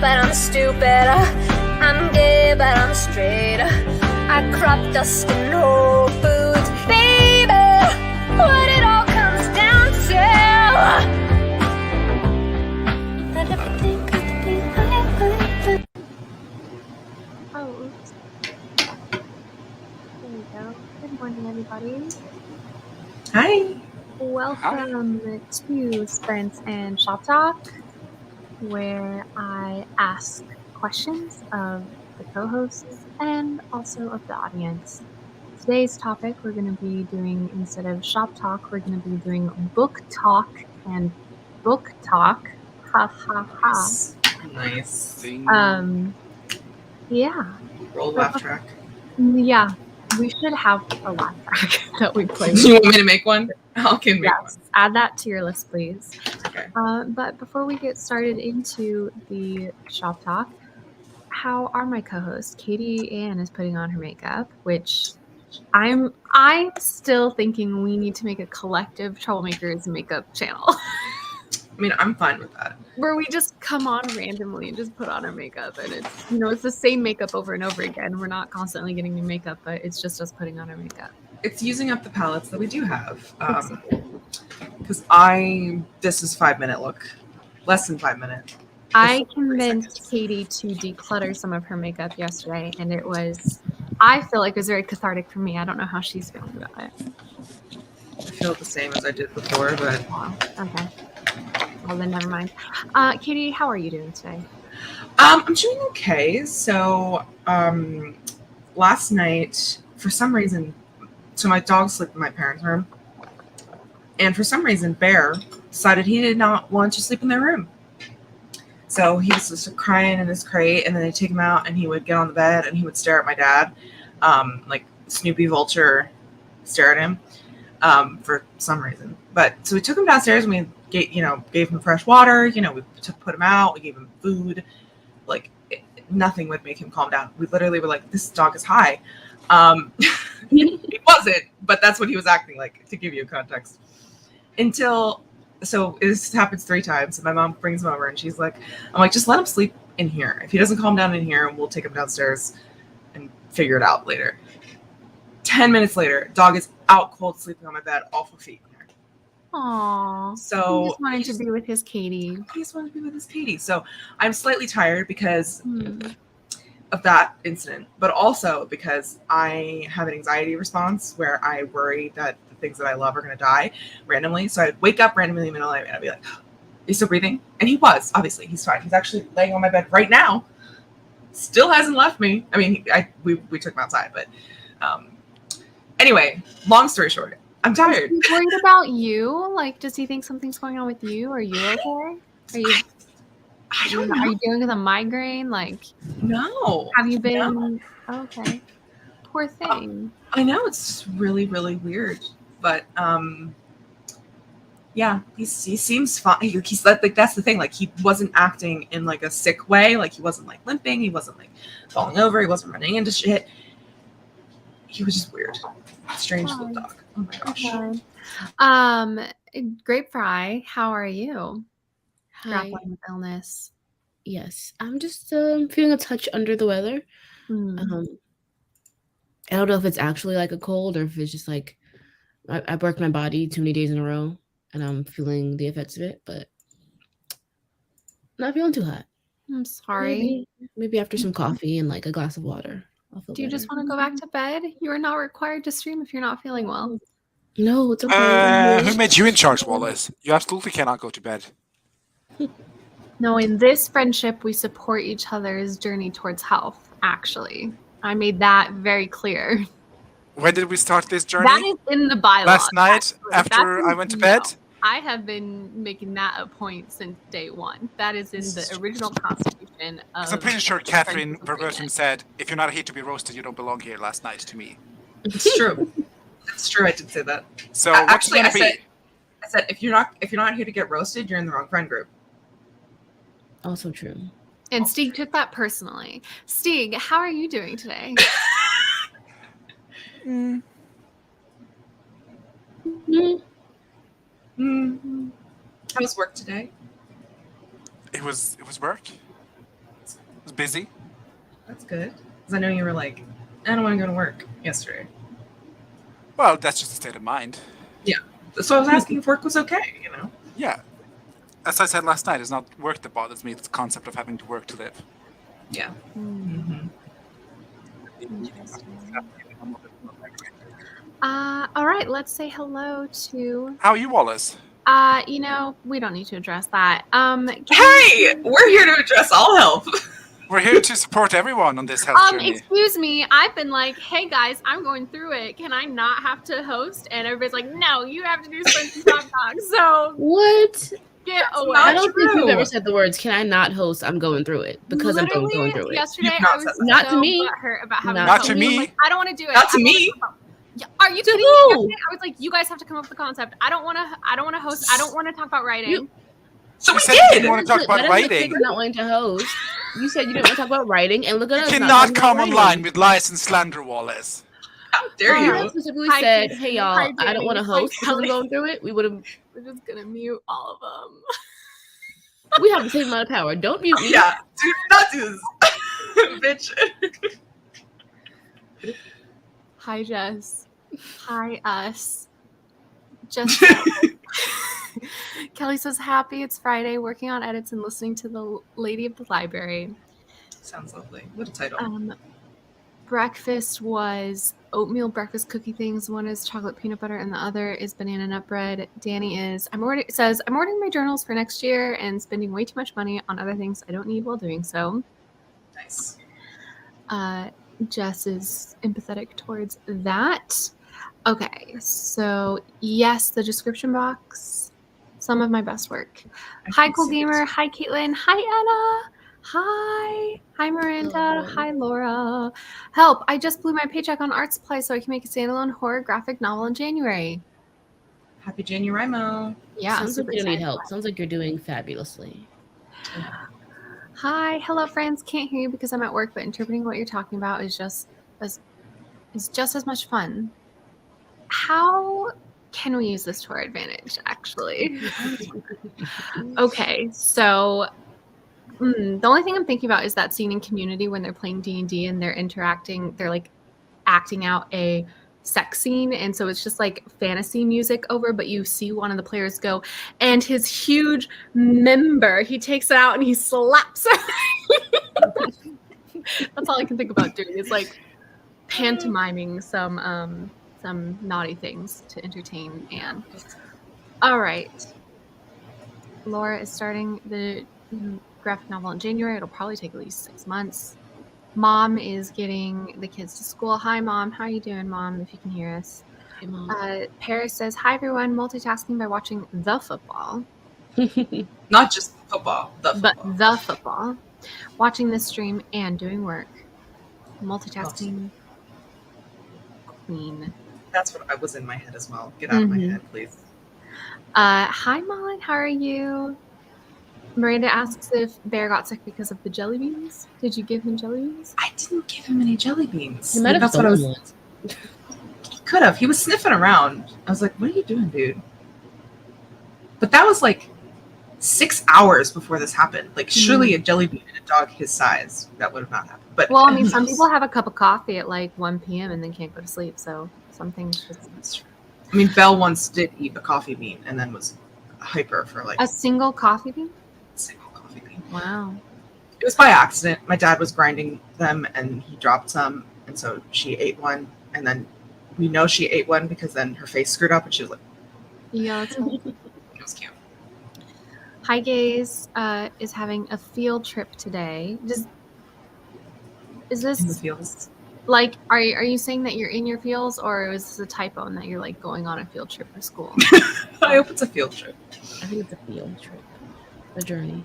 but I'm stupid. I'm gay, but I'm straight. I crop dust in Whole Foods. Baby, what it all comes down to. Oh, oops. There we go. Good morning, everybody. Hi. Welcome to Spence and Shoptalk, where I ask questions of the co-hosts and also of the audience. Today's topic we're going to be doing, instead of Shop Talk, we're going to be doing Book Talk and Booktok. Ha ha ha. Nice. Yeah. Roll laugh track. Yeah. We should have a laugh track that we play. You want me to make one? I can make one. Add that to your list, please. Okay. But before we get started into the shop talk, how are my co-hosts? Katie Ann is putting on her makeup, which I'm still thinking we need to make a collective Troublemakers makeup channel. I mean, I'm fine with that. Where we just come on randomly and just put on our makeup, and it's it's the same makeup over and over again. We're not constantly getting new makeup, but it's just us putting on our makeup. It's using up the palettes that we do have. Exactly. Because this is 5-minute look. Less than 5 minutes. I convinced Katie to declutter some of her makeup yesterday, and I feel like it was very cathartic for me. I don't know how she's feeling about it. I feel the same as I did before, but... Wow. Okay. Well, then never mind. Katie, how are you doing today? I'm doing okay. So, last night, for some reason... So my dog slept in my parents' room. And for some reason, Bear decided he did not want to sleep in their room. So he was just crying in his crate, and then they'd take him out, and he would get on the bed, and he would stare at my dad, like Snoopy Vulture stare at him, for some reason. But so we took him downstairs, and we gave him fresh water. We put him out. We gave him food. Like nothing would make him calm down. We literally were like, "This dog is high." He wasn't, but that's what he was acting like, to give you context. So this happens 3 times, and my mom brings him over, and she's like, I'm like, just let him sleep in here. If he doesn't calm down in here, we'll take him downstairs and figure it out later. 10 minutes later, dog is out cold, sleeping on my bed, awful feet. Aww. So he just wanted to be with his Katie. He just wanted to be with his Katie. So I'm slightly tired because of that incident, but also because I have an anxiety response where I worry that the things that I love are going to die randomly. So I'd wake up randomly in the middle of the night and I'd be like, "Are you still breathing?" And he was. Obviously, he's fine. He's actually laying on my bed right now. Still hasn't left me. I mean, we took him outside, but anyway, long story short, I'm tired. Is he worried about you? Like, does he think something's going on with you? Are you okay? I don't know. Are you dealing with a migraine? Like, no. Have you been? No. Okay. Poor thing. I know, it's really, really weird, but yeah, he seems fine. He's like, that's the thing. Like, he wasn't acting in like a sick way. Like, he wasn't like limping. He wasn't like falling over. He wasn't running into shit. He was just weird. Strange little dog. Oh my gosh. Grape Fry, how are you? Hi. Grappling with illness. Yes, I'm just feeling a touch under the weather. I don't know if it's actually like a cold or if it's just like I worked my body too many days in a row and I'm feeling the effects of it, but not feeling too hot. I'm sorry. Maybe after some coffee and like a glass of water, I'll feel Do you better. just want to go back to bed? You are not required to stream if you're not feeling well. No, it's okay. Who made you in charge, Wallace? You absolutely cannot go to bed. No, in this friendship, we support each other's journey towards health, actually. I made that very clear. When did we start this journey? That is in the bylaws. Last night, after I went to bed? I have been making that a point since day one. That is in the original constitution of... I'm pretty sure Catherine verbatim said, "If you're not here to be roasted, you don't belong here," last night to me. It's true. It's true, I did say that. So actually, I said if you're not here to get roasted, you're in the wrong friend group. Also true. And Stieg took that personally. Stieg, how are you doing today? How was work today? It was work. was busy. That's good. Because I know you were like, I don't want to go to work yesterday. Well, that's just a state of mind. So I was asking if work was okay, you know? Yeah. As I said last night, it's not work that bothers me, it's the concept of having to work to live. Yeah. Hmm. Mm-hmm. Interesting. All right, let's say hello to. How are you, Wallace? We don't need to address that. Hey! We're here to address all help. We're here to support everyone on this health journey. Excuse me. I've been like, hey guys, I'm going through it. Can I not have to host? And everybody's like, no, you have to do Sprints and Shoptalk. So What? get away. not I don't think you've true. ever said the words, "Can I not host? I'm going through it," because I'm Literally, going through it. yesterday You've not I was said that. Not to so me. butthurt about having Not to to host. me. Like, I don't want to do it. Not to I wanna me. talk about- Yeah, are you To kidding who? me? I was like, you guys have to come up with the concept. I don't want to host. I don't want to talk about writing. So You we said you did. didn't want to talk about That doesn't writing. take not wanting to host. You said you didn't want to talk about writing, and look at You us. not cannot talking about come writing. online with lies and slander, Wallace. How dare Alright. you? I specifically Hi, said, Casey. "Hey y'all, Hi, I don't want to Danny. Hi, host because I'm Kelly. going through it." We would have. We're just gonna mute all of them. We have the same amount of power. Don't mute me. Yeah. Do not do this. Bitch. Hi, Jess. Hi, us. Just Kelly says, happy it's Friday, working on edits and listening to the Lady of the Library. Sounds lovely. What a title. Breakfast was oatmeal breakfast cookie things. One is chocolate peanut butter and the other is banana nut bread. Danny I'm ordering my journals for next year and spending way too much money on other things I don't need while doing so. Nice. Jess is empathetic towards that. Okay, so yes, the description box, some of my best work. Hi, Cool Gamer. Hi, Caitlin. Hi, Anna. Hi, Miranda. Hello. Hi, Laura. Help! I just blew my paycheck on art supplies so I can make a standalone horror graphic novel in January. Happy January. Yeah, Sounds like super you don't need excited. help. Sounds like you're doing fabulously. Hi, hello, friends. Can't hear you because I'm at work, but interpreting what you're talking about is just as much fun. How can we use this to our advantage, actually? Okay, so the only thing I'm thinking about is that scene in Community when they're playing D&D and they're interacting, they're like acting out a sex scene, and so it's just like fantasy music over, but you see one of the players go, and his huge member, he takes it out and he slaps her. That's all I can think about doing is like pantomiming some naughty things to entertain Anne. All right. Laura is starting the graphic novel in January. It'll probably take at least 6 months. Mom is getting the kids to school. Hi, Mom. How are you doing, Mom, if you can hear us? Hey, Mom. Paris says, hi, everyone. Multitasking by watching the football. Not just football, the But football. the football. Watching this stream and doing work. Multitasking queen. That's what I was in my head as well. Get out of my head, please. Hi, Mullen. How are you? Miranda asks if Bear got sick because of the jelly beans. Did you give him jelly beans? I didn't give him any jelly beans. You might have That's what I stolen was. one. He could have. He was sniffing around. I was like, "What are you doing, dude?" But that was like 6 hours before this happened. Like, surely a jelly bean and a dog his size, that would have not happened. But Well, I mean, some people have a cup of coffee at like 1 p.m. and then can't go to sleep. So some things just. That's true. I mean, Belle once did eat a coffee bean and then was hyper for like A single coffee bean? a single coffee bean. Wow. It was by accident. My dad was grinding them and he dropped some, and so she ate one, and then we know she ate one because then her face screwed up and she was like, Yeah, that's right. it was cute. Hi Gaze is having a field trip today. Is In the this fields. like are you saying that you're in your fields, or is this a typo and that you're like going on a field trip for school? I hope it's a field trip. I think it's a field trip, a journey.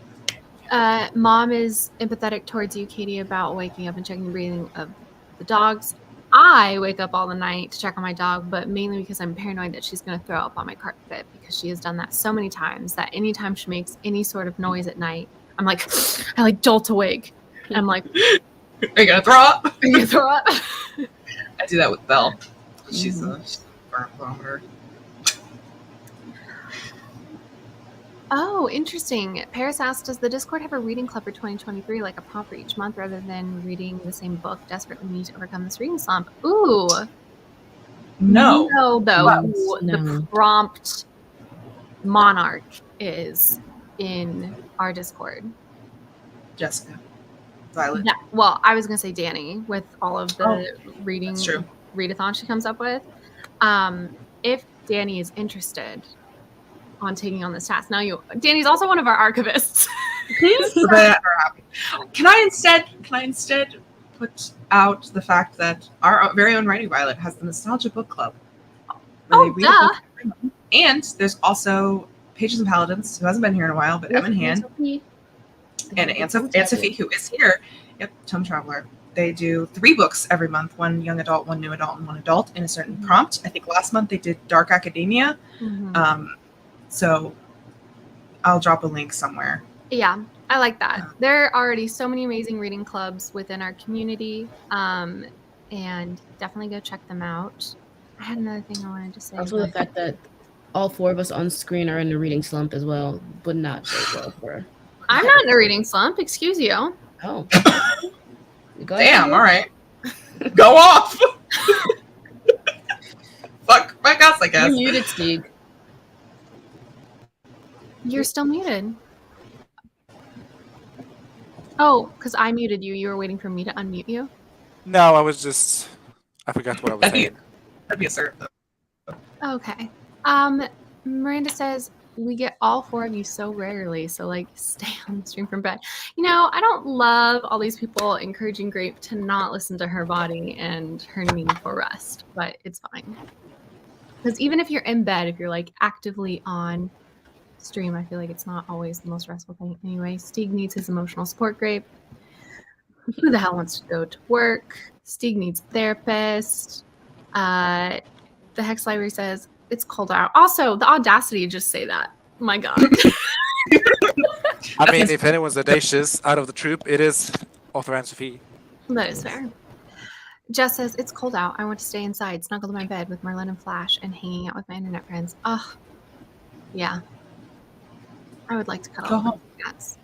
Mom is empathetic towards you, Katie, about waking up and checking the breathing of the dogs. I wake up all the night to check on my dog, but mainly because I'm paranoid that she's going to throw up on my carpet, because she has done that so many times that anytime she makes any sort of noise at night, I'm like, I like jolt awake. And I'm like, Are you gonna throw up? are you going to throw up? I do that with Belle. She's a burnt vomiter. Oh, interesting. Paris asked, does the Discord have a reading club for 2023, like a prompt for each month rather than reading the same book desperately need to overcome this reading slump? Ooh. No. No, though, But- who No. the prompt monarch is in our Discord. Jessica. Violet. Yeah, well, I was going to say Danny with all of the reading That's true. readathon she comes up with. If Danny is interested on taking on this task. Now Danny's also one of our archivists. So that are happy. Can I instead put out the fact that our very own Writing Violet has the Nostalgia Book Club. where they read a book every month. And there's also Pages and Paladins, who hasn't been here in a while, but Evan Han and Aunt Sophie, who is here. Yep, Tome Traveler. They do 3 books every month, 1 young adult, 1 new adult, and 1 adult in a certain prompt. I think last month they did Dark Academia. So I'll drop a link somewhere. Yeah, I like that. There are already so many amazing reading clubs within our community, and definitely go check them out. I had another thing I wanted to say. Also, the fact that all 4 of us on screen are in a reading slump as well would not go well for. I'm not in a reading slump, excuse you. Oh. Damn, all right. Go off! Fuck us, I guess. You're muted, Stieg. You're still muted. Oh, because I muted you. You were waiting for me to unmute you? No, I forgot what I was saying. That'd be a serve, though. Okay. Miranda says, we get all 4 of you so rarely, so like stay on the stream from bed. You know, I don't love all these people encouraging Grape to not listen to her body and her need for rest, but it's fine. Because even if you're in bed, if you're like actively on stream, I feel like it's not always the most restful thing. Anyway, Stieg needs his emotional support, Grape. Who the hell wants to go to work? Stieg needs a therapist. The Hex Library says, it's cold out. Also, the audacity to just say that. My God. I mean, if anyone's audacious out of the troop, it is Arthur and Sophie. That is fair. Jess says, it's cold out. I want to stay inside, snuggled in my bed with Merlin and Flash and hanging out with my internet friends. Ugh. Yeah. I would like to cuddle. Go home. Cats.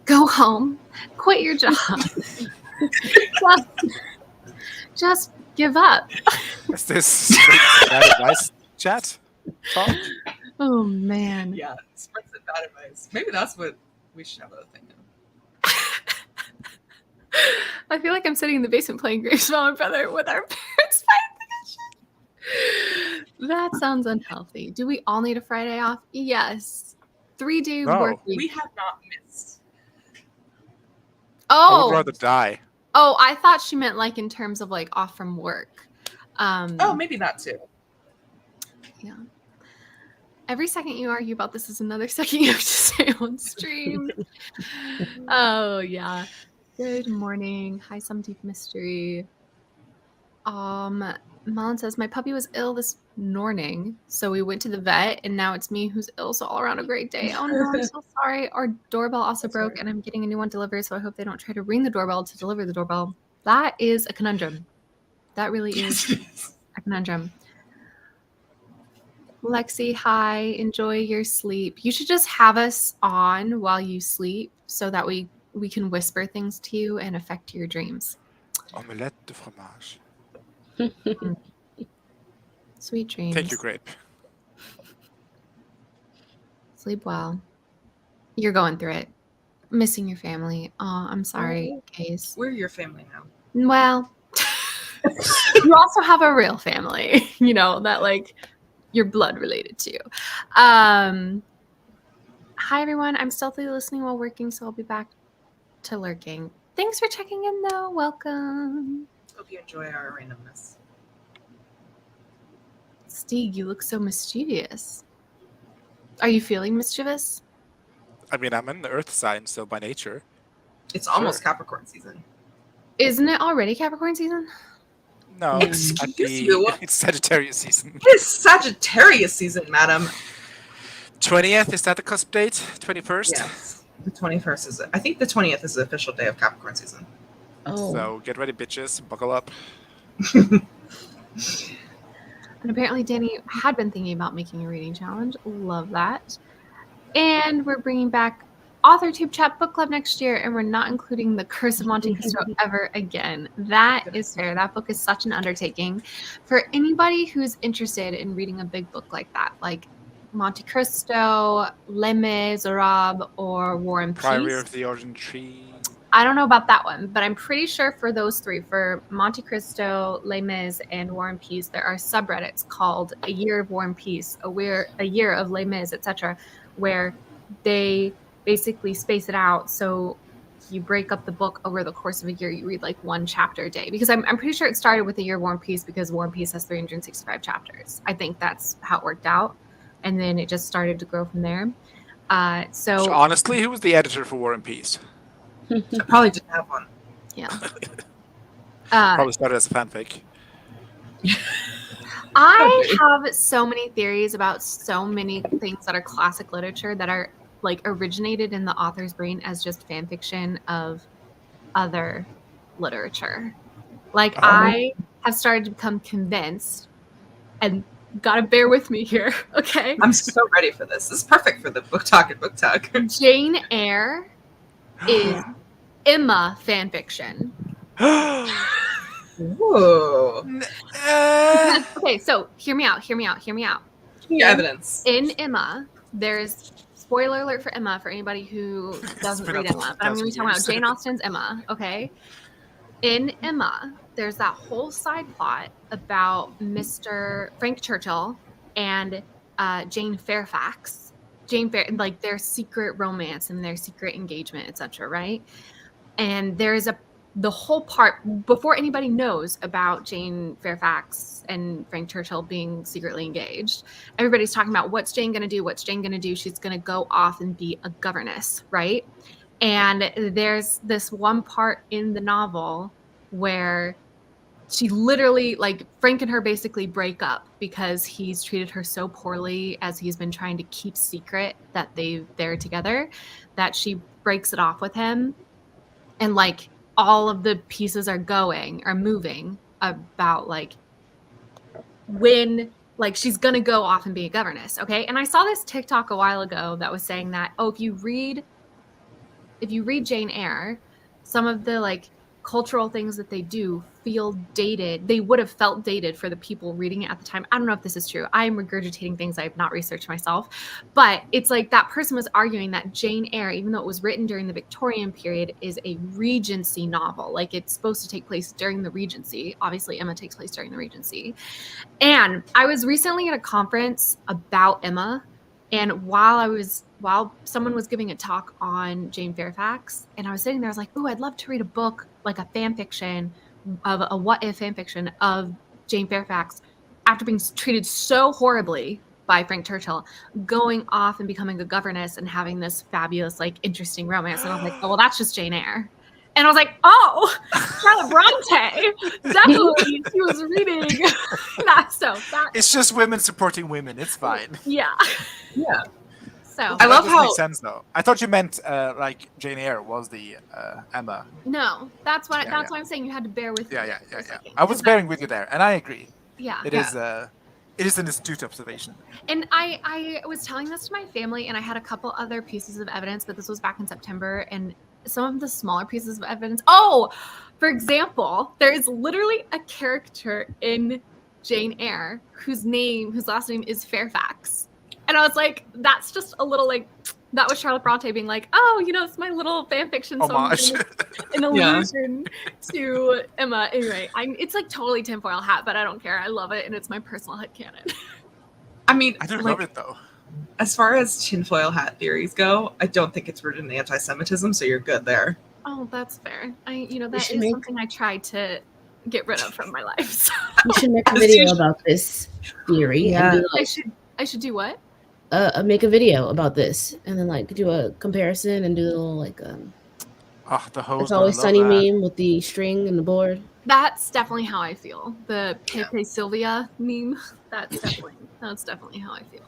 Go home. Quit your job. just give up. Is this bad advice chat? Talk? Oh, man. Yeah, spreads it bad advice. Maybe that's what we should have a thing of. I feel like I'm sitting in the basement playing Grape's Mom and Brother with our parents fighting. That sounds unhealthy. Do we all need a Friday off? Yes. 3-day work week. We have not missed. I would rather die. Oh, I thought she meant like in terms of like off from work. Maybe that too. Yeah. Every second you argue about this is another second you have to stay on stream. Oh, yeah. Good morning. Hi, Some Deep Mystery. Malin says, my puppy was ill this morning, so we went to the vet, and now it's me who's ill, so all around a great day. Oh, no, I'm so sorry. Our doorbell also broke, and I'm getting a new one delivered, so I hope they don't try to ring the doorbell to deliver the doorbell. That is a conundrum. That really is a conundrum. Lexi, hi. Enjoy your sleep. You should just have us on while you sleep so that we can whisper things to you and affect your dreams. Omelette de fromage. Sweet dreams. Thank you, Grape. Sleep well. You're going through it. Missing your family. Oh, I'm sorry, Case. We're your family now. Well, you also have a real family, that like you're blood related to. Hi, everyone. I'm stealthily listening while working, so I'll be back to lurking. Thanks for checking in, though. Welcome. Hope you enjoy our randomness. Stieg, you look so mischievous. Are you feeling mischievous? I mean, I'm in the Earth sign, so by nature. It's almost Capricorn season. Isn't it already Capricorn season? No, Excuse you. It's Sagittarius season. It is Sagittarius season, madam. 20th, is that the cusp date? 21st? Yes. The 21st is it. I think the 20th is the official day of Capricorn season. Oh. So get ready, bitches. Buckle up. And apparently Danny had been thinking about making a reading challenge. Love that. And we're bringing back Author Tube Chat Book Club next year, and we're not including The Curse of Monte Cristo ever again. That is fair. That book is such an undertaking. For anybody who's interested in reading a big book like that, like Monte Cristo, Les Miserables, or War and Priory Peace. of the Origin Tree. I don't know about that one, but I'm pretty sure for those three, for Monte Cristo, Les Mis, and War and Peace, there are subreddits called A Year of War and Peace, a Year of Les Mis, etc., where they basically space it out. So you break up the book over the course of a year. You read like one chapter a day, because I'm pretty sure it started with A Year of War and Peace because War and Peace has 365 chapters. I think that's how it worked out. And then it just started to grow from there. So honestly, who was the editor for War and Peace? I probably didn't have one. Yeah. Probably started as a fanfic. I have so many theories about so many things that are classic literature that are like originated in the author's brain as just fan fiction of other literature. Like I have started to become convinced, and gotta bear with me here, okay? I'm so ready for this. This is perfect for the book talk and book talk. Jane Eyre is Emma fan fiction. Whoa. Okay, so hear me out. Evidence. In Emma, there's spoiler alert for Emma for anybody who doesn't read Emma, but I'm going to be talking about Jane Austen's Emma, okay? In Emma, there's that whole side plot about Mr. Frank Churchill and Jane Fairfax. Like their secret romance and their secret engagement, etc., right? And there's the whole part before anybody knows about Jane Fairfax and Frank Churchill being secretly engaged. Everybody's talking about what's Jane going to do? What's Jane going to do? She's going to go off and be a governess, right? And there's this one part in the novel where she literally, like, Frank and her basically break up because he's treated her so poorly as he's been trying to keep secret that they're together, that she breaks it off with him. And like all of the pieces are moving about like when like she's gonna go off and be a governess, okay? And I saw this TikTok a while ago that was saying that, if you read Jane Eyre, some of the like cultural things that they do feel dated. They would have felt dated for the people reading it at the time. I don't know if this is true. I am regurgitating things I have not researched myself, but it's like that person was arguing that Jane Eyre, even though it was written during the Victorian period, is a Regency novel. Like it's supposed to take place during the Regency. Obviously, Emma takes place during the Regency. And I was recently at a conference about Emma, and while someone was giving a talk on Jane Fairfax, and I was sitting there, I was like, ooh, I'd love to read a book, like a fan fiction of a what if fan fiction of Jane Fairfax after being treated so horribly by Frank Churchill, going off and becoming a governess and having this fabulous, like, interesting romance. And I was like, oh, well, that's just Jane Eyre. And I was like, oh, Charlotte Bronte. Definitely, she was reading that. So that it's just women supporting women. It's fine. Yeah. Yeah. So I love that how makes sense though. I thought you meant like Jane Eyre was the Emma. no, that's what Yeah, why I'm saying you had to bear with me. Yeah. for a second, I was 'cause bearing with you there, and I agree. Yeah. It is an astute observation. And I was telling this to my family, and I had a couple other pieces of evidence, but this was back in September, and some of the smaller pieces of evidence. Oh, for example, there is literally a character in Jane Eyre whose last name is Fairfax. And I was like, that's just a little like, that was Charlotte Bronte being like, oh, it's my little fan fiction. So Homage. an allusion to Emma. Anyway, it's like totally tinfoil hat, but I don't care. I love it, and it's my personal headcanon. I mean, I do love it though. As far as tinfoil hat theories go, I don't think it's rooted in anti-Semitism, so you're good there. Oh, that's fair. That is something I tried to get rid of from my life. So. You should make a video about this theory. Yeah. And be like, I should do what? Make a video about this, and then like do a comparison and do a little like The hose. It's Always Sunny meme with the string and the board. That's definitely how I feel. The Pepe Sylvia meme. That's definitely how I feel.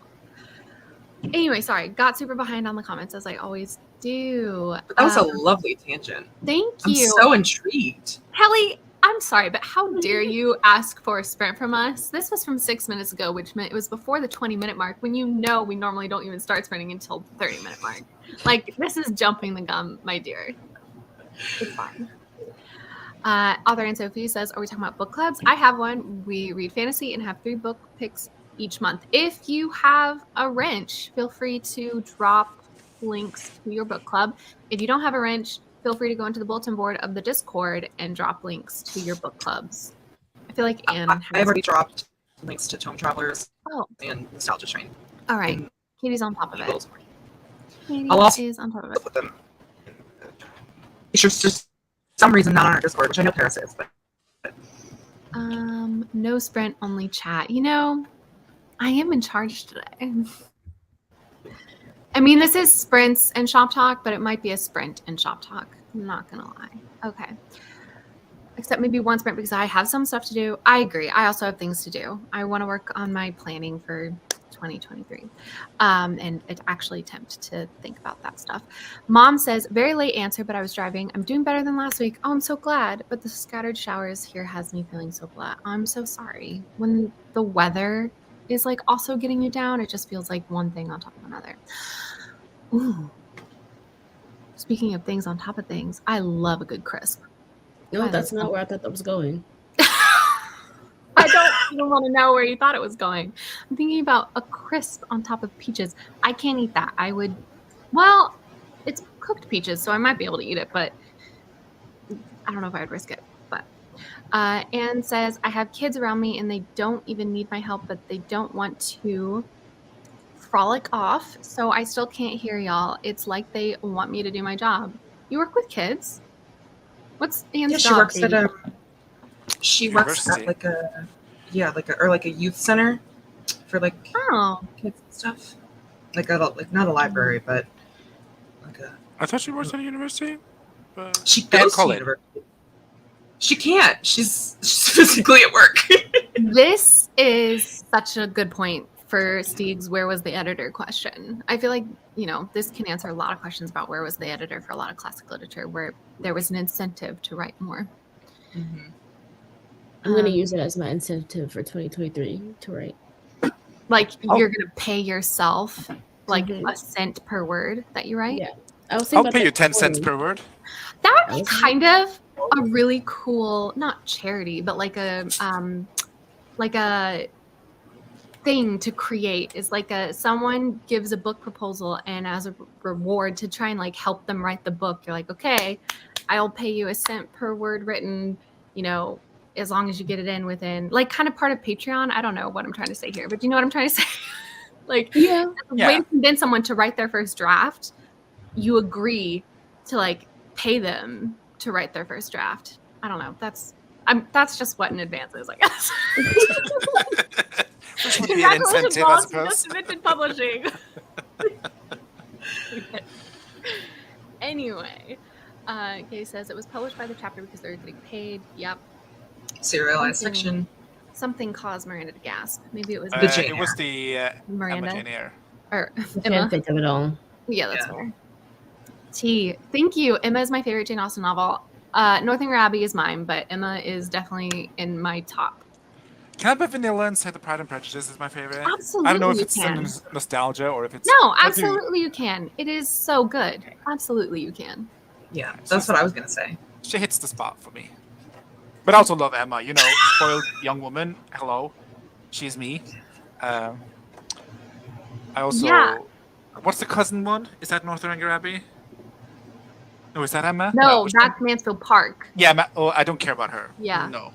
Anyway, sorry, got super behind on the comments as I always do. But that was a lovely tangent. Thank you. I'm so intrigued. Helly, I'm sorry, but how dare you ask for a sprint from us? This was from 6 minutes ago, which meant it was before the 20-minute mark, when you know we normally don't even start sprinting until the 30-minute mark. Like, this is jumping the gun, my dear. It's fine. Author Anne Sophie says, are we talking about book clubs? I have one. We read fantasy and have 3 book picks each month. If you have a wrench, feel free to drop links to your book club. If you don't have a wrench, feel free to go into the bulletin board of the Discord and drop links to your book clubs. I feel like Anne I already dropped links to Tome Travelers and Nostalgia Train. All right. Katie's on top of it. Katie I'll also is on top of it. put them. It's just for some reason not on our Discord, which I know Paris is, but No sprint, only chat. You know, I am in charge today. I mean, this is sprints and shop talk, but it might be a sprint and shop talk. I'm not gonna lie. Okay. Except maybe one sprint because I have some stuff to do. I agree. I also have things to do. I want to work on my planning for 2023 and actually attempt to think about that stuff. Mom says, very late answer, but I was driving. I'm doing better than last week. Oh, I'm so glad. But the scattered showers here has me feeling so flat. I'm so sorry. When the weather is like also getting you down, it just feels like one thing on top of another. Ooh. Speaking of things on top of things, I love a good crisp. No, that's not where I thought that was going. I don't even want to know where you thought it was going. I'm thinking about a crisp on top of peaches. I can't eat that. I would, well, it's cooked peaches, so I might be able to eat it, but I don't know if I would risk it. But Anne says, I have kids around me and they don't even need my help, but they don't want to frolic off, so I still can't hear y'all. It's like they want me to do my job. You work with kids? What's Anne's job? She works at like a youth center for like kids and stuff. Like not a library, but like a. I thought she works at a university, but she goes to university. She can't. She's physically at work. This is such a good point for Steeg's where was the editor question. I feel like, you know, this can answer a lot of questions about where was the editor for a lot of classic literature where there was an incentive to write more. Mm-hmm. I'm going to use it as my incentive for 2023 to write. Like you're going to pay yourself like a cent per word that you write? Yeah. I'll pay you 10 cents per word. That would be kind of a really cool, not charity, but like a thing to create is like someone gives a book proposal and as a reward to try and like help them write the book, you're like, okay, I'll pay you a cent per word written, you know, as long as you get it in within like kind of part of Patreon. I don't know what I'm trying to say here, but do you know what I'm trying to say? Like, yeah. Way to convince someone to write their first draft, you agree to like pay them to write their first draft. I don't know. That's just what an advance is, I guess. Which would be an incentive, I suppose. Just invented publishing. Anyway, Kay says it was published by the chapter because they're getting paid. Yep. Serialized fiction. Something caused Miranda to gasp. Maybe it was the Jane Eyre. It was the Miranda. Emma Jane Eyre. Or The Emma. fanfic of it all. Yeah, that's fair. T. Thank you. Emma is my favorite Jane Austen novel. Northanger Abbey is mine, but Emma is definitely in my top. Can I put Vanilla and say The Pride and Prejudice is my favorite? Absolutely. I don't know if it's some nostalgia or if it's... No, absolutely you can. It is so good. Absolutely you can. Yeah, that's what I was going to say. She hits the spot for me. But I also love Emma, you know, spoiled young woman. Hello. She's me. I also... Yeah. What's the cousin one? Is that Northanger Abbey? No, is that Emma? No, that's Mansfield Park. Yeah, I don't care about her. Yeah. No.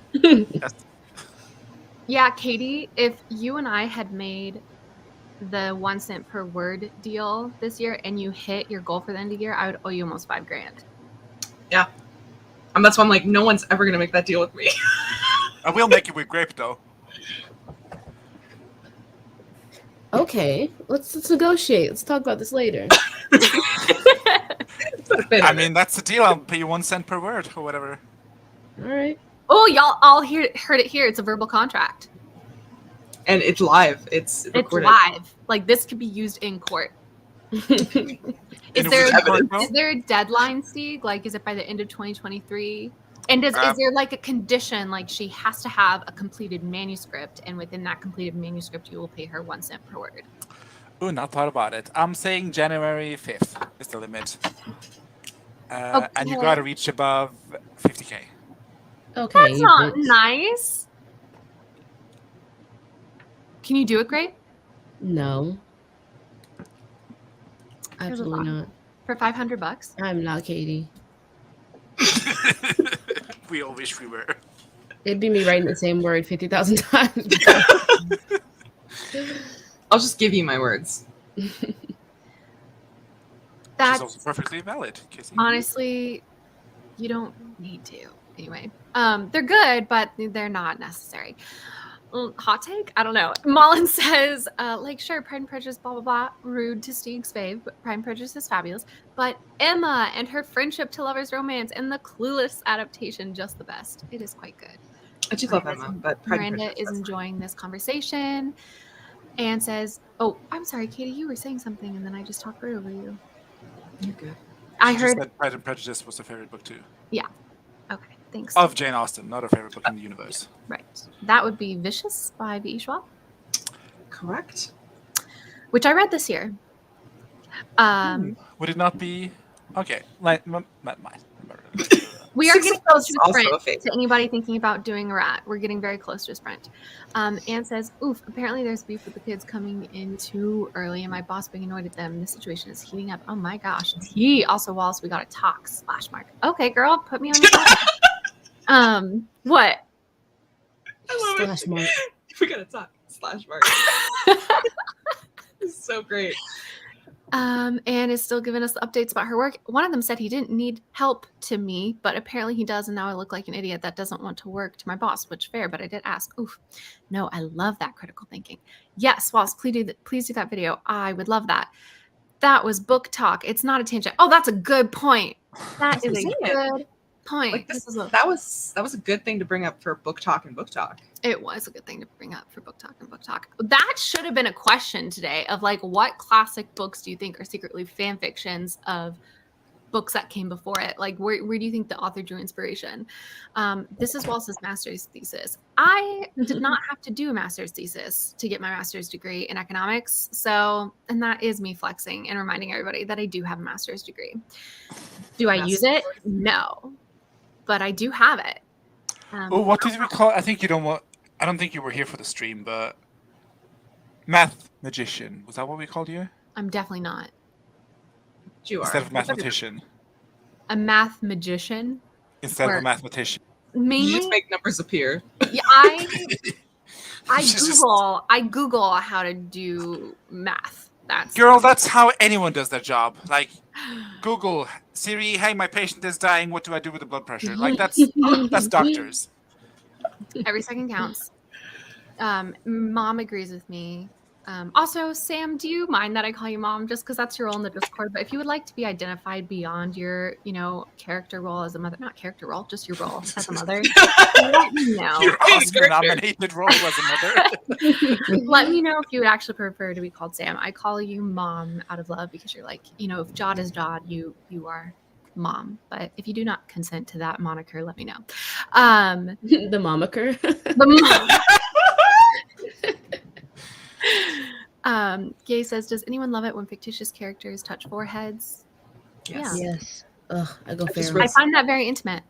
Yeah, Katie, if you and I had made the 1 cent per word deal this year and you hit your goal for the end of the year, I would owe you almost $5,000. Yeah. And that's why I'm like, no one's ever going to make that deal with me. I will make it with Grape, though. Okay, let's negotiate. Let's talk about this later. I mean, that's the deal. I'll pay you 1 cent per word or whatever. All right. Oh, y'all all heard it here. It's a verbal contract. And it's live. It's recorded. It's live. Like, this could be used in court. Is there a deadline, Steve? Like, is it by the end of 2023? And is there like a condition, like she has to have a completed manuscript, and within that completed manuscript, you will pay her 1 cent per word? Ooh, not thought about it. I'm saying January 5th is the limit. And you Okay. gotta reach above 50K. Okay. That's not but nice. Can you do it, Gray? No. Here's a Absolutely thought. not. For $500? I'm not Katie. We all wish we were. It'd be me writing the same word 50,000 times. I'll just give you my words. Which That's is also perfectly valid. Kissing. honestly, you don't need to. Anyway, they're good, but they're not necessary. Hot take? I don't know. Mullen says, like, sure, Pride and Prejudice, blah, blah, blah. Rude to Steve's fave, but Pride and Prejudice is fabulous. But Emma and her friendship to lovers romance and the Clueless adaptation, just the best. It is quite good. I do love Emma, but Pride and Miranda Prejudice, is that's fine. enjoying this conversation and says, oh, I'm sorry, Katie, you were saying something and then I just talked right over you. You're good. I She heard. just said Pride and Prejudice was her favorite book too. Okay, thanks. Of Jane Austen, not her favorite book in the universe. Right. That would be Vicious by V.E. Schwab, Correct. which I read this year. Would it not be? Okay, mine. We are getting close to a Also sprint. a favorite. To anybody thinking about doing a rat, we're getting very close to a sprint. Anne says, oof, apparently there's beef with the kids coming in too early and my boss being annoyed at them. This situation is heating up. Oh my gosh. Tea. Also, Wallace, we got to talk. /mark. Okay, girl, put me on the what? I love Slash mark. We gotta talk. /mark. This is so great. And is still giving us updates about her work. One of them said he didn't need help to me, but apparently he does, and now I look like an idiot that doesn't want to work to my boss, which fair, but I did ask. Oof. No, I love that critical thinking. Yes, Wallace, please do that video. I would love that. That was Booktok. It's not a tangent. Oh, that's a good point. That is a good point. Like that was a good thing to bring up for Booktok and Booktok. It was a good thing to bring up for Booktok and Booktok. That should have been a question today of like, what classic books do you think are secretly fan fictions of books that came before it? Like, where do you think the author drew inspiration? This is Wallace's master's thesis. I did not have to do a master's thesis to get my master's degree in economics. So, and that is me flexing and reminding everybody that I do have a master's degree. Do I use it? No, but I do have it. What did we call? I don't think you were here for the stream, but math magician, was that what we called you? I'm definitely not. You are. Instead of mathematician. A math magician. Instead of a mathematician. Mainly, You just make numbers appear. Yeah, I Google how to do math. That's how anyone does their job. Like, Google, Siri, hey, my patient is dying. What do I do with the blood pressure? Like, that's doctors. Every second counts. Mom agrees with me. Also, Sam, do you mind that I call you mom just because that's your role in the Discord? But if you would like to be identified beyond your, character role as a mother, not character role, just your role as a mother, let me know. Your Oscar-nominated role as a mother. Let me know if you would actually prefer to be called Sam. I call you mom out of love because you're like, if Jod is Jod, you are mom. But if you do not consent to that moniker, let me know. The moniker. The Gay says, does anyone love it when fictitious characters touch foreheads? Yes. Yeah. Yes. Ugh, I go fair. I find that very intimate.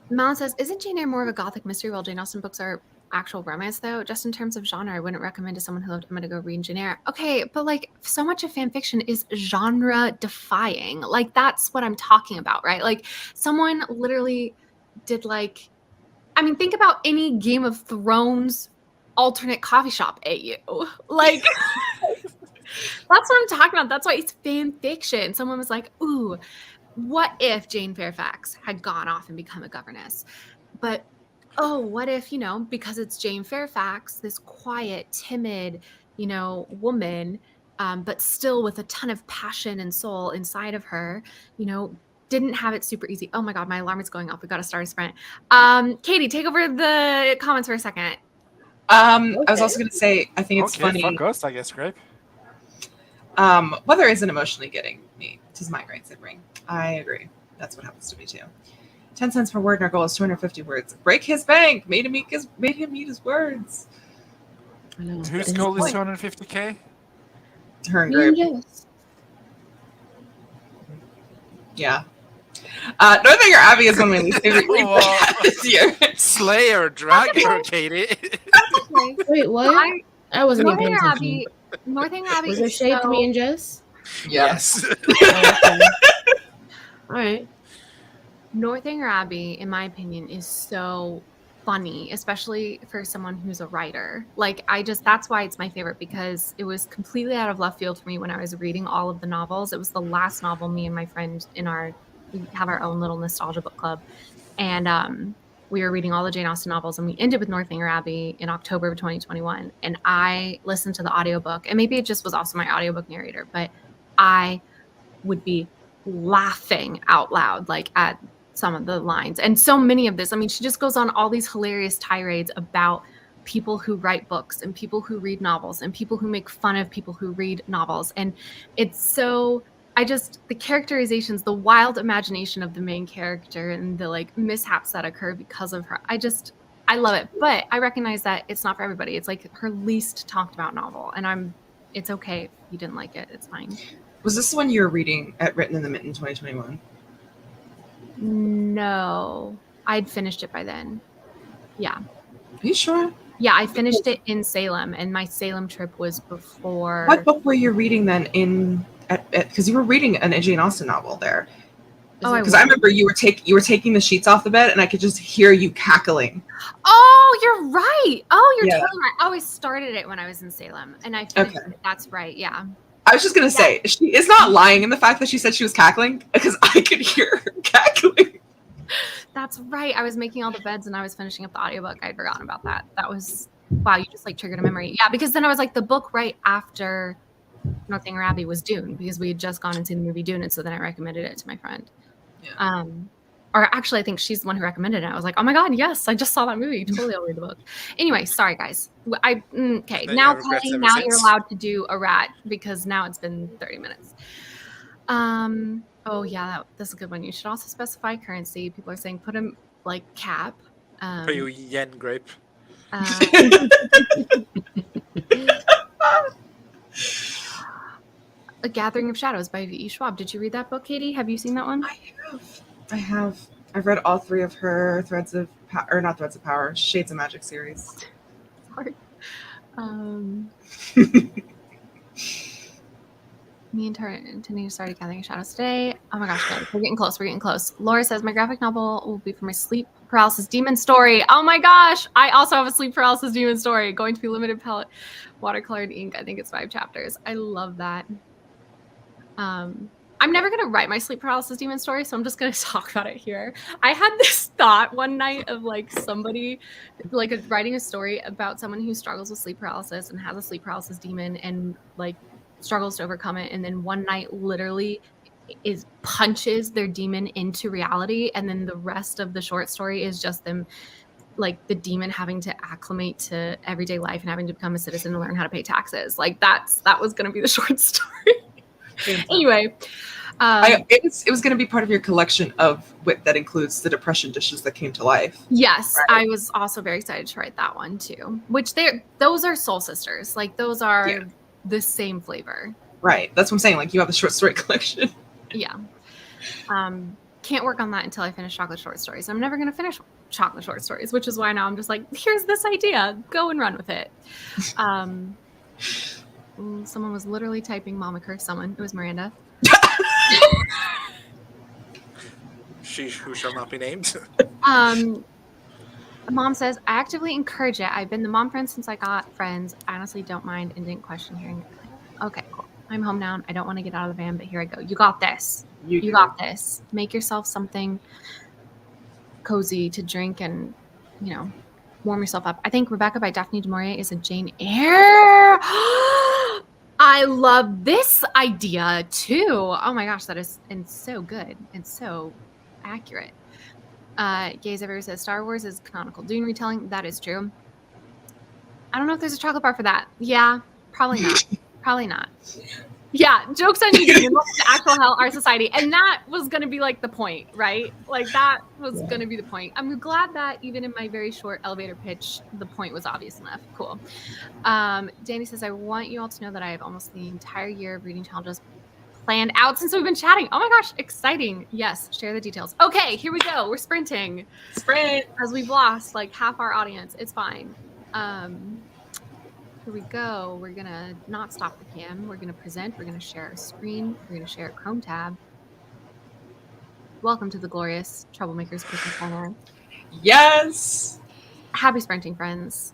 Malin says, isn't Jane Eyre more of a gothic mystery while Jane Austen books are actual romance, though? Just in terms of genre, I wouldn't recommend to someone who loved Emma to go read Jane Eyre. Okay, but like so much of fan fiction is genre defying. Like that's what I'm talking about, right? Like someone literally did think about any Game of Thrones alternate coffee shop AU. Like that's what I'm talking about. That's why it's fan fiction. Someone was like, ooh, what if Jane Fairfax had gone off and become a governess? But what if, because it's Jane Fairfax, this quiet, timid, woman, but still with a ton of passion and soul inside of her, didn't have it super easy. Oh my God, my alarm is going off. We got to start a sprint. Katie, take over the comments for a second. I was also going to say, I think it's funny. Fuck us, I guess, Greg. Weather isn't emotionally getting me. Tis migraines that bring. I agree. That's what happens to me too. 10 cents per word, and our goal is 250 words. Break his bank. Made him meet his words. I know. Whose goal is 250K? Her and Me and Grape. Jess. Yeah. Northanger Abbey is one of my least favorite reads Whoa. this year. Slayer, Dragon, Katie. Okay. Wait, what? I wasn't even paying Northanger attention. Abbey. Northanger Abbey Was there is shade to me so. and Jess? Yes. Oh, okay. All right. Northanger Abbey, in my opinion, is so funny, especially for someone who's a writer. Like, that's why it's my favorite, because it was completely out of left field for me when I was reading all of the novels. It was the last novel me and my friend we have our own little nostalgia book club. And we were reading all the Jane Austen novels, and we ended with Northanger Abbey in October of 2021. And I listened to the audiobook, and maybe it just was also my audiobook narrator, but I would be laughing out loud, like at some of the lines. And so many of this, I mean, she just goes on all these hilarious tirades about people who write books and people who read novels and people who make fun of people who read novels. And it's so, the characterizations, the wild imagination of the main character and the like mishaps that occur because of her. I love it. But I recognize that it's not for everybody. It's like her least talked about novel. And it's okay if you didn't like it. It's fine. Was this the one you were reading at Written in the Mint in 2021? No, I'd finished it by then. Yeah. Are you sure? Yeah, I finished it in Salem, and my Salem trip was before. What book were you reading then because you were reading an Jane Austen novel there? Because I remember you were taking the sheets off the bed, and I could just hear you cackling. Oh, you're right. Oh, you're Yeah. totally right. I always started it when I was in Salem, and I finished it. That's right. Yeah. I was just going to say, she is not lying in the fact that she said she was cackling, because I could hear her cackling. That's right. I was making all the beds and I was finishing up the audiobook. I'd forgotten about that. That was, wow, you just like triggered a memory. Yeah, because then I was like, the book right after Northanger Abbey was Dune, because we had just gone and seen the movie Dune, and so then I recommended it to my friend. Yeah. Or actually, I think she's the one who recommended it. I was like, oh my God, yes, I just saw that movie. Totally, I'll read the book. Anyway, sorry, guys. Okay, now you're allowed to do a rat, because now it's been 30 minutes. Oh, yeah, that's a good one. You should also specify currency. People are saying put a, like, cap. For you, yen grape. A Gathering of Shadows by V.E. Schwab. Did you read that book, Katie? Have you seen that one? I have. I've read all three of her Threads of Power, Shades of Magic series. Sorry. Me and Tanya started Gathering Shadows today. Oh my gosh, guys, we're getting close. We're getting close. Laura says my graphic novel will be for my sleep paralysis demon story. Oh my gosh, I also have a sleep paralysis demon story. Going to be limited palette, watercolored ink. I think it's 5 chapters. I love that. I'm never gonna write my sleep paralysis demon story, so I'm just gonna talk about it here. I had this thought one night of like somebody like writing a story about someone who struggles with sleep paralysis and has a sleep paralysis demon and like struggles to overcome it, and then one night literally punches their demon into reality, and then the rest of the short story is just them like the demon having to acclimate to everyday life and having to become a citizen and learn how to pay taxes. Like that was going to be the short story. Anyway, it was going to be part of your collection of wit that includes the depression dishes that came to life. Yes, right? I was also very excited to write that one too. Which those are soul sisters. Like those are the same flavor. Right. That's what I'm saying. Like you have the short story collection. Yeah. Can't work on that until I finish chocolate short stories. I'm never going to finish chocolate short stories, which is why now I'm just like, here's this idea. Go and run with it. Someone was literally typing Mama Curse someone. It was Miranda. She who shall not be named. Mom says, I actively encourage it. I've been the mom friend since I got friends. I honestly don't mind and didn't question hearing it. Okay, cool. I'm home now. I don't want to get out of the van, but here I go. You got this. You got this. Make yourself something cozy to drink and, warm yourself up. I think Rebecca by Daphne du Maurier is a Jane Eyre. I love this idea too. Oh my gosh, that is so good and so accurate. Gaze Everywhere says Star Wars is canonical Dune retelling. That is true. I don't know if there's a chocolate bar for that. Yeah, probably not. Probably not. Yeah, joke's on you getting involved in actual hell, our society. And that was going to be like the point, right? Like that was going to be the point. I'm glad that even in my very short elevator pitch, the point was obvious enough. Cool. Danny says, I want you all to know that I have almost the entire year of reading challenges planned out since we've been chatting. Oh my gosh, exciting. Yes, share the details. Okay, here we go. We're sprinting. Sprint. As we've lost like half our audience. It's fine. Here we go. We're going to not stop the cam. We're going to present. We're going to share our screen. We're going to share a Chrome tab. Welcome to the glorious Troublemakers Christmas Corner. Yes. Happy sprinting, friends.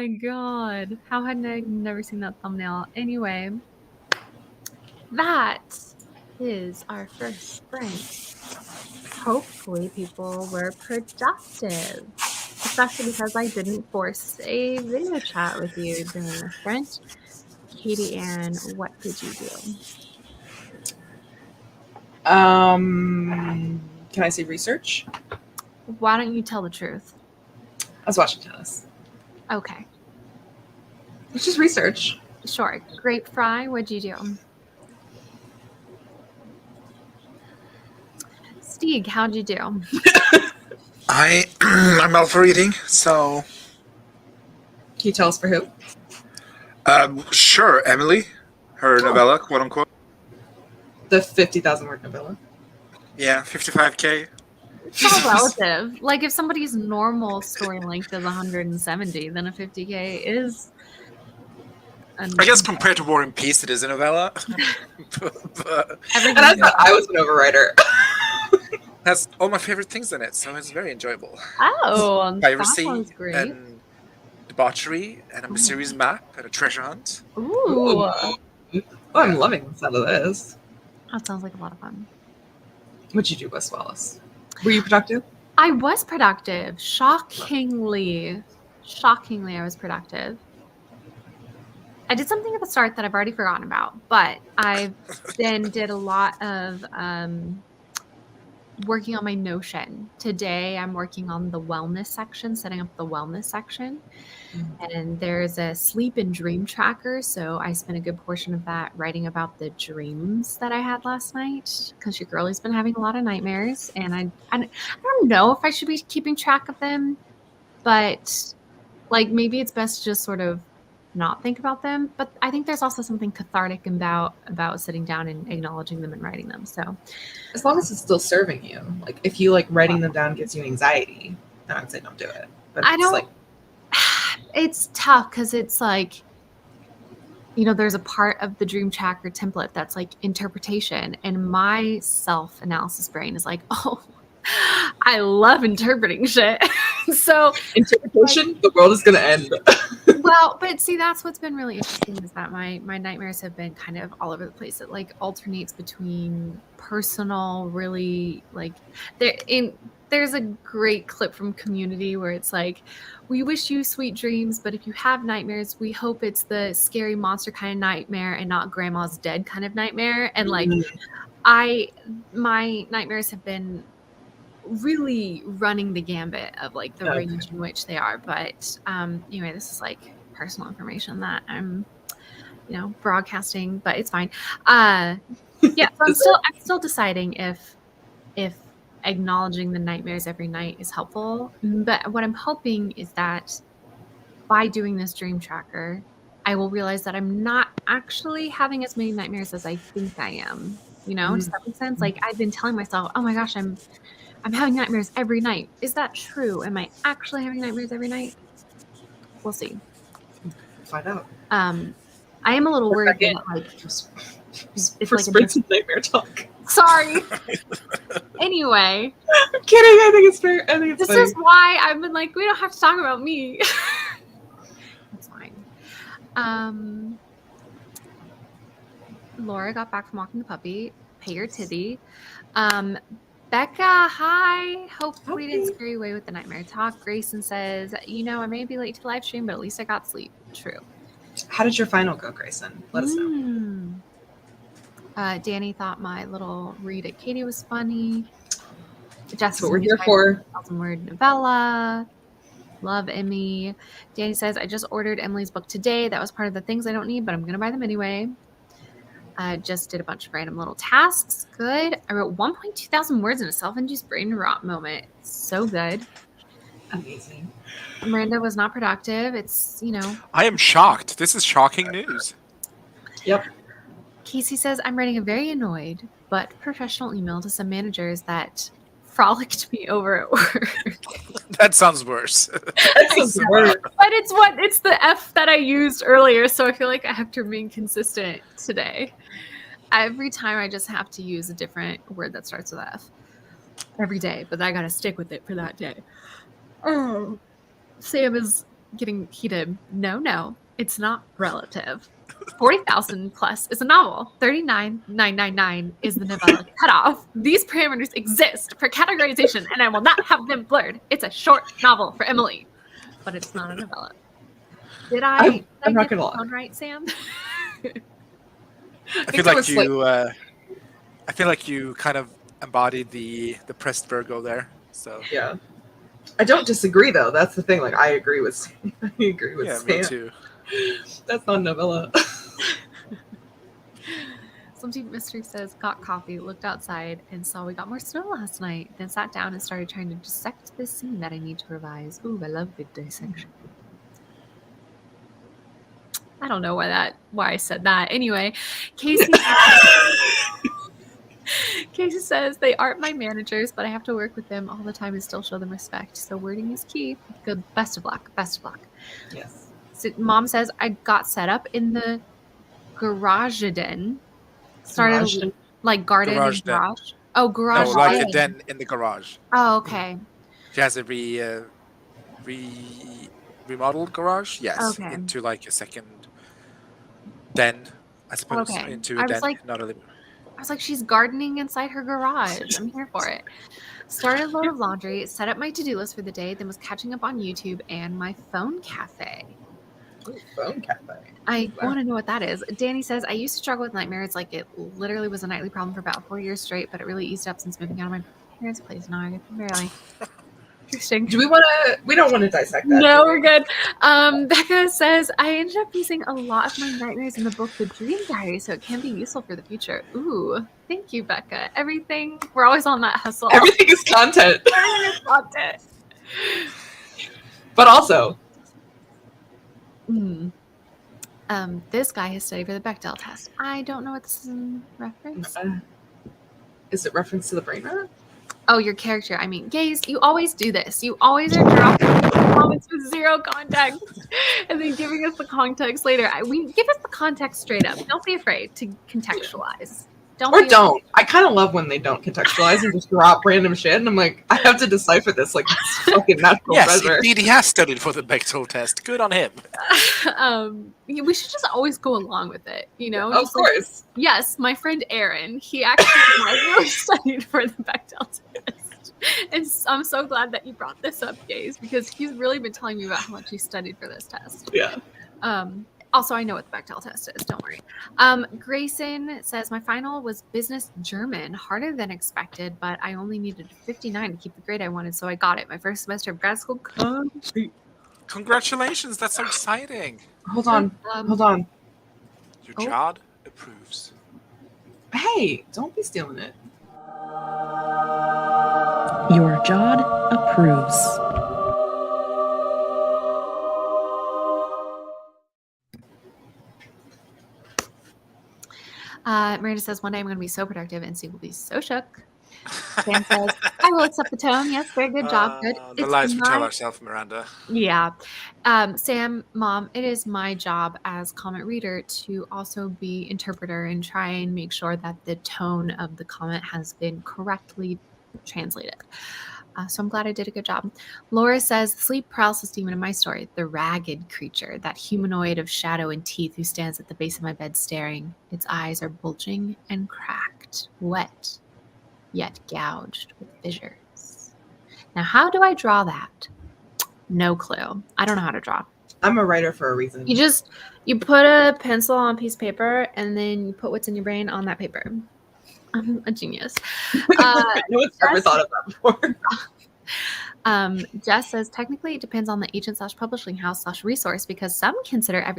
my god. How had I never seen that thumbnail? Anyway, that is our first sprint. Hopefully people were productive, especially because I didn't force a video chat with you during the sprint. Katie Ann, what did you do? Can I say research? Why don't you tell the truth? I was watching tennis. Okay, It's just research. sure. Grape fry, what'd you do? Stieg, how'd you do? I'm out for reading, so Can you tell us for who? sure, Emily, her novella, quote unquote. The 50,000 word novella. Yeah, 55K. It's all relative. Like if somebody's normal story length is 170, then a 50K is. I guess compared to War and Peace, it is a novella. but And I thought I was an overwriter. has all my favorite things in it, so it's very enjoyable. Oh, that Piracy sounds great. and debauchery and a mysterious map and a treasure hunt. Ooh, Oh, I'm loving the sound of this. that sounds like a lot of fun. What'd you do, Wes Wallace? Were you productive? I was productive. Shockingly, I was productive. I did something at the start that I've already forgotten about, but I then did a lot of working on my Notion. Today, I'm working on the wellness section, setting up the wellness section. And there's a sleep and dream tracker. So I spent a good portion of that writing about the dreams that I had last night because your girlie's been having a lot of nightmares. And I don't know if I should be keeping track of them, but like maybe it's best to just sort of not think about them. But I think there's also something cathartic about sitting down and acknowledging them and writing them. So As long as it's still serving you. Like if you like writing them down gives you anxiety, then I'd say don't do it. But I it's don't. like It's tough because it's like, you know, there's a part of the dream tracker template that's like interpretation, and my self-analysis brain is like, oh, I love interpreting shit. So interpretation, the world is gonna end. well, but see, that's what's been really interesting is that my nightmares have been kind of all over the place. It like alternates between personal, really like there's a great clip from Community where it's like, we wish you sweet dreams, but if you have nightmares, we hope it's the scary monster kind of nightmare and not grandma's dead kind of nightmare. And like my nightmares have been really running the gambit of like the range in which they are. But anyway, this is like personal information that I'm, you know, broadcasting, but it's fine. Yeah, so I'm still deciding if acknowledging the nightmares every night is helpful. But what I'm hoping is that by doing this dream tracker, I will realize that I'm not actually having as many nightmares as I think I am. You know, does that make sense? Like I've been telling myself, oh my gosh, I'm having nightmares every night. Is that true? Am I actually having nightmares every night? We'll see. Find out. I am a little worried that like it's for like sprints and nightmare talk. Sorry. Anyway. I'm kidding. I think it's fair. I think it's this funny. is why I've been like, we don't have to talk about me. That's fine. Laura got back from walking the puppy. Pay your titty. Becca, hi. Hope we didn't scare you away with the nightmare talk. Grayson says, you know, I may be late to the live stream, but at least I got sleep. True. How did your final go, Grayson? Let us know. Danny thought my little read at Katie was funny. That's what we're here for. 1,000-word novella. Love Emmy. Danny says, I just ordered Emily's book today. That was part of the things I don't need, but I'm going to buy them anyway. Just did a bunch of random little tasks. Good. I wrote 1.2 thousand words in a self-induced brain rot moment. So good. Amazing. Miranda was not productive. It's, you know. I am shocked. This is shocking news. Yep. Casey says, I'm writing a very annoyed but professional email to some managers that frolicked me over at work. That sounds worse. That sounds worse. But it's the F that I used earlier, so I feel like I have to remain consistent today. Every time I just have to use a different word that starts with F. Every day, but I gotta stick with it for that day. Oh. Sam is getting heated. No, it's not relative. 40,000 plus is a novel. 39,999 is the novella cutoff. These parameters exist for categorization, and I will not have them blurred. It's a short novel for Emily, but it's not a novella. Did I I'm not get gonna the lie. tone right, Sam? I feel like you. I feel like you kind of embodied the depressed Virgo there. So Yeah. I don't disagree though. That's the thing. Like I agree with yeah, Sam. me too. That's not a novella. Some Deep Mystery says, got coffee, looked outside, and saw we got more snow last night. Then sat down and started trying to dissect this scene that I need to revise. Ooh, I love good dissection. I don't know why I said that. Anyway, Casey Casey says they aren't my managers, but I have to work with them all the time and still show them respect. So wording is key. Good. Best of luck. Best of luck. Yes. So Mom says I got set up in the garage den. Started Garage den? like garden Garage and den. garage. Oh, garage. No, like a den. den in the garage. Oh, okay. She has a remodeled garage. Yes, Okay. into like a second den, I suppose. Okay. Into I a was den, like- not a living. I was like, she's gardening inside her garage. I'm here for it. Started a load of laundry, set up my to-do list for the day, then was catching up on YouTube and my phone cafe. Ooh, phone cafe. I want to know what that is. Danny says, I used to struggle with nightmares. Like it literally was a nightly problem for about 4 years straight, but it really eased up since moving out of my parents' place. Now I get them barely. Interesting. Do we don't want to dissect that. No, do we're we? good. Becca says, I ended up using a lot of my nightmares in the book The Dream Diary, so it can be useful for the future. Ooh, thank you, Becca. Everything, we're always on that hustle. Everything is content. Everything is content. But also, This guy has studied for the Bechdel test. I don't know what this is in reference. is it reference to the brain rot? Oh, your character. I mean, gays, you always do this. You always are dropping comments with zero context and then giving us the context later. We give us the context straight up. Don't be afraid to contextualize. Don't. I kind of love when they don't contextualize and just drop random shit. And I'm like, I have to decipher this like it's fucking natural Yes, treasure. indeed, he has studied for the Bechdel test. Good on him. We should just always go along with it, you know? Of Just like, course. yes, my friend Aaron, he actually has really studied for the Bechdel test. And I'm so glad that you brought this up, gays, because he's really been telling me about how much he studied for this test. Yeah. Also, I know what the Bechdel test is. Don't worry. Grayson says, my final was business German, harder than expected, but I only needed 59 to keep the grade I wanted, so I got it. My first semester of grad school complete. Congratulations, that's so exciting. Hold on. Your Jod approves. Hey, don't be stealing it. Your Jod approves. Miranda says, one day I'm going to be so productive and Sue will be so shook. Sam says, I will accept the tone. Yes, very good job. Good. The lies we tell ourselves, Miranda. Yeah. Sam, Mom, it is my job as comment reader to also be interpreter and try and make sure that the tone of the comment has been correctly translated. So I'm glad I did a good job. Laura says, the sleep paralysis demon in my story, the ragged creature, that humanoid of shadow and teeth who stands at the base of my bed staring. Its eyes are bulging and cracked, wet, yet gouged with fissures. Now, how do I draw that? No clue. I don't know how to draw. I'm a writer for a reason. You put a pencil on a piece of paper and then you put what's in your brain on that paper. I'm a genius. No one's ever thought of that before. Jess says, technically it depends on the agent / publishing house / resource because some consider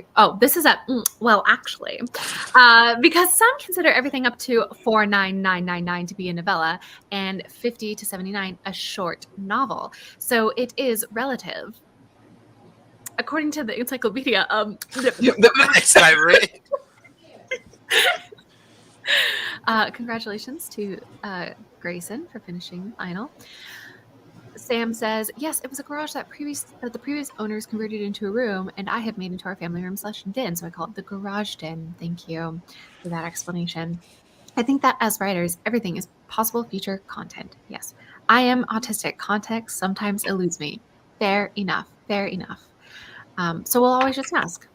because some consider everything up to 49999 to be a novella and 50 to 79 a short novel. So it is relative. According to the encyclopedia, Next library. Congratulations to Grayson for finishing final. Sam says, yes, it was a garage that the previous owners converted into a room and I have made into our family room / den, so I call it the garage den. Thank you for that explanation. I think that as writers, everything is possible future content. Yes, I am autistic. Context sometimes eludes me. Fair enough. So we'll always just ask.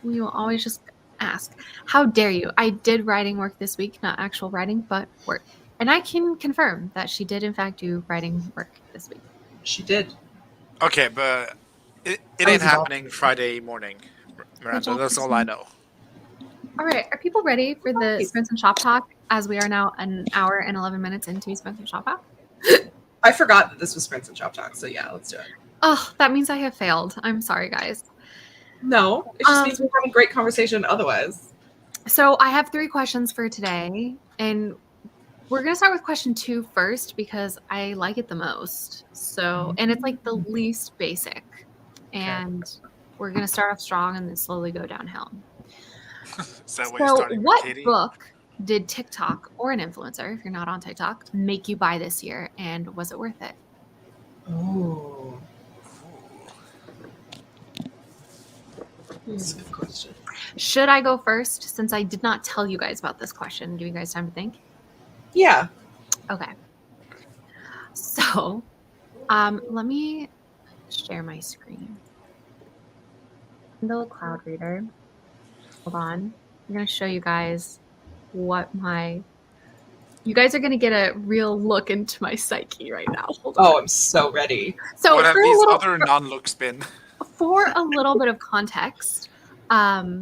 We will always just ask. How dare you? I did writing work this week, not actual writing, but work. And I can confirm that she did, in fact, do writing work this week. She did. Okay, but it That ain't was happening Friday morning, Miranda. That's all I know. All right. Are people ready for the Spence and Shop Talk as we are now an hour and 11 minutes into Spence and Shop Talk? I forgot that this was Spence and Shoptalk, so yeah, let's do it. Oh, that means I have failed. I'm sorry, guys. No, it just means we're having great conversation otherwise. So I have 3 questions for today, and we're going to start with question 2 first because I like it the most. So, and it's like the least basic. And we're going to start off strong and then slowly go downhill. Is that what you're starting with, what Katie? book did TikTok or an influencer, if you're not on TikTok, make you buy this year, and was it worth it? Oh, that's a good question. Should I go first since I did not tell you guys about this question? Give you guys time to think. Yeah. Okay. So, let me share my screen. Kindle Cloud Reader. Hold on. I'm going to show you guys what you guys are going to get a real look into my psyche right now. Hold on. Oh, I'm so ready. So What have for these other non-looks been? For a little bit of context, back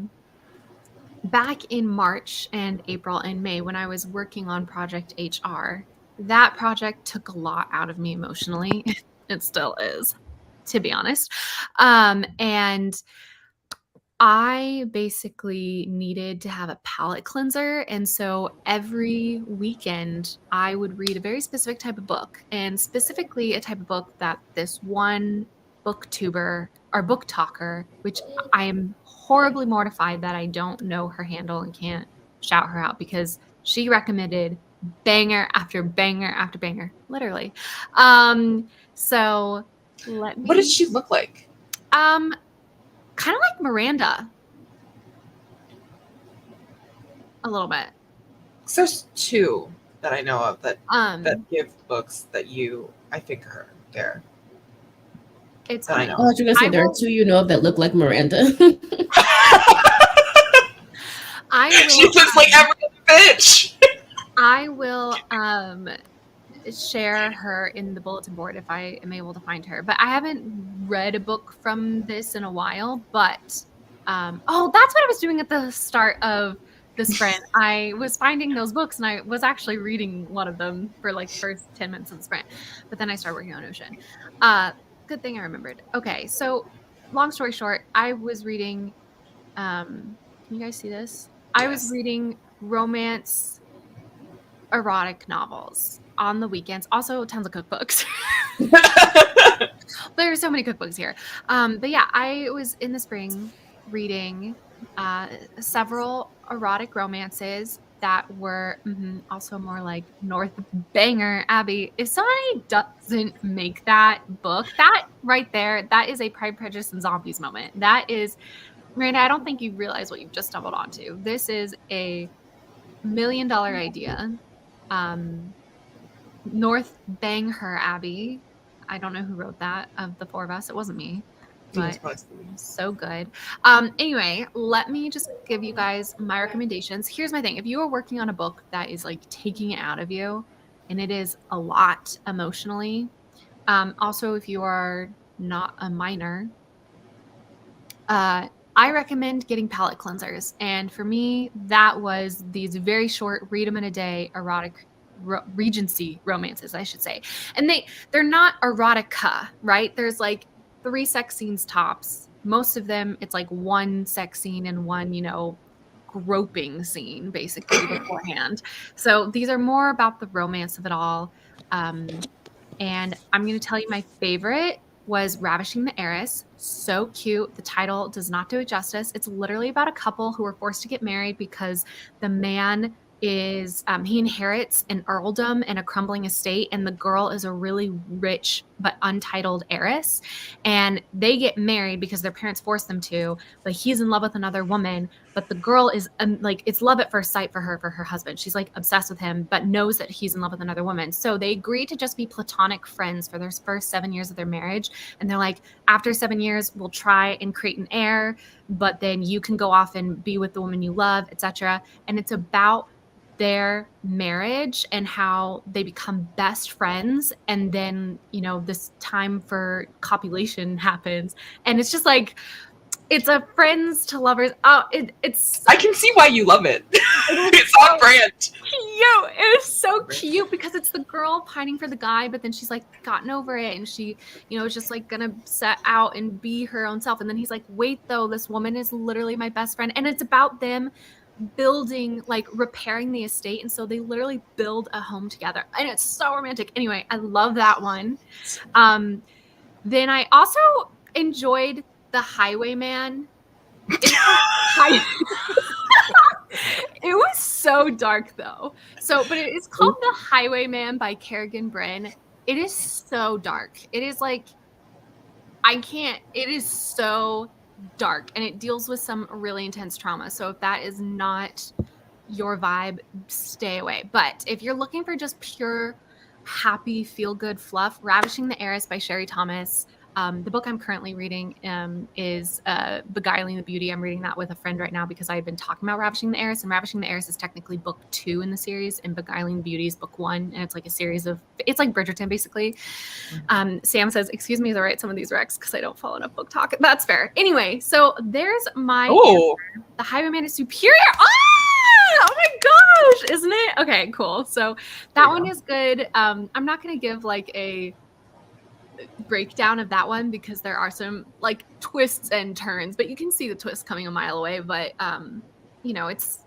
in March and April and May, when I was working on Project HR, that project took a lot out of me emotionally. It still is, to be honest. And I basically needed to have a palate cleanser. And so every weekend, I would read a very specific type of book, and specifically a type of book that this one booktuber or book talker, which I am horribly mortified that I don't know her handle and can't shout her out because she recommended banger after banger after banger, literally. So let me. What did she look like? Kind of like Miranda. A little bit. So there's 2 that I know of that give books that I think are there. It's that I know. Oh, I was gonna say there are 2 you know of that look like Miranda. She looks like every bitch. I will share her in the bulletin board if I am able to find her. But I haven't read a book from this in a while. But that's what I was doing at the start of the sprint. I was finding those books, and I was actually reading one of them for like the first 10 minutes of the sprint. But then I started working on Ocean. Good thing I remembered. Okay, so long story short, I was reading. Can you guys see this? I was reading romance erotic novels on the weekends. Also, tons of cookbooks. There are so many cookbooks here. But yeah, I was in the spring reading several erotic romances that were also more like North Banger Abbey. If somebody doesn't make that book, that right there, that is a Pride, Prejudice, and Zombies moment. That is, Miranda, I don't think you realize what you've just stumbled onto. This is a $1 million idea. North Bang Her Abbey. I don't know who wrote that of the 4 of us. It wasn't me, but so good. Anyway, let me just give you guys my recommendations. Here's my thing. If you are working on a book that is like taking it out of you, and it is a lot emotionally, also if you are not a minor, I recommend getting palate cleansers. And for me, that was these very short, read them in a day, erotic Regency romances, I should say. And they're not erotica, right? There's like 3 sex scenes tops. Most of them, it's like 1 sex scene and 1, groping scene basically beforehand. So these are more about the romance of it all. And I'm going to tell you my favorite was Ravishing the Heiress. So cute. The title does not do it justice. It's literally about a couple who are forced to get married because the man is he inherits an earldom and a crumbling estate, and the girl is a really rich but untitled heiress, and they get married because their parents forced them to, but he's in love with another woman, but the girl is like, it's love at first sight for her husband. She's like obsessed with him, but knows that he's in love with another woman. So they agree to just be platonic friends for their first 7 years of their marriage. And they're like, after 7 years, we'll try and create an heir, but then you can go off and be with the woman you love, etc. And it's about their marriage and how they become best friends, and then this time for copulation happens, and it's just like, it's a friends to lovers. It's I can see why you love it. It's on brand. Cute. It is so cute because it's the girl pining for the guy, but then she's like gotten over it, and she is just like gonna set out and be her own self. And then he's like, wait though, this woman is literally my best friend. And it's about them building, like repairing the estate, and so they literally build a home together, and it's so romantic. Anyway, I love that one. Then I also enjoyed The Highwayman. It was so dark though. But it is called The Highwayman by Kerrigan Brin. It is so dark. It is like, it is so dark, and it deals with some really intense trauma. So if that is not your vibe, stay away. But if you're looking for just pure happy feel good fluff, Ravishing the Heiress by Sherry Thomas. The book I'm currently reading is Beguiling the Beauty. I'm reading that with a friend right now because I had been talking about Ravishing the Heiress, and Ravishing the Heiress is technically book 2 in the series, and Beguiling the Beauty is book 1, and it's like a series of, it's like Bridgerton basically. Sam says, excuse me as I write some of these recs because I don't follow enough Booktok. That's fair. Anyway, so there's my answer. The Highwayman is superior. Oh my gosh, isn't it? Okay, cool. So that one is good. I'm not going to give like a breakdown of that one because there are some like twists and turns, but you can see the twist coming a mile away. But it's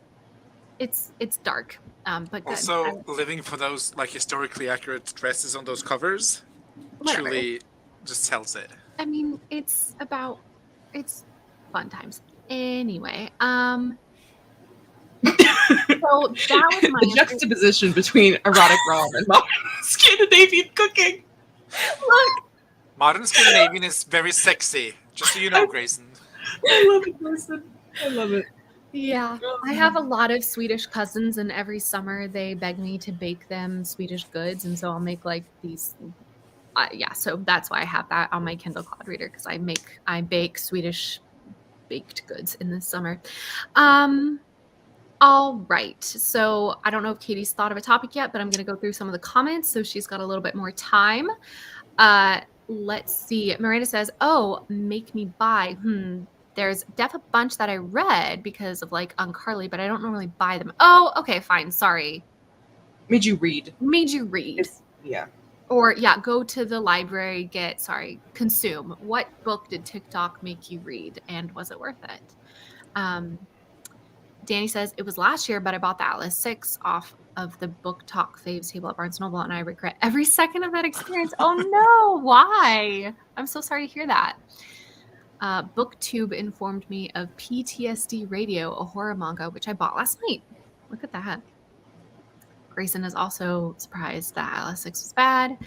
dark. But also living for those like historically accurate dresses on those covers truly just sells it. I mean, it's fun times. Anyway, so that was my the juxtaposition between erotic rom and modern Scandinavian cooking. Look, modern Scandinavian is very sexy. Just so you know, Grayson. I love it, Grayson. I love it. Yeah, I have a lot of Swedish cousins, and every summer they beg me to bake them Swedish goods, and so I'll make like these. So that's why I have that on my Kindle Cloud Reader, because I bake Swedish baked goods in the summer. All right, so I don't know if Katie's thought of a topic yet, but I'm going to go through some of the comments, so she's got a little bit more time. Let's see. Miranda says, "Oh, make me buy." There's a bunch that I read because of like UnCarly, but I don't normally buy them. Oh, okay, fine. Sorry. Made you read. Yeah. Or go to the library, consume. What book did TikTok make you read, and was it worth it? Danny says, it was last year, but I bought the Atlas 6 off of the Booktok faves table at Barnes & Noble, and I regret every second of that experience. Oh no, why? I'm so sorry to hear that. BookTube informed me of PTSD Radio, a horror manga, which I bought last night. Look at that. Grayson is also surprised that Atlas 6 was bad.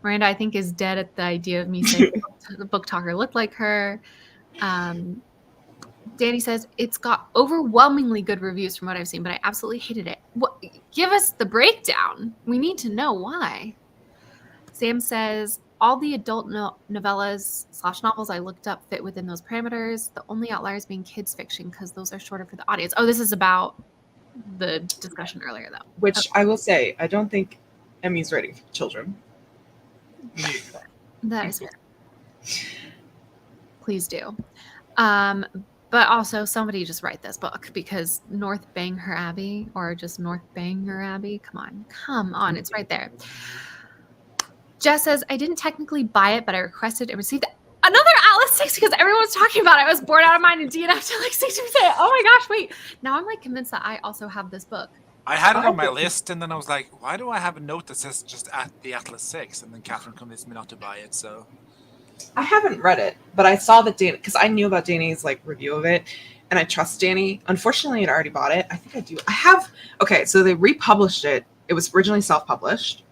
Miranda, I think, is dead at the idea of me saying the Booktalker looked like her. Danny says, it's got overwhelmingly good reviews from what I've seen, but I absolutely hated it. Give us the breakdown. We need to know why. Sam says, all the adult novellas / novels I looked up fit within those parameters. The only outliers being kids fiction because those are shorter for the audience. Oh, this is about the discussion earlier, though. Which I will say, I don't think Emmy's writing for children. That is fair. Please do. But also, somebody just write this book, because North Bangor Abbey, or just North Bangor Abbey. Come on, it's right there. Jess says, I didn't technically buy it, but I requested and received another Atlas 6 because everyone was talking about it. I was bored out of mind and DNF to like 60%. Oh my gosh, wait. Now I'm like convinced that I also have this book. I had it on my list, and then I was like, why do I have a note that says just at the Atlas 6? And then Catherine convinced me not to buy it, so... I haven't read it, but I saw that Danny, because I knew about Danny's like review of it, and I trust Danny. Unfortunately, I'd already bought it. I think I do. I have, okay, so they republished it. It was originally self-published,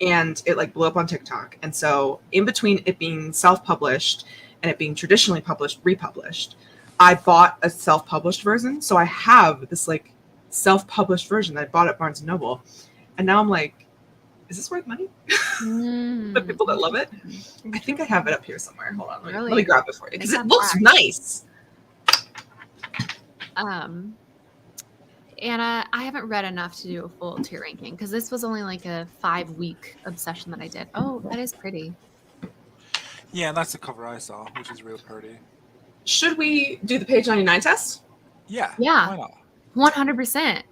and it like blew up on TikTok. And so in between it being self-published and it being traditionally published, republished, I bought a self-published version. So I have this like self-published version that I bought at Barnes & Noble. And now I'm like, is this worth money? The people that love it. I think I have it up here somewhere. Hold on. Let me grab it for you because it looks nice. Anna, I haven't read enough to do a full tier ranking because this was only like a 5-week obsession that I did. Oh, that is pretty. Yeah, that's the cover I saw, which is real pretty. Should we do the page 99 test? Yeah. Yeah. Why not? 100%.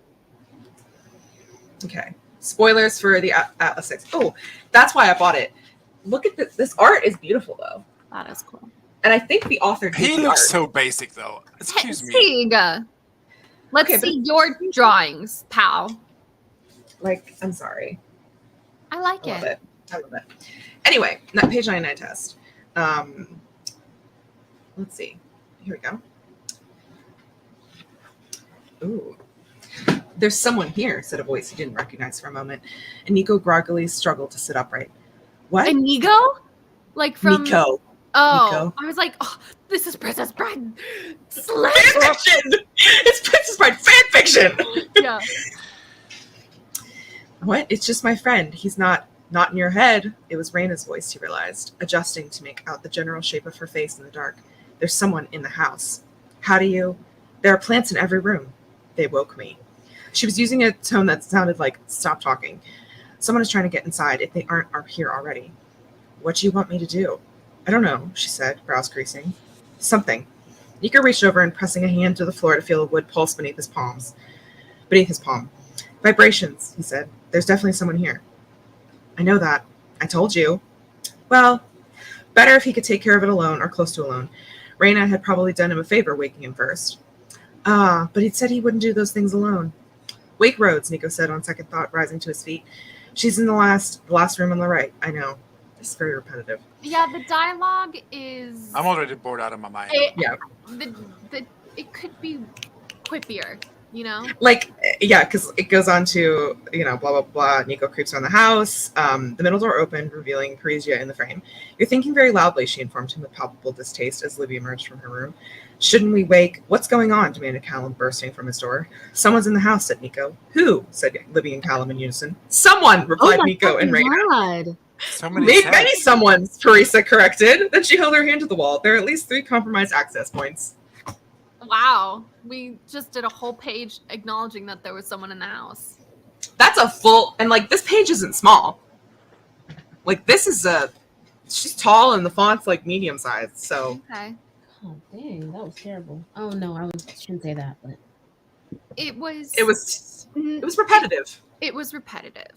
Okay. Spoilers for the Atlas 6. Oh, that's why I bought it. Look at this. This art is beautiful, though. That is cool. And I think the author did He the looks art. so basic, though. Excuse me. Siga. Let's see your drawings, pal. Like, I'm sorry. I like I love it. it. I love it. Anyway, that page 99 test. Let's see. Here we go. Ooh. There's someone here, said a voice he didn't recognize for a moment. And Nico groggily struggled to sit upright. What? Inigo? Like from... Nico. Oh, Nico. I was like, oh, this is Princess Bride. Fan fiction! It's Princess Bride fan fiction! Yeah. What? It's just my friend. He's not in your head. It was Raina's voice, he realized, adjusting to make out the general shape of her face in the dark. There's someone in the house. How do you... There are plants in every room. They woke me. She was using a tone that sounded like, stop talking. Someone is trying to get inside if they aren't here already. What do you want me to do? I don't know, she said, brows creasing. Something. Nico reached over and pressing a hand to the floor to feel a wood pulse beneath his palm. Vibrations, he said. There's definitely someone here. I know that. I told you. Well, better if he could take care of it alone or close to alone. Raina had probably done him a favor waking him first. But he'd said he wouldn't do those things alone. Wake Rhodes, Nico said on second thought, rising to his feet. She's in the last room on the right. I know. It's very repetitive. Yeah, the dialogue is... I'm already bored out of my mind. It could be quippier, you know? Like, yeah, because it goes on to, blah, blah, blah. Nico creeps around the house. The middle door opened, revealing Parisia in the frame. You're thinking very loudly, she informed him with palpable distaste as Libby emerged from her room. Shouldn't we wake? What's going on? Demanded Callum, bursting from his door. Someone's in the house, said Nico. Who? Said Libby and Callum in unison. Someone, replied Nico and Raina. God. So many Many someones, Parisa corrected. Then she held her hand to the wall. There are at least 3 compromised access points. Wow. We just did a whole page acknowledging that there was someone in the house. That's a full, and like this page isn't small. Like this is she's tall and the font's like medium sized, so. Okay. Oh, dang, that was terrible. Oh, no, shouldn't say that, but. It was repetitive. It was repetitive.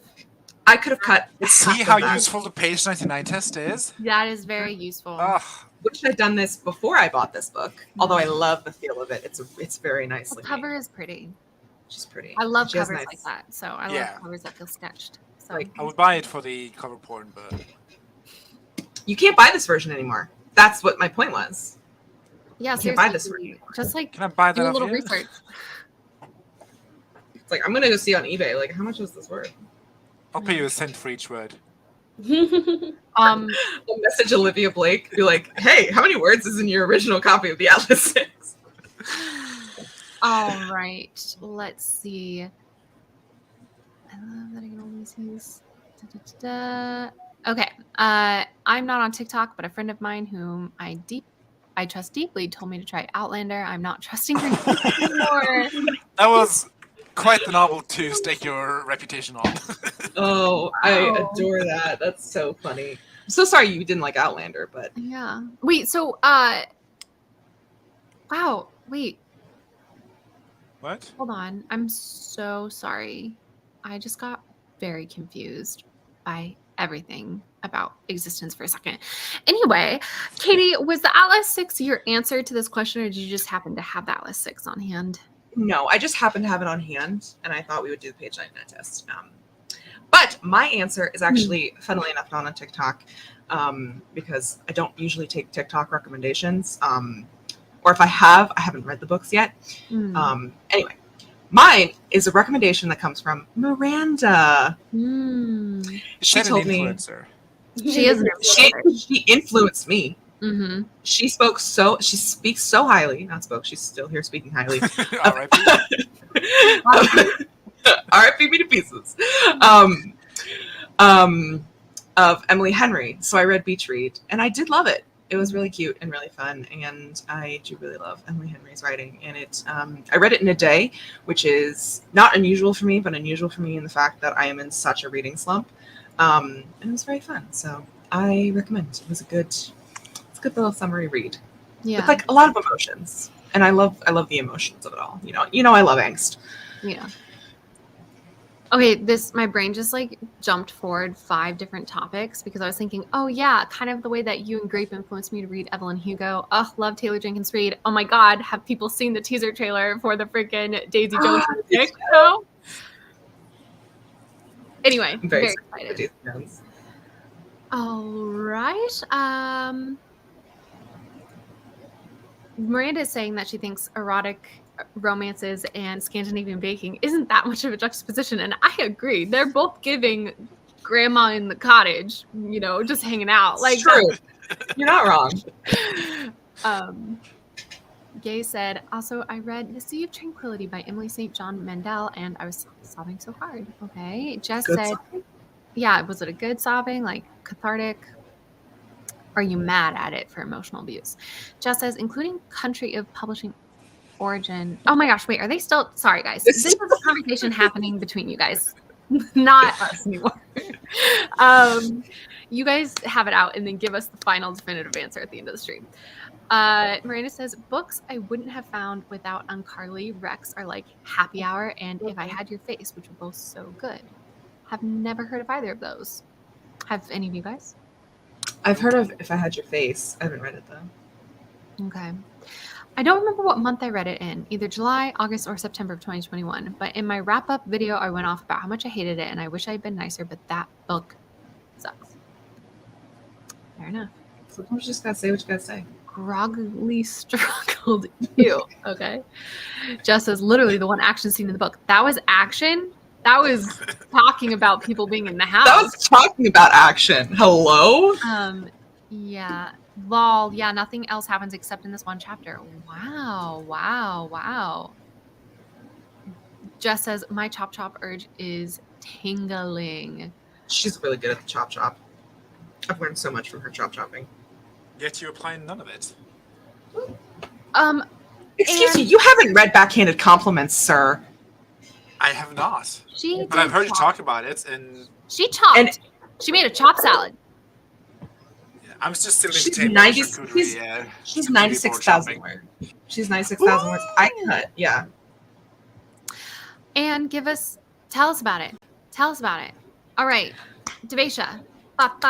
I could have cut. See how useful the page 99 test is? That is very useful. Ugh. Wish I'd done this before I bought this book. Although I love the feel of it. It's very nicely The cover made. is pretty. She's pretty. I love She has covers nice- like that. So I Yeah. love covers that feel sketched. So Like, I would buy it for the cover porn, but you can't buy this version anymore. That's what my point was. yeah, you can't buy this seriously, version. just like can I buy that do a off little you? research. It's like I'm gonna go see on eBay. Like, how much was this worth? I'll pay you a cent for each word. I'll message Olivia Blake. Be like, hey, how many words is in your original copy of the Atlas 6? All right, let's see. I love that I can always use. Okay, I'm not on TikTok, but a friend of mine whom I trust deeply told me to try Outlander. I'm not trusting her anymore. That was quite the novel to stake your reputation on. Oh, I adore that. That's so funny. I'm so sorry you didn't like Outlander, but Yeah. Wait. So, wow. Wait. What? Hold on. I'm so sorry. I just got very confused by everything about existence for a second. Anyway, Katie, was the Atlas 6 your answer to this question, or did you just happen to have the Atlas 6 on hand? no, I just happened to have it on hand, and I thought we would do the page 99 test. But my answer is actually, funnily enough, not on TikTok, because I don't usually take TikTok recommendations. Or if I haven't read the books yet. Anyway, Mine is a recommendation that comes from Miranda. She Is that told an me influencer? She is an influencer. she influenced me. Mm-hmm. She speaks so highly. Not spoke. She's still here speaking highly. All right. R.I.P. me to pieces. Of Emily Henry. So I read Beach Read, and I did love it. It was really cute and really fun, and I do really love Emily Henry's writing. And it, I read it in a day, which is not unusual for me, but unusual for me in the fact that I am in such a reading slump. And it was very fun. So I recommend. It was a good little summary read. Yeah. With like a lot of emotions, and I love the emotions of it all. You know, I love angst. Yeah. Okay, my brain just like jumped forward 5 different topics because I was thinking, oh yeah, kind of the way that you and Grape influenced me to read Evelyn Hugo. Oh, love Taylor Jenkins Reid. Oh my God, have people seen the teaser trailer for the freaking Daisy Jones pick show? Anyway, I'm very excited. All right. Miranda is saying that she thinks erotic romances and Scandinavian baking isn't that much of a juxtaposition, and I agree. They're both giving grandma in the cottage, you know, just hanging out. Like, true. You're not wrong. Gay said, also, I read The Sea of Tranquility by Emily St. John Mandel, and I was sobbing so hard. Okay. Jess said, sobbing? Yeah, was it a good sobbing, like cathartic? Are you mad at it for emotional abuse? Jess says, including country of publishing origin. Oh my gosh, wait, are they still? Sorry, guys. This is a conversation happening between you guys, not us anymore. You guys have it out and then give us the final definitive answer at the end of the stream. Miranda says, books I wouldn't have found without UnCarly Rex are like Happy Hour and If I Had Your Face, which are both so good. Have never heard of either of those. Have any of you guys? I've heard of If I Had Your Face. I haven't read it though. Okay. I don't remember what month I read it in, either July, August, or September of 2021. But in my wrap-up video, I went off about how much I hated it, and I wish I had been nicer, but that book sucks. Fair enough. Sometimes you just gotta say what you gotta say. Groggily struggled. Ew. Okay. Jess says, literally the one action scene in the book. That was action? That was talking about people being in the house. That was talking about action. Hello? Yeah. Lol. Yeah, nothing else happens except in this one chapter. Wow. Jess says, my chop urge is tingling. She's really good at the chop. I've learned so much from her chopping. Yet you apply none of it. Excuse me, you haven't read Backhanded Compliments, sir. I have not. But I've heard you talk about it, and she chopped. And she made a chop salad. I'm just still she's entertained. She's 96,000 words. She's 96,000 words. I cut, yeah. And tell us about it. All right, Devesha, bop.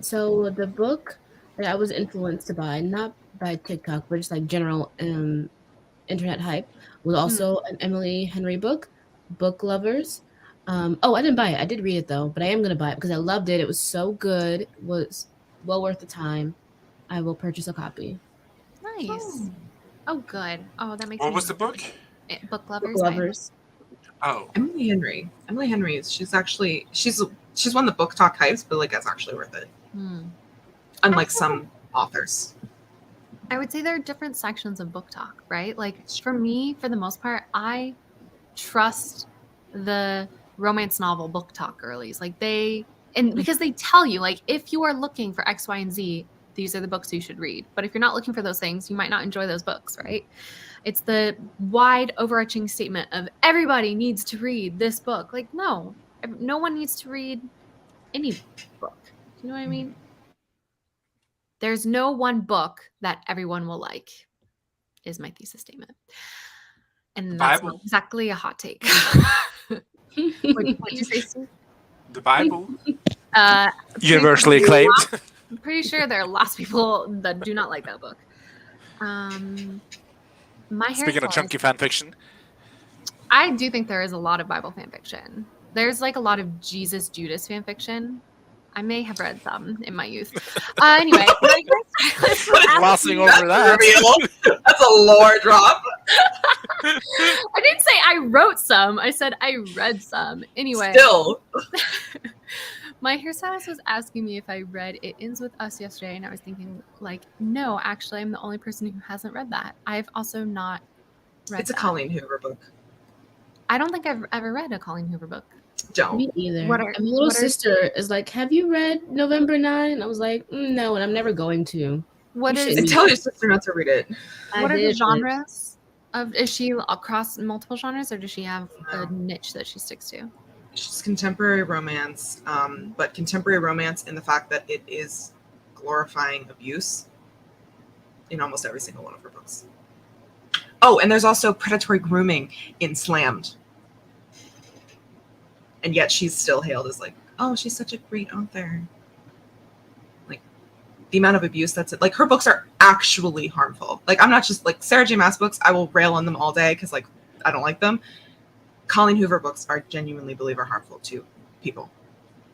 So the book that I was influenced by, not by TikTok, but just like general internet hype, was also an Emily Henry book, Book Lovers. I didn't buy it. I did read it though, but I am gonna buy it because I loved it. It was so good. It was well worth the time. I will purchase a copy. Nice. Oh, good. Oh, that makes. What was the book? Book Lovers. Book Lovers. Oh, Emily Henry. She's one of the Booktok hypes, but like that's actually worth it. Unlike some authors. I would say there are different sections of Booktok, right? Like for me, for the most part, I trust the romance novel Booktok girlies. Like because they tell you, like, if you are looking for X, Y, and Z, these are the books you should read. But if you're not looking for those things, you might not enjoy those books, right? It's the wide overarching statement of everybody needs to read this book. Like, no one needs to read any book. Do you know what I mean? There's no one book that everyone will like, is my thesis statement. And that's not exactly a hot take. What did you say, Steve? The Bible? Universally acclaimed. I'm pretty sure there are lots of people that do not like that book. Speaking of chunky fan fiction, I do think there is a lot of Bible fan fiction. There's like a lot of Jesus Judas fan fiction. I may have read some in my youth. Anyway, glossing over that. That's a lore drop. I didn't say I wrote some. I said I read some. Anyway. Still. My hairstylist was asking me if I read It Ends With Us yesterday, and I was thinking, like, no, actually, I'm the only person who hasn't read that. I've also not read It's a that. Colleen Hoover book. I don't think I've ever read a Colleen Hoover book. Don't. Me either. What are- and my little what are- sister is like, have you read November 9? I was like, no, and I'm never going to. What You is- should And read tell it. your sister not to read it. What I are the did, but- genres? Is she across multiple genres, or does she have a No. niche that she sticks to? She's contemporary romance, but contemporary romance in the fact that it is glorifying abuse in almost every single one of her books. Oh, and there's also predatory grooming in Slammed. And yet she's still hailed as like, oh, she's such a great author. Like, the amount of abuse that's it. Like, her books are actually harmful. Like, I'm not just like Sarah J. Maas books, I will rail on them all day because, like, I don't like them. Colleen Hoover books are genuinely believe are harmful to people.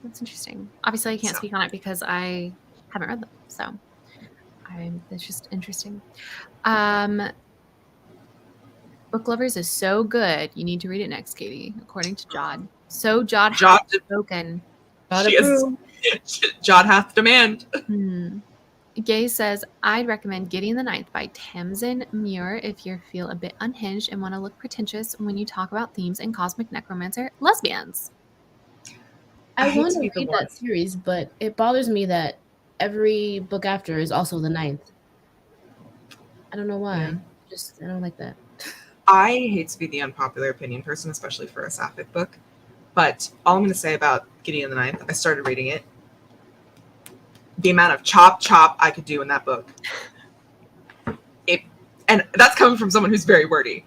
That's interesting. Obviously, I can't So. speak on it because I haven't read them. So it's just interesting. Book Lovers is so good. You need to read it next, Katie, according to Jod. So Jod Jod- hath spoken. She is, Jod hath demand. Gay says, I'd recommend Gideon the Ninth by Tamsin Muir if you feel a bit unhinged and want to look pretentious when you talk about themes in Cosmic Necromancer lesbians. I hate want to to be the read one. that series, but it bothers me that every book after is also the 9th. I don't know why. Yeah. I don't like that. I hate to be the unpopular opinion person, especially for a sapphic book. But all I'm going to say about Gideon the Ninth, I started reading it. The amount of chop I could do in that book. And that's coming from someone who's very wordy.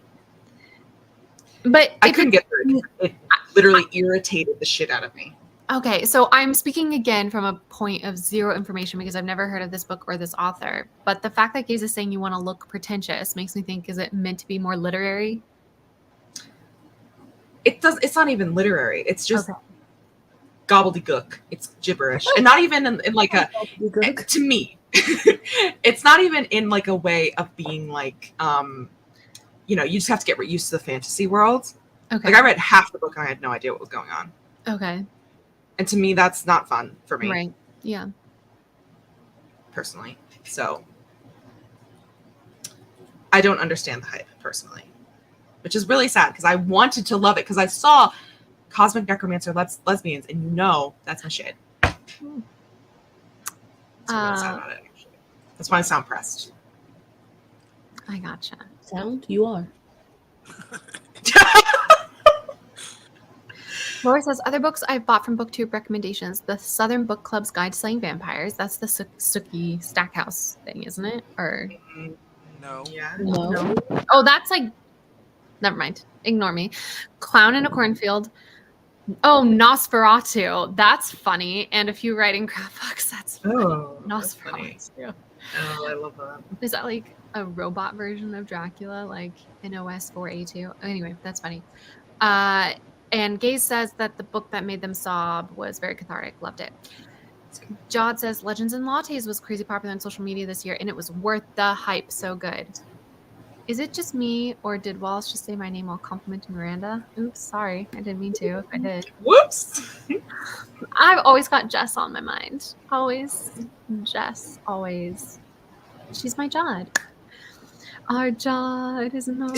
But I couldn't get through it. It literally irritated the shit out of me. Okay, so I'm speaking again from a point of zero information because I've never heard of this book or this author. But the fact that Gaze is saying you want to look pretentious makes me think, is it meant to be more literary? It's not even literary. It's just Okay. gobbledygook. It's gibberish. And not even in like a, to me, it's not even in like a way of being like, you know, you just have to get used to the fantasy world. Okay. Like I read half the book and I had no idea what was going on. Okay. And to me, that's not fun for me. Right. Yeah. Personally. So I don't understand the hype personally, which is really sad because I wanted to love it because I saw Cosmic Necromancer lesbians and you know that's my shit. That's what I'm sad about it. That's why I sound pressed. I gotcha. Sound? You are. Laura says, other books I've bought from Booktube recommendations. The Southern Book Club's Guide to Slaying Vampires. That's the Sookie Stackhouse thing, isn't it? Or No. Yeah. No. oh, that's like, never mind. Ignore me. Clown in a Cornfield. Oh, Nosferatu. That's funny. And a few writing craft books. That's funny. Oh, that's funny. Nosferatu. Oh, I love that. Is that like a robot version of Dracula, like in OS 4A2? Anyway, that's funny. And Gaze says that the book that made them sob was very cathartic. Loved it. Jod says Legends and Lattes was crazy popular on social media this year, and it was worth the hype. So good. Is it just me, or did Wallace just say my name while complimenting Miranda? Oops, sorry. I didn't mean to. If I did. Whoops. I've always got Jess on my mind. Always. Jess. Always. She's my Jod. Our Jod is not.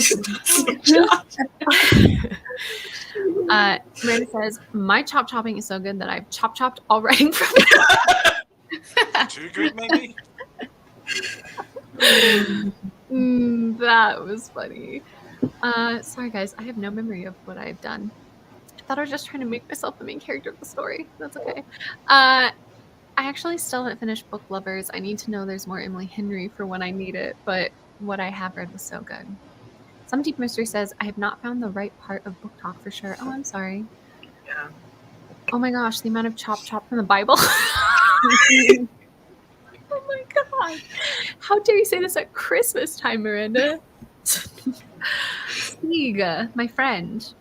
Miranda says, my chopping is so good that I've chopped all writing from it. Too good, maybe? That was funny. Sorry, guys. I have no memory of what I've done. I thought I was just trying to make myself the main character of the story. That's okay. I actually still haven't finished Book Lovers. I need to know there's more Emily Henry for when I need it, but what I have read was so good. Some Deep Mystery says, I have not found the right part of Booktok for sure. Oh, I'm sorry. Yeah. Oh my gosh, the amount of chop from the Bible. Oh my god. How dare you say this at Christmas time, Miranda? Sieg, my friend.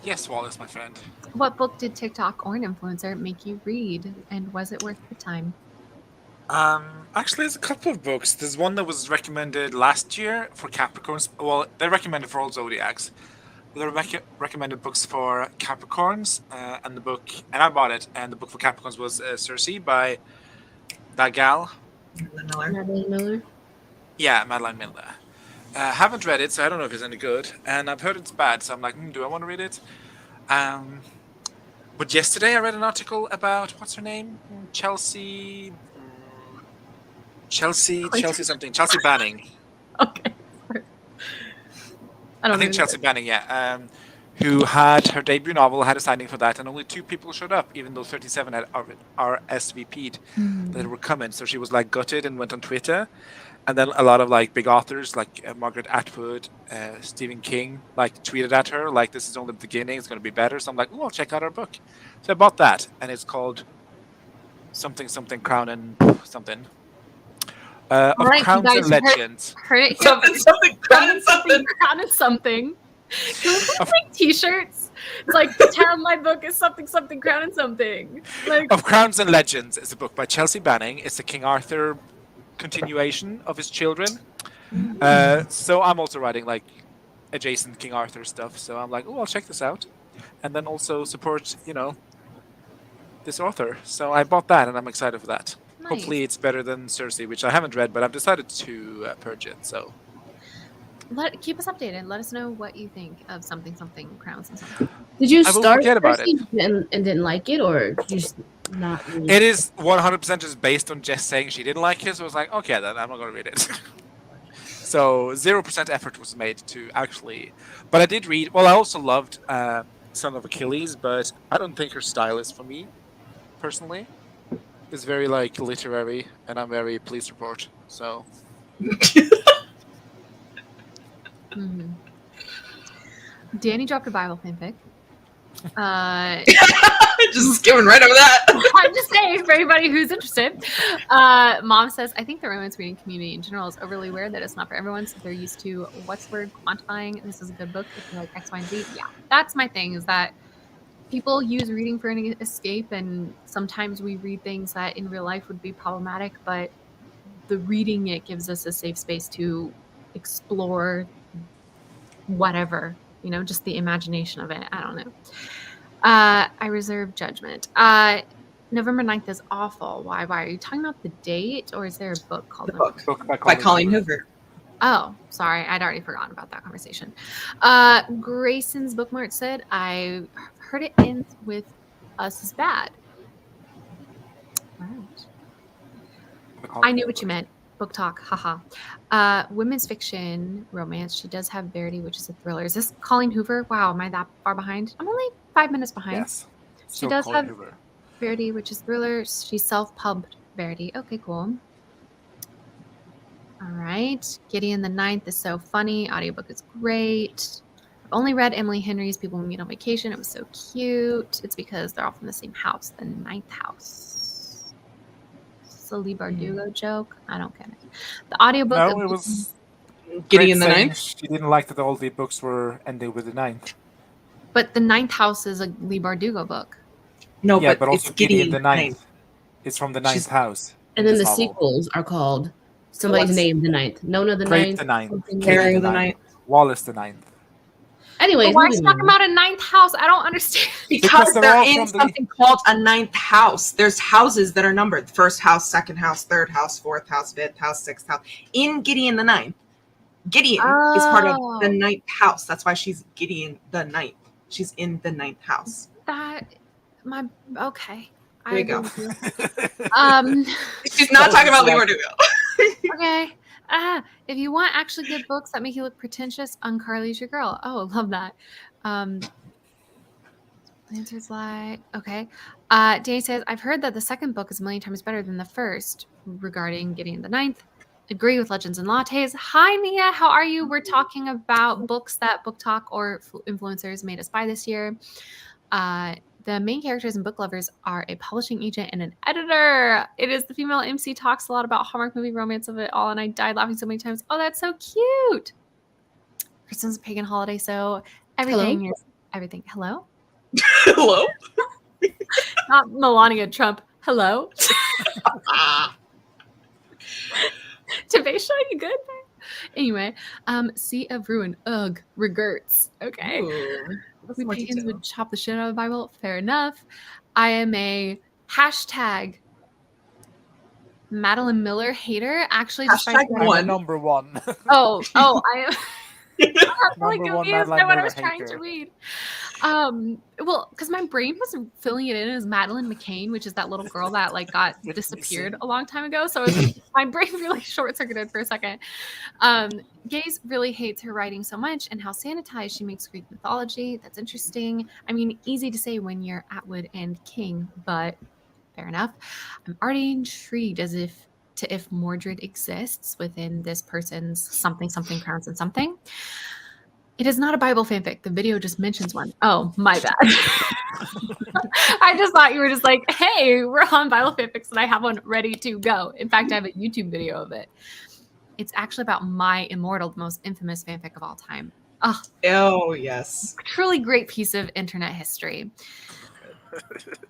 Yes, Wallace, my friend. What book did TikTok or an influencer make you read, and was it worth the time? Actually, there's a couple of books. There's one that was recommended last year for Capricorns. Well, they recommended for all zodiacs. They recommended books for Capricorns, and the book, and I bought it. And the book for Capricorns was Circe by that gal. Miller. Madeline Miller. Yeah, Madeline Miller. Haven't read it, so I don't know if it's any good. And I've heard it's bad, so I'm like, do I want to read it? But yesterday I read an article about what's her name, Chelsea something, Chelsea Banning. Okay. I I think Chelsea Banning, yeah. Who had her debut novel, had a signing for that, and only 2 people showed up, even though 37 had RSVP'd that were coming. So she was like gutted and went on Twitter. And then a lot of like big authors like Margaret Atwood, Stephen King, like tweeted at her like, "This is only the beginning. It's going to be better." So I'm like, "Oh, I'll check out her book." So I bought that, and it's called something Crown and something. Of Right, Crowns you and guys Legends. Heard it. Something. Crown is something. Can we put like T-shirts? It's like the title of my book is something crown and something. Like Of Crowns and Legends is a book by Chelsea Banning. It's the King Arthur continuation of his children. So I'm also writing like adjacent King Arthur stuff. So I'm like, oh, I'll check this out, and then also support, this author. So I bought that, and I'm excited for that. nice. Hopefully, it's better than Circe, which I haven't read, but I've decided to purge it. So Keep us updated. Let us know what you think of something crowns and something. Did you I will start forget about Circe and didn't like it, or did you just not really? it is 100% just based on Jess saying she didn't like it. So I was like, okay, then I'm not going to read it. So 0% effort was made to actually, but I did read. Well, I also loved Son of Achilles, but I don't think her style is for me personally. It's very like literary, and I'm very police report. So Mhm. Danny dropped a Bible fanfic. Just skimming right over that. I'm just saying for anybody who's interested. Mom says, I think the romance reading community in general is overly aware that it's not for everyone, so they're used to what's the word, quantifying. This is a good book if you like X, Y, and Z. Yeah, that's my thing, is that people use reading for an escape, and sometimes we read things that in real life would be problematic, but the reading it gives us a safe space to explore whatever, just the imagination of it. I don't know. I reserve judgment. November 9th is awful. Why? Are you talking about the date, or is there a book called The book book by Colleen Hoover. Oh, sorry. I'd already forgotten about that conversation. Grayson's Bookmart said, I heard it ends with us is bad. Right. I knew what you meant. Booktok, haha. Women's fiction romance. She does have Verity, which is a thriller. Is this Colleen Hoover? Wow, am I that far behind? I'm only 5 minutes behind. Yes. She Still does Colleen have Hoover. Verity, which is thriller. She's self-pubbed Verity. Okay, cool. All right. Gideon the Ninth is so funny. Audiobook is great. I've only read Emily Henry's People We Meet on Vacation. It was so cute. It's because they're all from the same house, the ninth house. It's a Lee Bardugo joke. I don't get it. The audiobook No, of it was Gideon the great saying Ninth. She didn't like that all the books were ending with the ninth. But the ninth house is a Lee Bardugo book. No, Yeah, but but it's also Gideon the Ninth. ninth. It's from the ninth She's- house. And in then the this novel. sequels are called somebody's What's- name the ninth, Nona the Grape ninth, the ninth. something Carrie Katie the the Ninth. Wallace the ninth. Anyways, But why is moving she talking on. about a ninth house? I don't understand. Because they're they're all in from the- something called a ninth house. There's houses that are numbered: first house, second house, third house, fourth house, fifth house, sixth house. In Gideon the Ninth, Gideon is part of the Oh. ninth house. That's why she's Gideon the Ninth. She's in the ninth house. Okay. There you go. agree with you. She's not talking about Lee Bardugo. Okay. If you want actually good books that make you look pretentious, Uncarly's your girl. Oh, love that. Lancer's Light. Okay. Danny says, I've heard that the second book is a million times better than the first regarding Gideon the Ninth. Agree with Legends and Lattes. Hi, Nia. How are you? We're talking about books that Booktok or influencers made us buy this year. The main characters in Book Lovers are a publishing agent and an editor. It is the female MC talks a lot about Hallmark movie romance of it all, and I died laughing so many times. Oh, that's so cute. Kristen's a pagan holiday, so everything is everything. Hello? Hello? Not Melania Trump. Hello? Tibesha, you good? Anyway, Sea of Ruin. Ugh, regrets. Okay. Ooh, that's We more pagans detail. would chop the shit out of the Bible. Fair enough. I am a hashtag Madeline Miller hater. Actually, despite Hashtag I'm a one. number one. I am really Number one confused by Madeline what I Miller was trying to hater. read. Well, because my brain was filling it in as Madeline McCain, which is that little girl that like got disappeared a long time ago. So my brain really short circuited for a second. Gaze really hates her writing so much and how sanitized she makes Greek mythology. That's interesting. I mean, easy to say when you're Atwood and King, but fair enough. I'm already intrigued as if Mordred exists within this person's something crowns and something. It is not a Bible fanfic. The video just mentions one. Oh, my bad. I just thought you were just like, hey, we're on Bible fanfics and I have one ready to go. In fact, I have a YouTube video of it. It's actually about My Immortal, the most infamous fanfic of all time. Oh, yes. Truly great piece of internet history.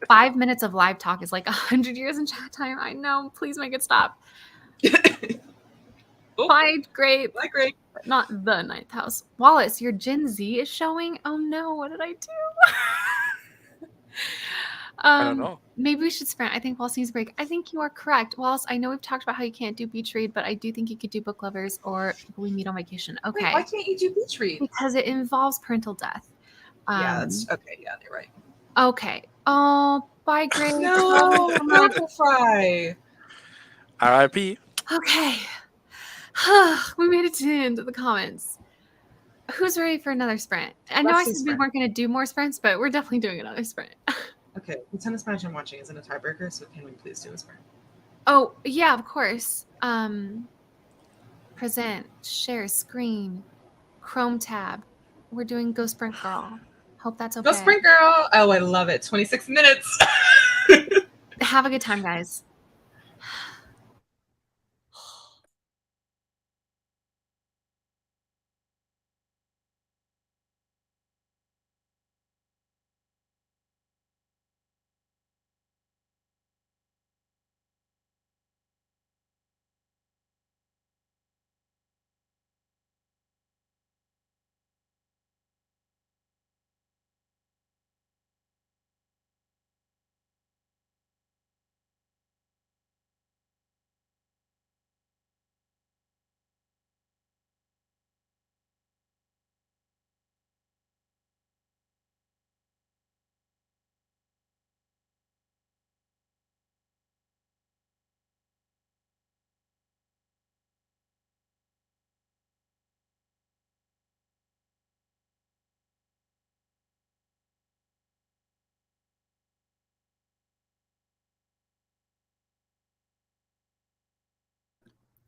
5 minutes of live talk is like 100 years in chat time. I know. Please make it stop. Fine, great. Great. But not the ninth house. Wallace, your Gen Z is showing. Oh no, what did I do? I don't know. Maybe we should sprint. I think Wallace needs a break. I think you are correct. Wallace, I know we've talked about how you can't do beach read, but I do think you could do book lovers or people we meet on vacation. Okay. Wait, why can't you do beach read? Because it involves parental death. Yeah, that's okay. Yeah, you're right. Okay. Oh, bye, Grace. No, Apple Fry. R.I.P. Okay. We made it to the end of the comments. Who's ready for another sprint? I know I said we weren't going to do more sprints, but we're definitely doing another sprint. Okay, the tennis match I'm watching isn't a tiebreaker, so can we please do a sprint? Oh, yeah, of course. Present, share screen, Chrome tab. We're doing Go Sprint Girl. Hope that's okay. Go Sprint Girl! Oh, I love it. 26 minutes. Have a good time, guys.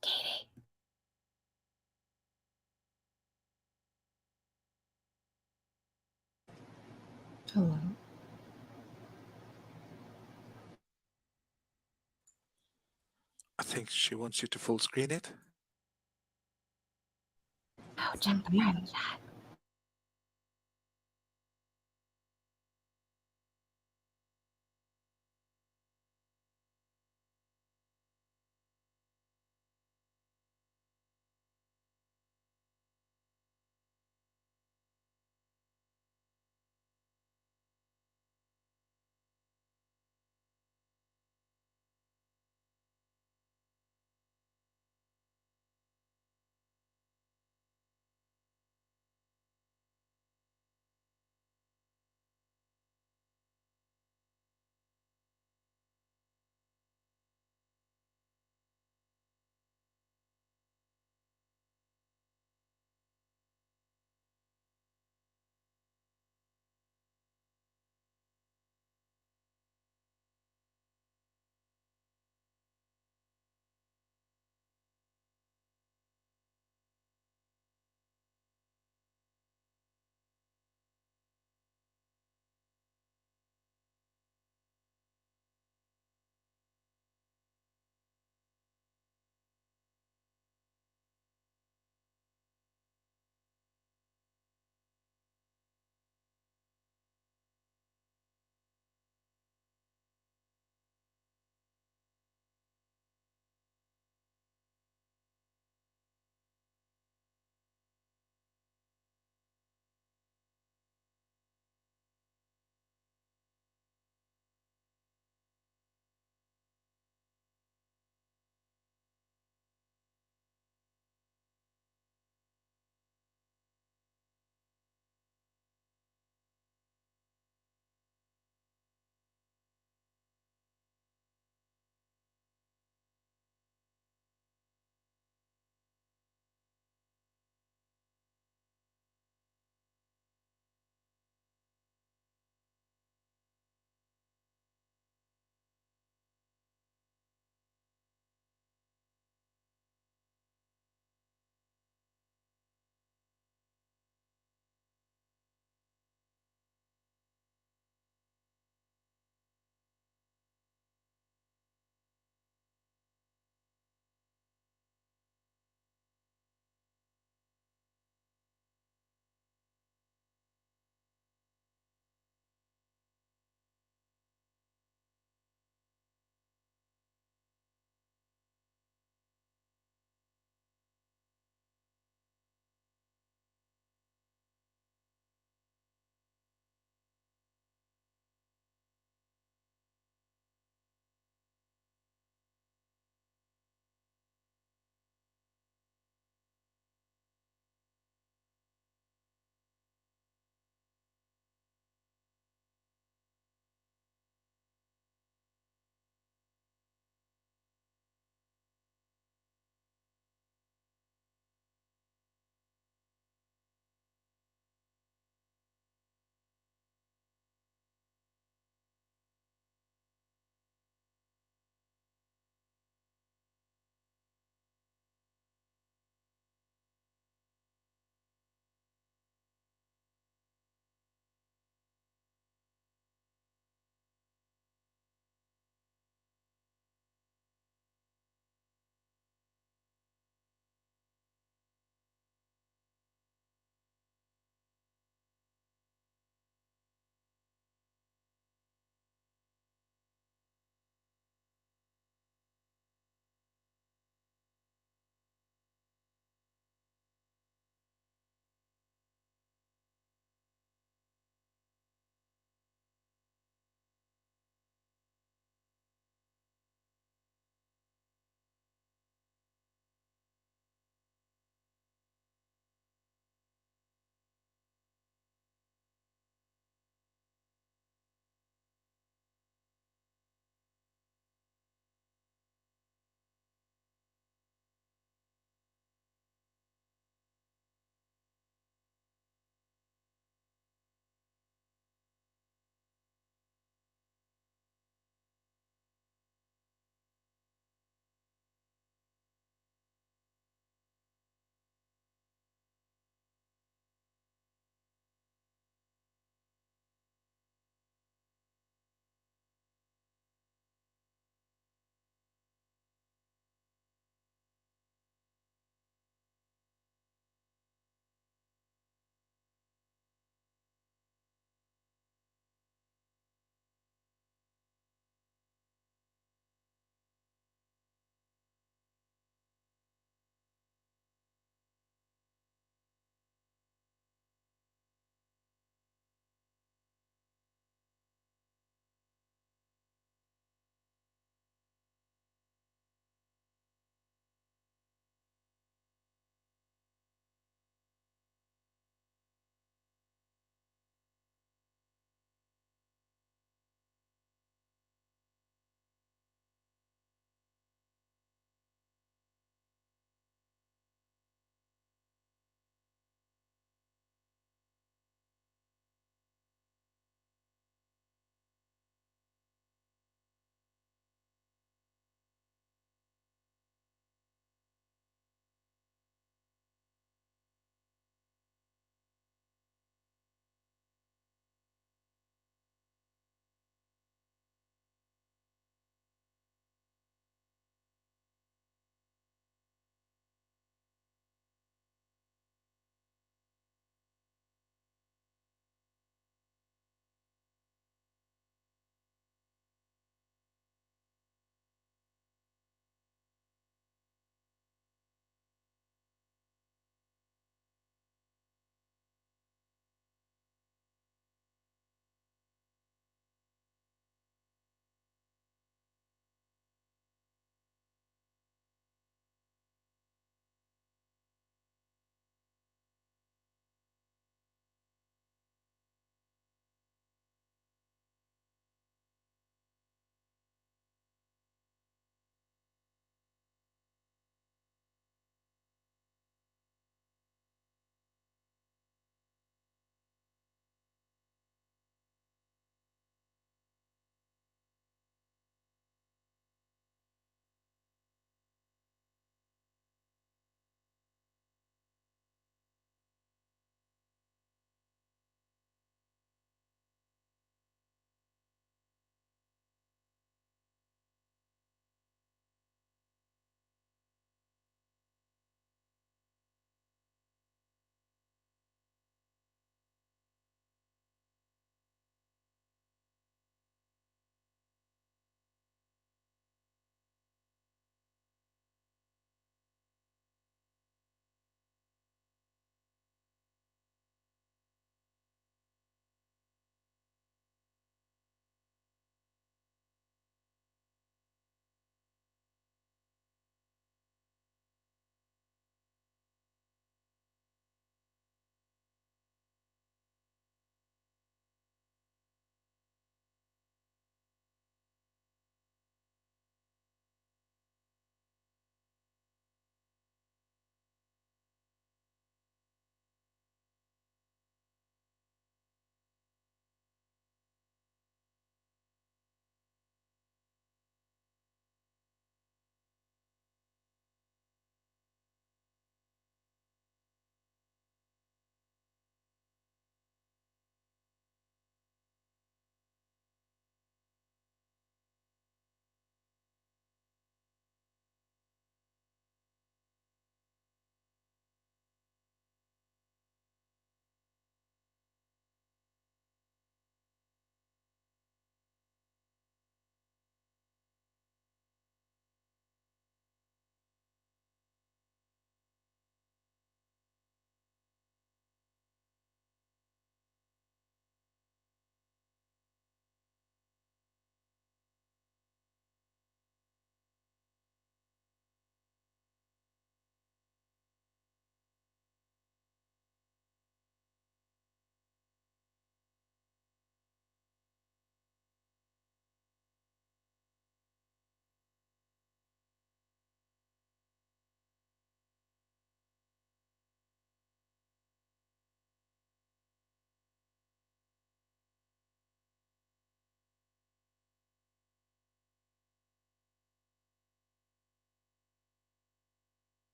Katie. Hello. I think she wants you to full screen it. Oh, check the private chat.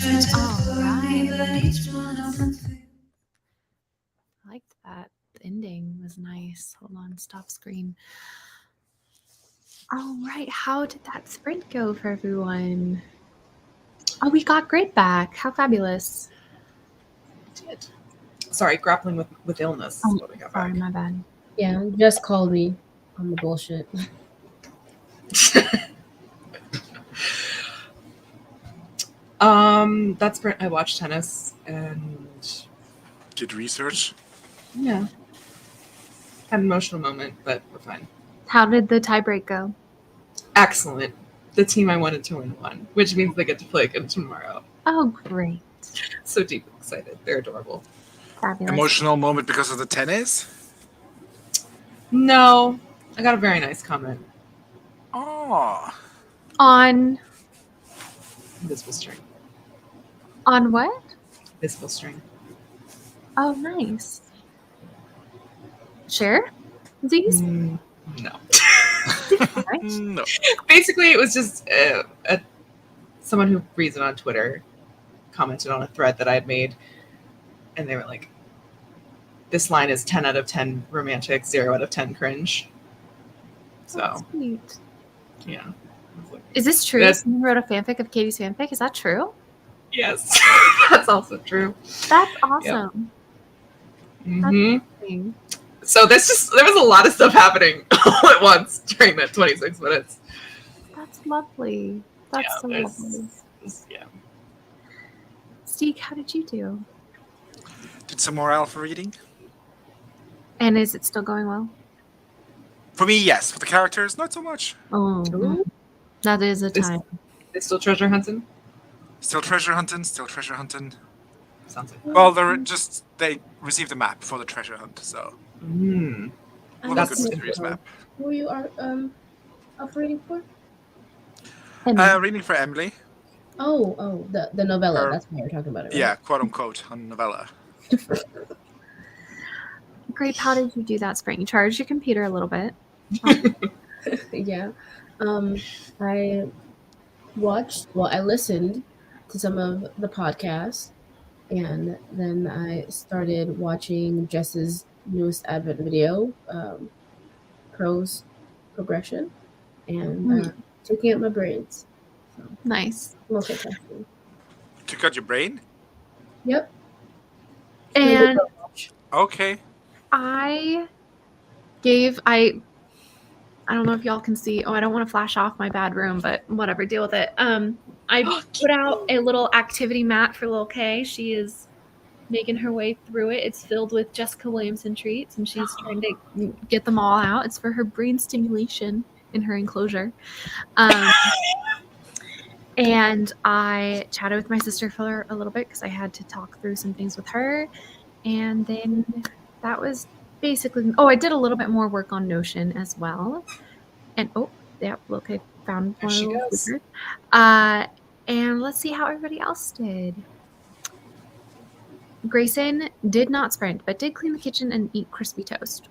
I liked that. The ending was nice. Hold on, stop screen. All right, how did that sprint go for everyone? Oh, we got Grit back. How fabulous. Sorry, grappling with illness. Oh, is what we got sorry, back. my bad. Yeah, just called me on the bullshit. That's sprint. I watched tennis and Did research. yeah, had an emotional moment, but we're fine. How did the tiebreak go? Excellent. The team I wanted to win won, which means they get to play again tomorrow. Oh, great. So deeply excited. They're adorable. Fabulous. Emotional moment because of the tennis? No, I got a very nice comment. Oh. On Visible string. what? Visible string. Oh, nice. Share these? No. Right? No. Basically, it was just someone who reads it on Twitter commented on a thread that I had made, and they were like, "This line is 10 out of 10 romantic, 0 out of 10 cringe." So That's sweet. yeah. Is this true? That's- Someone wrote a fanfic of Katie's fanfic. Is that true? Yes, that's also true. That's awesome. hmm Thing. So there was a lot of stuff happening all at once during that 26 minutes. That's lovely. That's so there's- lovely. Yeah. Steek, how did you do? Did some more alpha reading? And is it still going well? For me, yes. For the characters, not so much. Oh, that is a This- time. They still treasure hunting? Still treasure hunting, still treasure hunting. Sounds like Well, they received a map for the treasure hunt, so Mm. we'll have a That's good good. mysterious map. Who you are up reading for? Reading for Emily. Oh, the novella. Her- That's what you're talking about, it, right? Yeah, quote unquote, on novella. Grape, how did you do that spring? You charged your computer a little bit. Yeah. I listened to some of the podcasts, and then I started watching Jess's newest Advent video, Crow's Progression, and taking out my braids. So, Nice. multitasking. Took out your brain? Yep. And Okay. I don't know if y'all can see. Oh, I don't want to flash off my bad room, but whatever, deal with it. I put out a little activity mat for little Kay. She is making her way through it. It's filled with Jessica Williamson treats, and she's trying to get them all out. It's for her brain stimulation in her enclosure. And I chatted with my sister for a little bit because I had to talk through some things with her. And then that was basically, I did a little bit more work on Notion as well. And look, I found There one she little goes. secret. And let's see how everybody else did. Grayson did not sprint, but did clean the kitchen and eat crispy toast.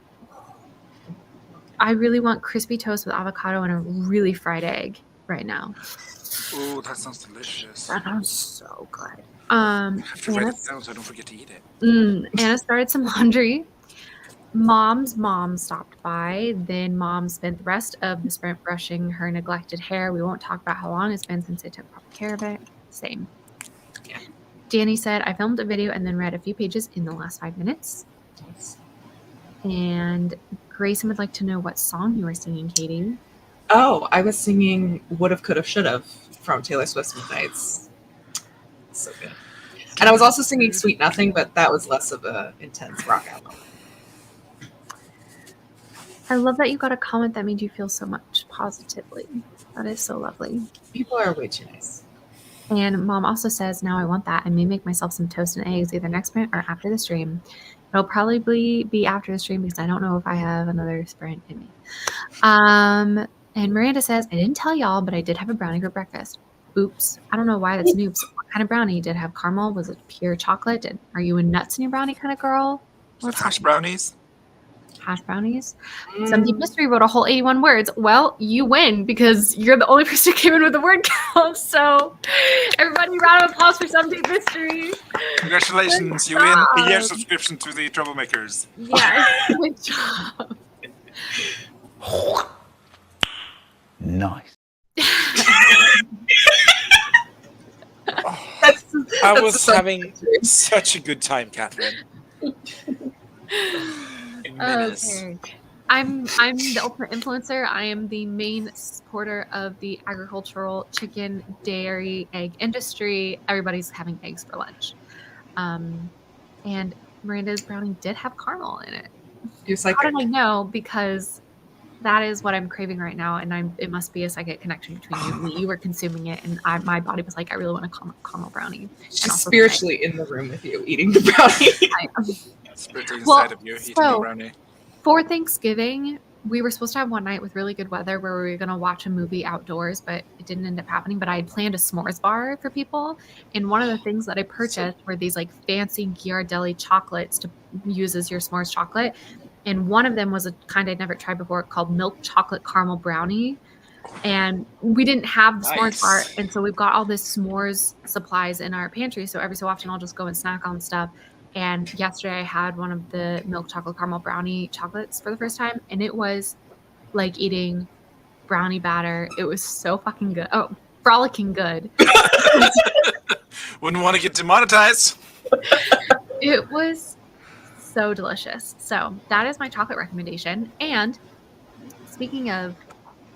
I really want crispy toast with avocado and a really fried egg right now. Oh, that sounds delicious. That sounds so good. I have to write Anna, it down so I don't forget to eat it. Anna started some laundry. Mom's mom stopped by. Then mom spent the rest of the sprint brushing her neglected hair. We won't talk about how long it's been since I took proper care of it. Same. Yeah. Danny said, I filmed a video and then read a few pages in the last 5 minutes. And Grayson would like to know what song you were singing, Katie. Oh, I was singing Would've, Could've, Should've from Taylor Swift's Midnights. So good. And I was also singing Sweet Nothing, but that was less of a intense rock album. I love that you got a comment that made you feel so much positively. That is so lovely. People are way too nice. And mom also says, now I want that. I may make myself some toast and eggs either next sprint or after the stream. It'll probably be after the stream because I don't know if I have another sprint in me. And Miranda says, I didn't tell y'all, but I did have a brownie for breakfast. Oops. I don't know why that's new. So what kind of brownie? Did it have caramel? Was it pure chocolate? Are you a nuts in your brownie kind of girl? Is it hash brownies? hash brownies. Some Deep Mystery wrote a whole 81 words. Well, you win because you're the only person who came in with the word count. So everybody, round of applause for Some Deep Mystery. Congratulations, you win a year subscription to the Troublemakers. Yes, good job. Nice. I was having such a good time, Catherine. Okay. I'm the ultimate influencer. I am the main supporter of the agricultural chicken, dairy, egg industry. Everybody's having eggs for lunch. And Miranda's brownie did have caramel in it. You're psychic. How did I know? Because that is what I'm craving right now, and it must be a psychic connection between you and me. You were consuming it, and my body was like, I really want a caramel brownie. She's spiritually in the room with you, eating the brownie. Spiritually inside of you, eating the brownie. For Thanksgiving, we were supposed to have one night with really good weather where we were going to watch a movie outdoors, but it didn't end up happening. But I had planned a s'mores bar for people. And one of the things that I purchased were these like fancy Ghirardelli chocolates to use as your s'mores chocolate. And one of them was a kind I'd never tried before called milk chocolate caramel brownie. And we didn't have the s'mores bar. And so we've got all this s'mores supplies in our pantry. So every so often I'll just go and snack on stuff. And yesterday I had one of the milk chocolate caramel brownie chocolates for the first time. And it was like eating brownie batter. It was so fucking good. Oh, frolicking good. Wouldn't want to get demonetized. It was so delicious. So that is my chocolate recommendation. And speaking of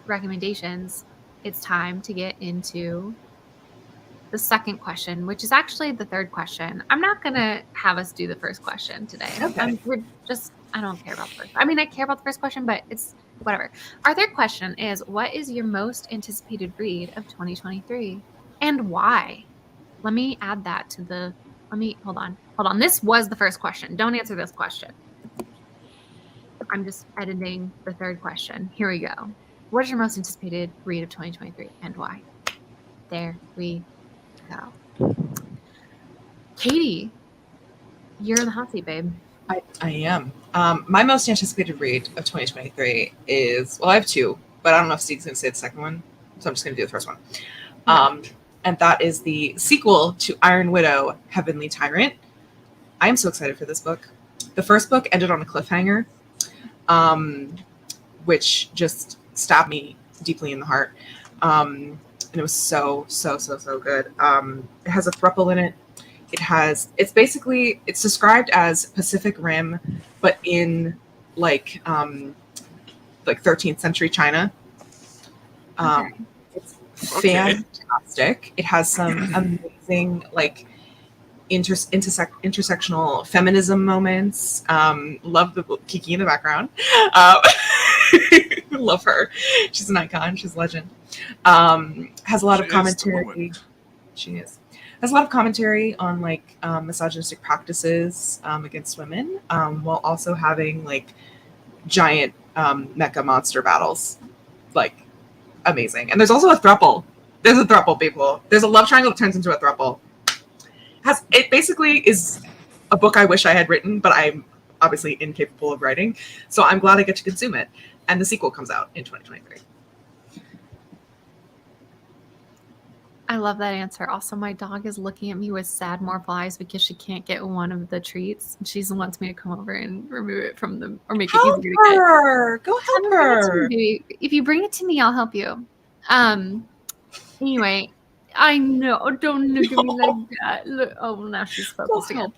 recommendations, it's time to get into the second question, which is actually the third question. I'm not going to have us do the first question today. Okay. I don't care about the first. I mean, I care about the first question, but it's whatever. Our third question is, what is your most anticipated read of 2023 and why? Let me add that to hold on. This was the first question. Don't answer this question. I'm just editing the third question. Here we go. What is your most anticipated read of 2023 and why? There we go. Katie, you're in the hot seat, babe. I am. My most anticipated read of 2023 is, well, I have two, but I don't know if Steve's going to say the second one, so I'm just going to do the first one. And that is the sequel to Iron Widow, Heavenly Tyrant. I am so excited for this book. The first book ended on a cliffhanger, which just stabbed me deeply in the heart. And it was so good. It has a throuple in it. It's described as Pacific Rim, but in like 13th century China. It's fantastic. It has some amazing like intersectional feminism moments. Love the Kiki in the background. Love her. She's an icon. She's a legend. Has a lot of commentary. She is. Has a lot of commentary on like misogynistic practices against women, while also having like giant mecha monster battles. Like amazing. And there's also a throuple. There's a throuple, people. There's a love triangle that turns into a throuple. It basically is a book I wish I had written, but I'm obviously incapable of writing. So I'm glad I get to consume it. And the sequel comes out in 2023. I love that answer. Also, my dog is looking at me with sad, mournful eyes because she can't get one of the treats. She wants me to come over and remove it from them or make it easier to get. Go help her. If you bring it to me, I'll help you. Anyway, I know. Don't look at me like that. Look, oh, now she's focused again.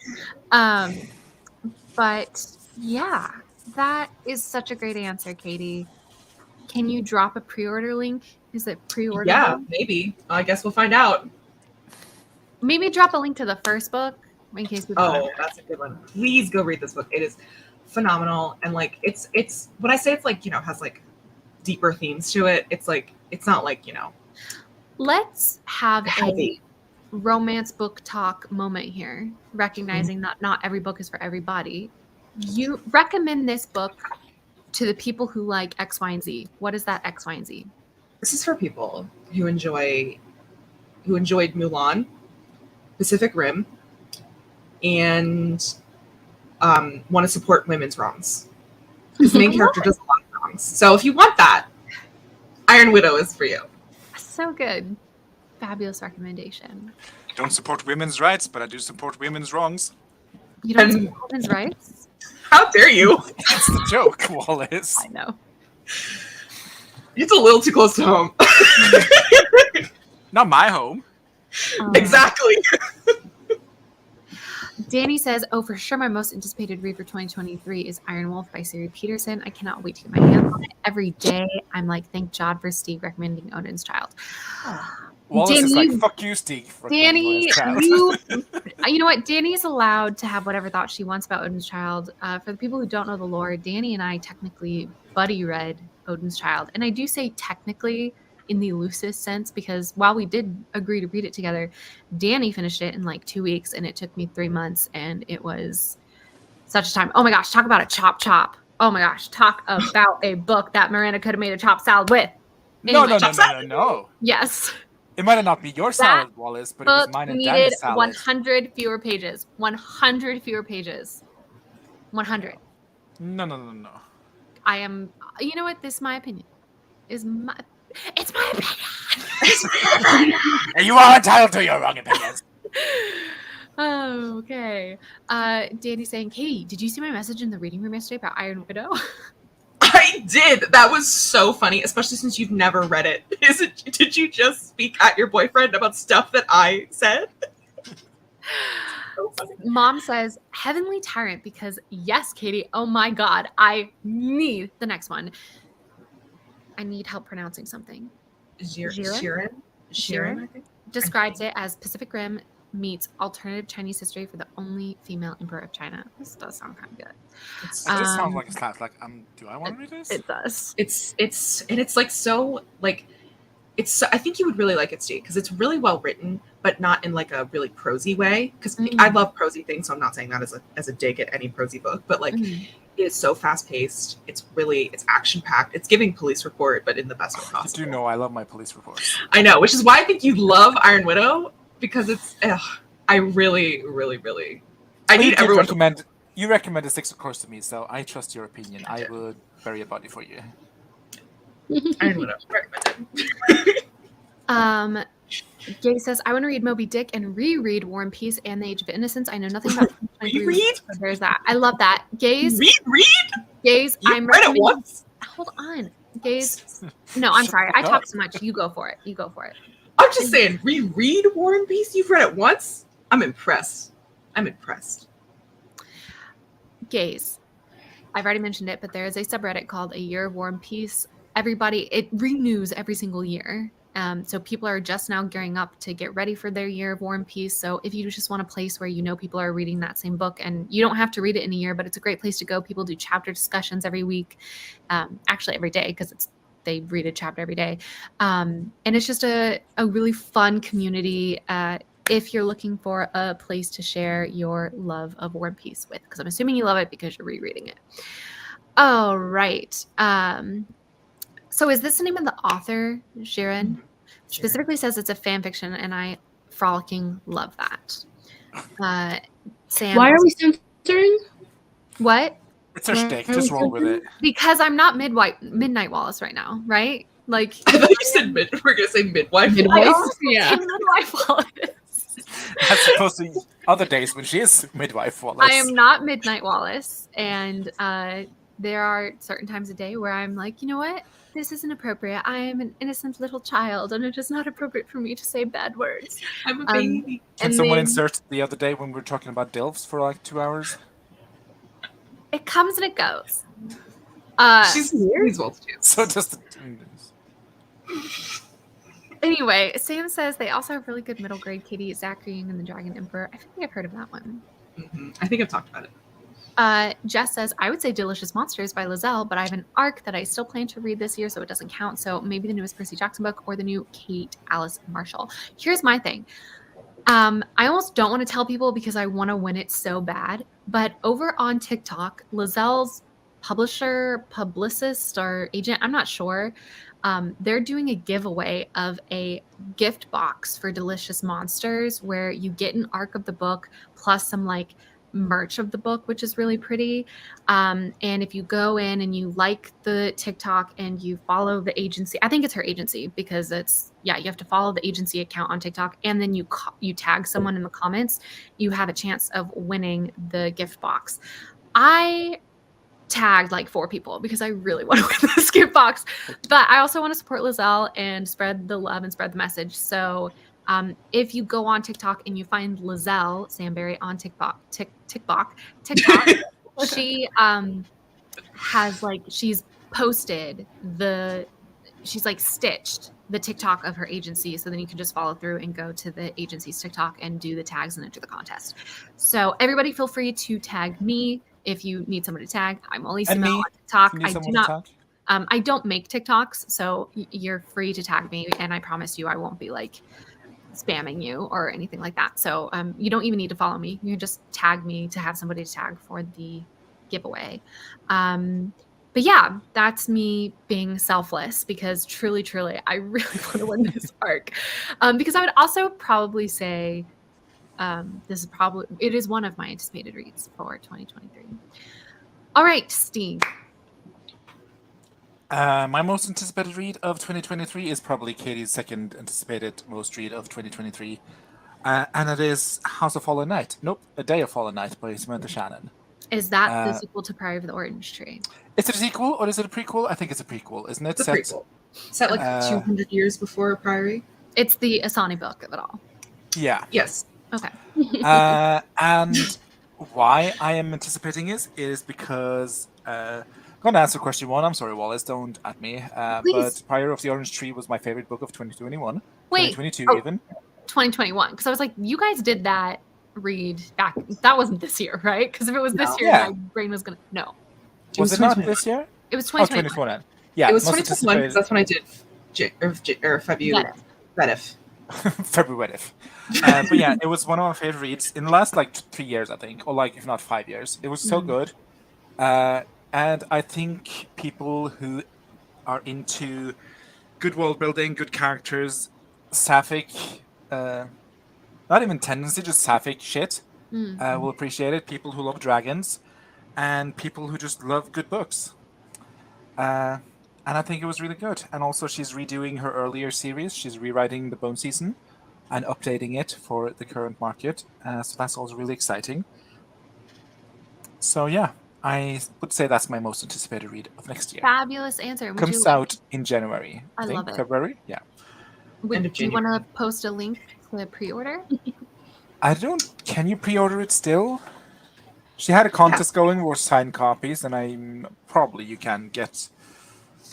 But yeah, that is such a great answer, Katie. Can you drop a pre-order link? Is it pre-order? Yeah, maybe. I guess we'll find out. Maybe drop a link to the first book in case people. Oh, that's a good one. Please go read this book. It is phenomenal, and like it's when I say it's like has like deeper themes to it. It's like it's not like Let's have heavy. A romance book talk moment here, recognizing that not every book is for everybody. You recommend this book to the people who like X, Y, and Z. What is that X, Y, and Z? This is for people who enjoyed Mulan, Pacific Rim, and want to support women's wrongs. His main character does a lot of songs. So if you want that, Iron Widow is for you. So good. Fabulous recommendation. I don't support women's rights, but I do support women's wrongs. You don't And- support women's rights? How dare you? That's the joke, Wallace. I know. It's a little too close to home. Not my home. Exactly. Danny says, "Oh, for sure, my most anticipated read for 2023 is Iron Wolf by Siri Peterson. I cannot wait to get my hands on it. Every day, I'm like, thank God for Steve recommending Odin's Child." Wallace is Danny- like, fuck you, Steve. for Danny, recommending Odin's Child. you know what? Danny's allowed to have whatever thought she wants about Odin's Child. For the people who don't know the lore, Danny and I technically buddy read Odin's Child. And I do say technically in the loosest sense because while we did agree to read it together, Danny finished it in like 2 weeks and it took me 3 months and it was such a time. Oh my gosh, talk about a chop. Oh my gosh, talk about a book that Miranda could have made a chopped salad with. No, Anyway, no. Yes. It might not be your salad, Wallace, but it was Book mine and needed Danny's salad. 100 fewer pages. 100 fewer pages. 100. No. I am. You know what? This is my opinion. It's my opinion. And you are entitled to your wrong opinions. Oh, okay. Danny saying, "Katie, did you see my message in the reading room yesterday about Iron Widow?" I did. That was so funny, especially since you've never read it. Did you just speak at your boyfriend about stuff that I said? So funny. Mom says, "Heavenly Tyrant," because yes, Katie. Oh my God, I need the next one. I need help pronouncing something. Sheeran, I think. Describes it as Pacific Rim meets alternative Chinese history for the only female emperor of China. This does sound kind of good. It just sounds like a slap. Like, do I want to read this? It does. It's like so like it's. I think you would really like it, Steve, because it's really well written, but not in like a really prosy way. Because I love prosy things, so I'm not saying that as a dig at any prosy book, but like it is so fast paced. It's action packed. It's giving Police Report, but in the best way possible. You do know I love my police reports. I know, which is why I think you love Iron Widow because it's. I really, really, really. I need everyone. You recommended Six of Course to me, so I trust your opinion. I would bury a body for you. Iron Widow recommended. Gay says, "I want to read Moby Dick and reread War and Peace and the Age of Innocence. I know nothing about Reread? so there's that. I love that. Gaze. Gaze. I'm read it recommending- once. Hold on. Gaze. No, I'm sorry. I talk so much. You go for it. I'm just saying, reread War and Peace. You've read it once. I'm impressed. Gaze. I've already mentioned it, but there is a subreddit called A Year of War and Peace. It renews every single year. So people are just now gearing up to get ready for their Year of War and Peace. So if you just want a place where you know people are reading that same book, and you don't have to read it in a year, but it's a great place to go. People do chapter discussions every week, actually every day, because they read a chapter every day. And it's just a really fun community if you're looking for a place to share your love of War and Peace with, because I'm assuming you love it because you're rereading it. All right. So is this the name of the author, Sharon? Specifically says it's a fan fiction, and I frolicking love that. Sam, Why are we censoring? What? It's a shtick. Just roll with it. Because I'm not Midnight Wallace right now, right? Like I thought you said we're gonna say midwife. I also Yeah. say Midwife Wallace. As opposed to other days when she is midwife Wallace. I am not Midnight Wallace, and there are certain times a day where I'm like, you know what? This isn't appropriate. I am an innocent little child, and it is not appropriate for me to say bad words. I'm a baby. Can someone insert the other day when we were talking about DILFs for like 2 hours? It comes and it goes. She's well too. So just Anyway, Sam says they also have really good middle grade kitty, Zachary and the Dragon Emperor. I think I've heard of that one. I think I've talked about it. Jess says, I would say Delicious Monsters by Lizelle, but I have an arc that I still plan to read this year, so it doesn't count. So maybe the newest Percy Jackson book or the new Kate Alice Marshall. Here's my thing. I almost don't want to tell people because I want to win it so bad. But over on TikTok, Lizelle's publicist or agent, I'm not sure, they're doing a giveaway of a gift box for Delicious Monsters where you get an arc of the book plus some like merch of the book, which is really pretty. And if you go in and you like the TikTok and you follow the agency, I think it's her agency, because you have to follow the agency account on TikTok, and then you tag someone in the comments, you have a chance of winning the gift box. I tagged like 4 people because I really want to win this gift box, but I also want to support Lizelle and spread the love and spread the message. So if you go on TikTok and you find Lizelle Samberry on TikTok, she has she's posted she's stitched the TikTok of her agency, so then you can just follow through and go to the agency's TikTok and do the tags and enter the contest. So everybody feel free to tag me if you need somebody to tag. I'm only Simone on TikTok. I do not. I don't make TikToks, so you're free to tag me, and I promise you I won't be spamming you or anything like that. So you don't even need to follow me. You can just tag me to have somebody to tag for the giveaway. But yeah, that's me being selfless, because truly, I really want to win this arc. Because I would also probably say it is one of my anticipated reads for 2023. All right, Steve. My most anticipated read of 2023 is probably Katie's second anticipated most read of 2023. And it is House of Fallen Night. Nope, A Day of Fallen Night by Samantha Shannon. Is that the sequel to Priory of the Orange Tree? Is it a sequel or is it a prequel? I think it's a prequel, isn't it? It's a prequel. Set 200 years before Priory. It's the Asani book of it all. Yeah. Yes. Okay. And why I am anticipating is because I'm going to answer question 1. I'm sorry, Wallace, don't at me. But Priory of the Orange Tree was my favorite book of 2021. Wait. 2022 even. 2021. Because I was like, you guys did that read back. That wasn't this year, right? Because if it was this year, my brain was going to... No. Was it not this year? It was 2021. 2021. Yeah, it was 2021 because that's when I did February. February. But yeah, it was one of my favorite reads in the last 3 years, I think, or if not 5 years. It was so good. And I think people who are into good world building, good characters, sapphic, not even tendency, just sapphic shit, will appreciate it. People who love dragons, and people who just love good books. And I think it was really good. And also, she's redoing her earlier series. She's rewriting the Bone Season and updating it for the current market. So that's also really exciting. So yeah, I would say that's my most anticipated read of next year. Fabulous answer. Comes out in January. I think. Love it. February? Yeah. Do you want to post a link to the pre-order? Can you pre-order it still? She had a contest going with signed copies, and you can get.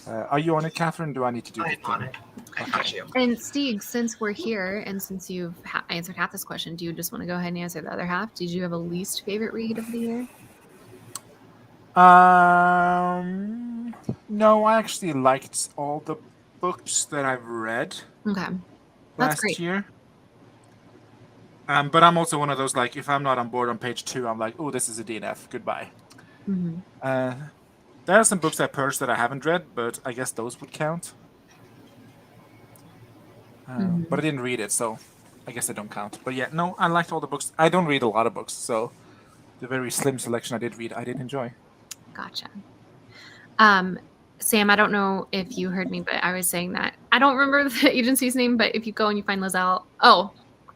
Are you on it, Catherine? Do I need to do it? I'm on it. I got you. And Steve, since we're here and since you've answered half this question, do you just want to go ahead and answer the other half? Did you have a least favorite read of the year? No, I actually liked all the books that I've read. Okay, that's last year. But I'm also one of those, if I'm not on board on page 2, I'm like, oh, this is a DNF. Goodbye. Mm-hmm. There are some books I purged that I haven't read, but I guess those would count. But I didn't read it, so I guess they don't count. But yeah, no, I liked all the books. I don't read a lot of books, so the very slim selection I did read, I did enjoy. Gotcha. Sam, I don't know if you heard me, but I was saying that I don't remember the agency's name, but if you go and you find Lizelle,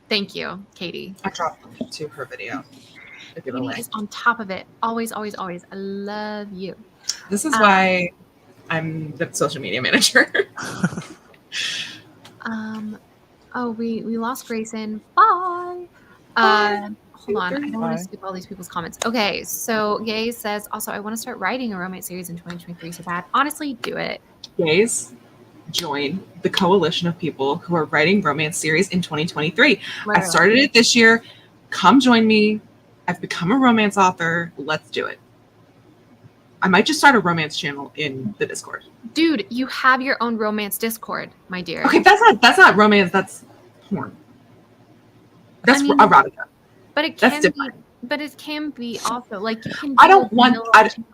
thank you, Katie. I dropped it to her video. Katie is on top of it. Always, always, always. I love you. This is why I'm the social media manager. We lost Grayson. Bye. Hold on. I don't want to skip all these people's comments. Okay, so Gay says, also, I want to start writing a romance series in 2023 so bad. Honestly, do it. Gays, join the coalition of people who are writing romance series in 2023. Literally. I started it this year. Come join me. I've become a romance author. Let's do it. I might just start a romance channel in the Discord. Dude, you have your own romance Discord, my dear. Okay, that's not romance. That's porn. That's erotica. But it can be. But it can be also you can. I don't want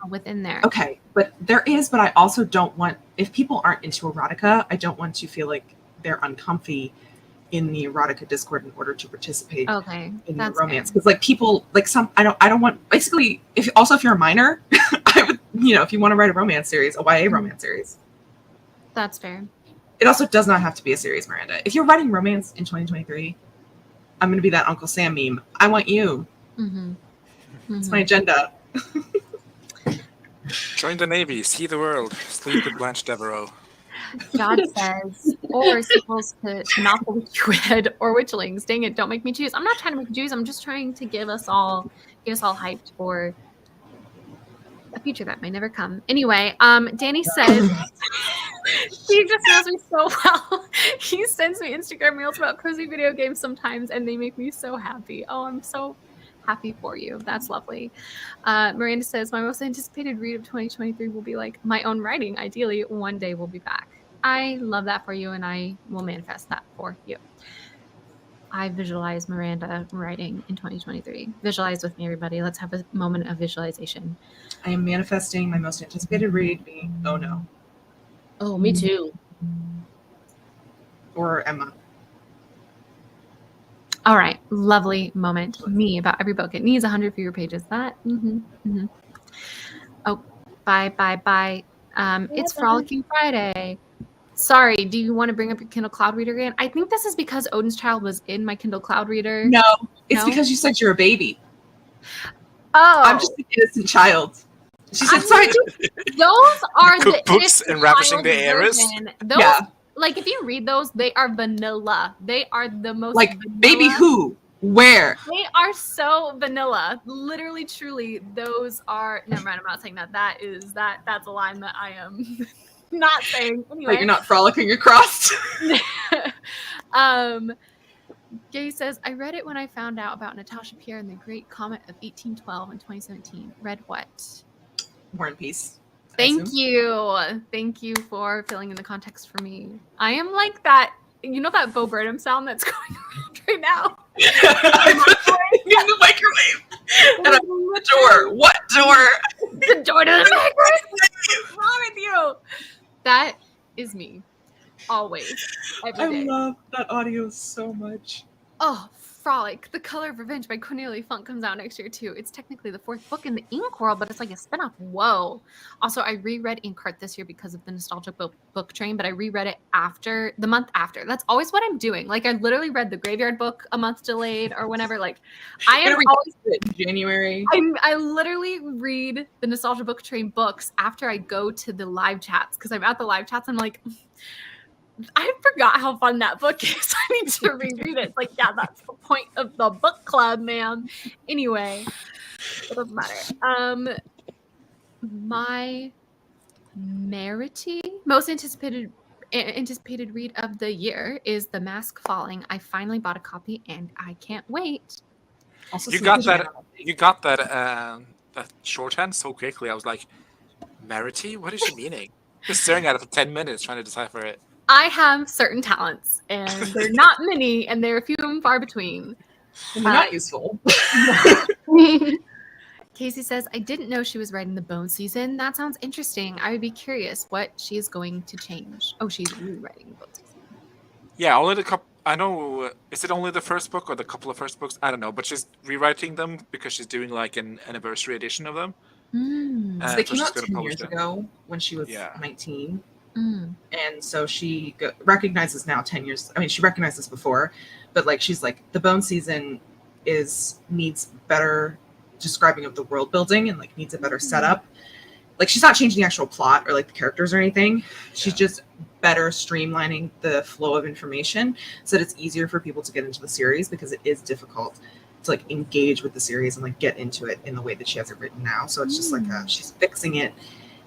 within there. Okay, but there is. But I also don't want, if people aren't into erotica, I don't want to feel like they're uncomfy in the erotica Discord in order to participate Okay, in the that's romance. fair. Because like people like I don't want basically if you're a minor, I would if you want to write a romance series, a YA romance series. That's fair. It also does not have to be a series, Miranda. If you're writing romance in 2023, I'm going to be that Uncle Sam meme. I want you. It's my agenda. Join the Navy, see the world, sleep with Blanche Devereaux. God says, or sequels to Not the Witch You Read or Witchlings. Dang it, don't make me choose. I'm not trying to make you choose. I'm just trying to give us all hyped for a future that may never come. Anyway, Danny says he just knows me so well. He sends me Instagram reels about cozy video games sometimes, and they make me so happy. Oh, I'm so happy for you. That's lovely. Miranda says, my most anticipated read of 2023 will be like my own writing. Ideally, one day we'll be back. I love that for you, and I will manifest that for you. I visualize Miranda writing in 2023. Visualize with me, everybody. Let's have a moment of visualization. I am manifesting my most anticipated read being Oh No. Oh, me too. Or Emma. All right, lovely moment. Me about every book. It needs 100 fewer pages. That. Oh, bye. It's Frolicking Friday. Sorry, do you want to bring up your Kindle Cloud Reader again? I think this is because Odin's Child was in my Kindle Cloud Reader. No, it's because you said you're a baby. Oh. I'm just an innocent child. She said, sorry. Those are the Cookbooks and Ravishing the Heiress. Those, like, if you read those, they are vanilla. They are the most like vanilla. Baby who? Where? They are so vanilla. Literally, truly, those are. Never mind. I'm not saying that. That's a line that I am not saying. Anyway, you're not frolicking across. Gay says, I read it when I found out about Natasha Pierre and the Great Comet of 1812 in 2017. Read what? War and Peace. Thank you. Thank you for filling in the context for me. I am like that. You know that Bo Burnham sound that's going around right now? I put it in the microwave. And I'm the door. What door? The door to the microwave. What's wrong with you? That is me. Always. Every day. I love that audio so much. Oh, Frolic. The Color of Revenge by Cornelia Funk comes out next year, too. It's technically the 4th book in the Ink world, but it's like a spinoff. Whoa. Also, I reread Inkheart this year because of the nostalgic book train, but I reread it the month after. That's always what I'm doing. Like, I literally read the Graveyard book a month delayed or whenever. Like, I am always in January. I literally read the nostalgia book train books after I go to the live chats because I'm at the live chats and I'm like, I forgot how fun that book is. I need to reread it. It's like, yeah, that's the point of the book club, man. Anyway, it doesn't matter. My most anticipated read of the year is The Mask Falling. I finally bought a copy and I can't wait. Also, you got that shorthand so quickly. I was like, Merity? What is she meaning? Just staring at it for 10 minutes trying to decipher it. I have certain talents, and they're not many, and they're few and far between. And they're not useful. Casey says, I didn't know she was writing the Bone season. That sounds interesting. I would be curious what she is going to change. Oh, she's rewriting the Bone season. Yeah, only the couple. I know. Is it only the first book or the couple of first books? I don't know, but she's rewriting them because she's doing like an anniversary edition of them. So they came out 10 years ago when she was 19. And so she recognizes now 10 years. I mean, she recognized this before, but like she's like the Bone season needs better describing of the world building and like needs a better setup. Like she's not changing the actual plot or like the characters or anything. She's just better streamlining the flow of information so that it's easier for people to get into the series because it is difficult to like engage with the series and like get into it in the way that she has it written now. So it's just like she's fixing it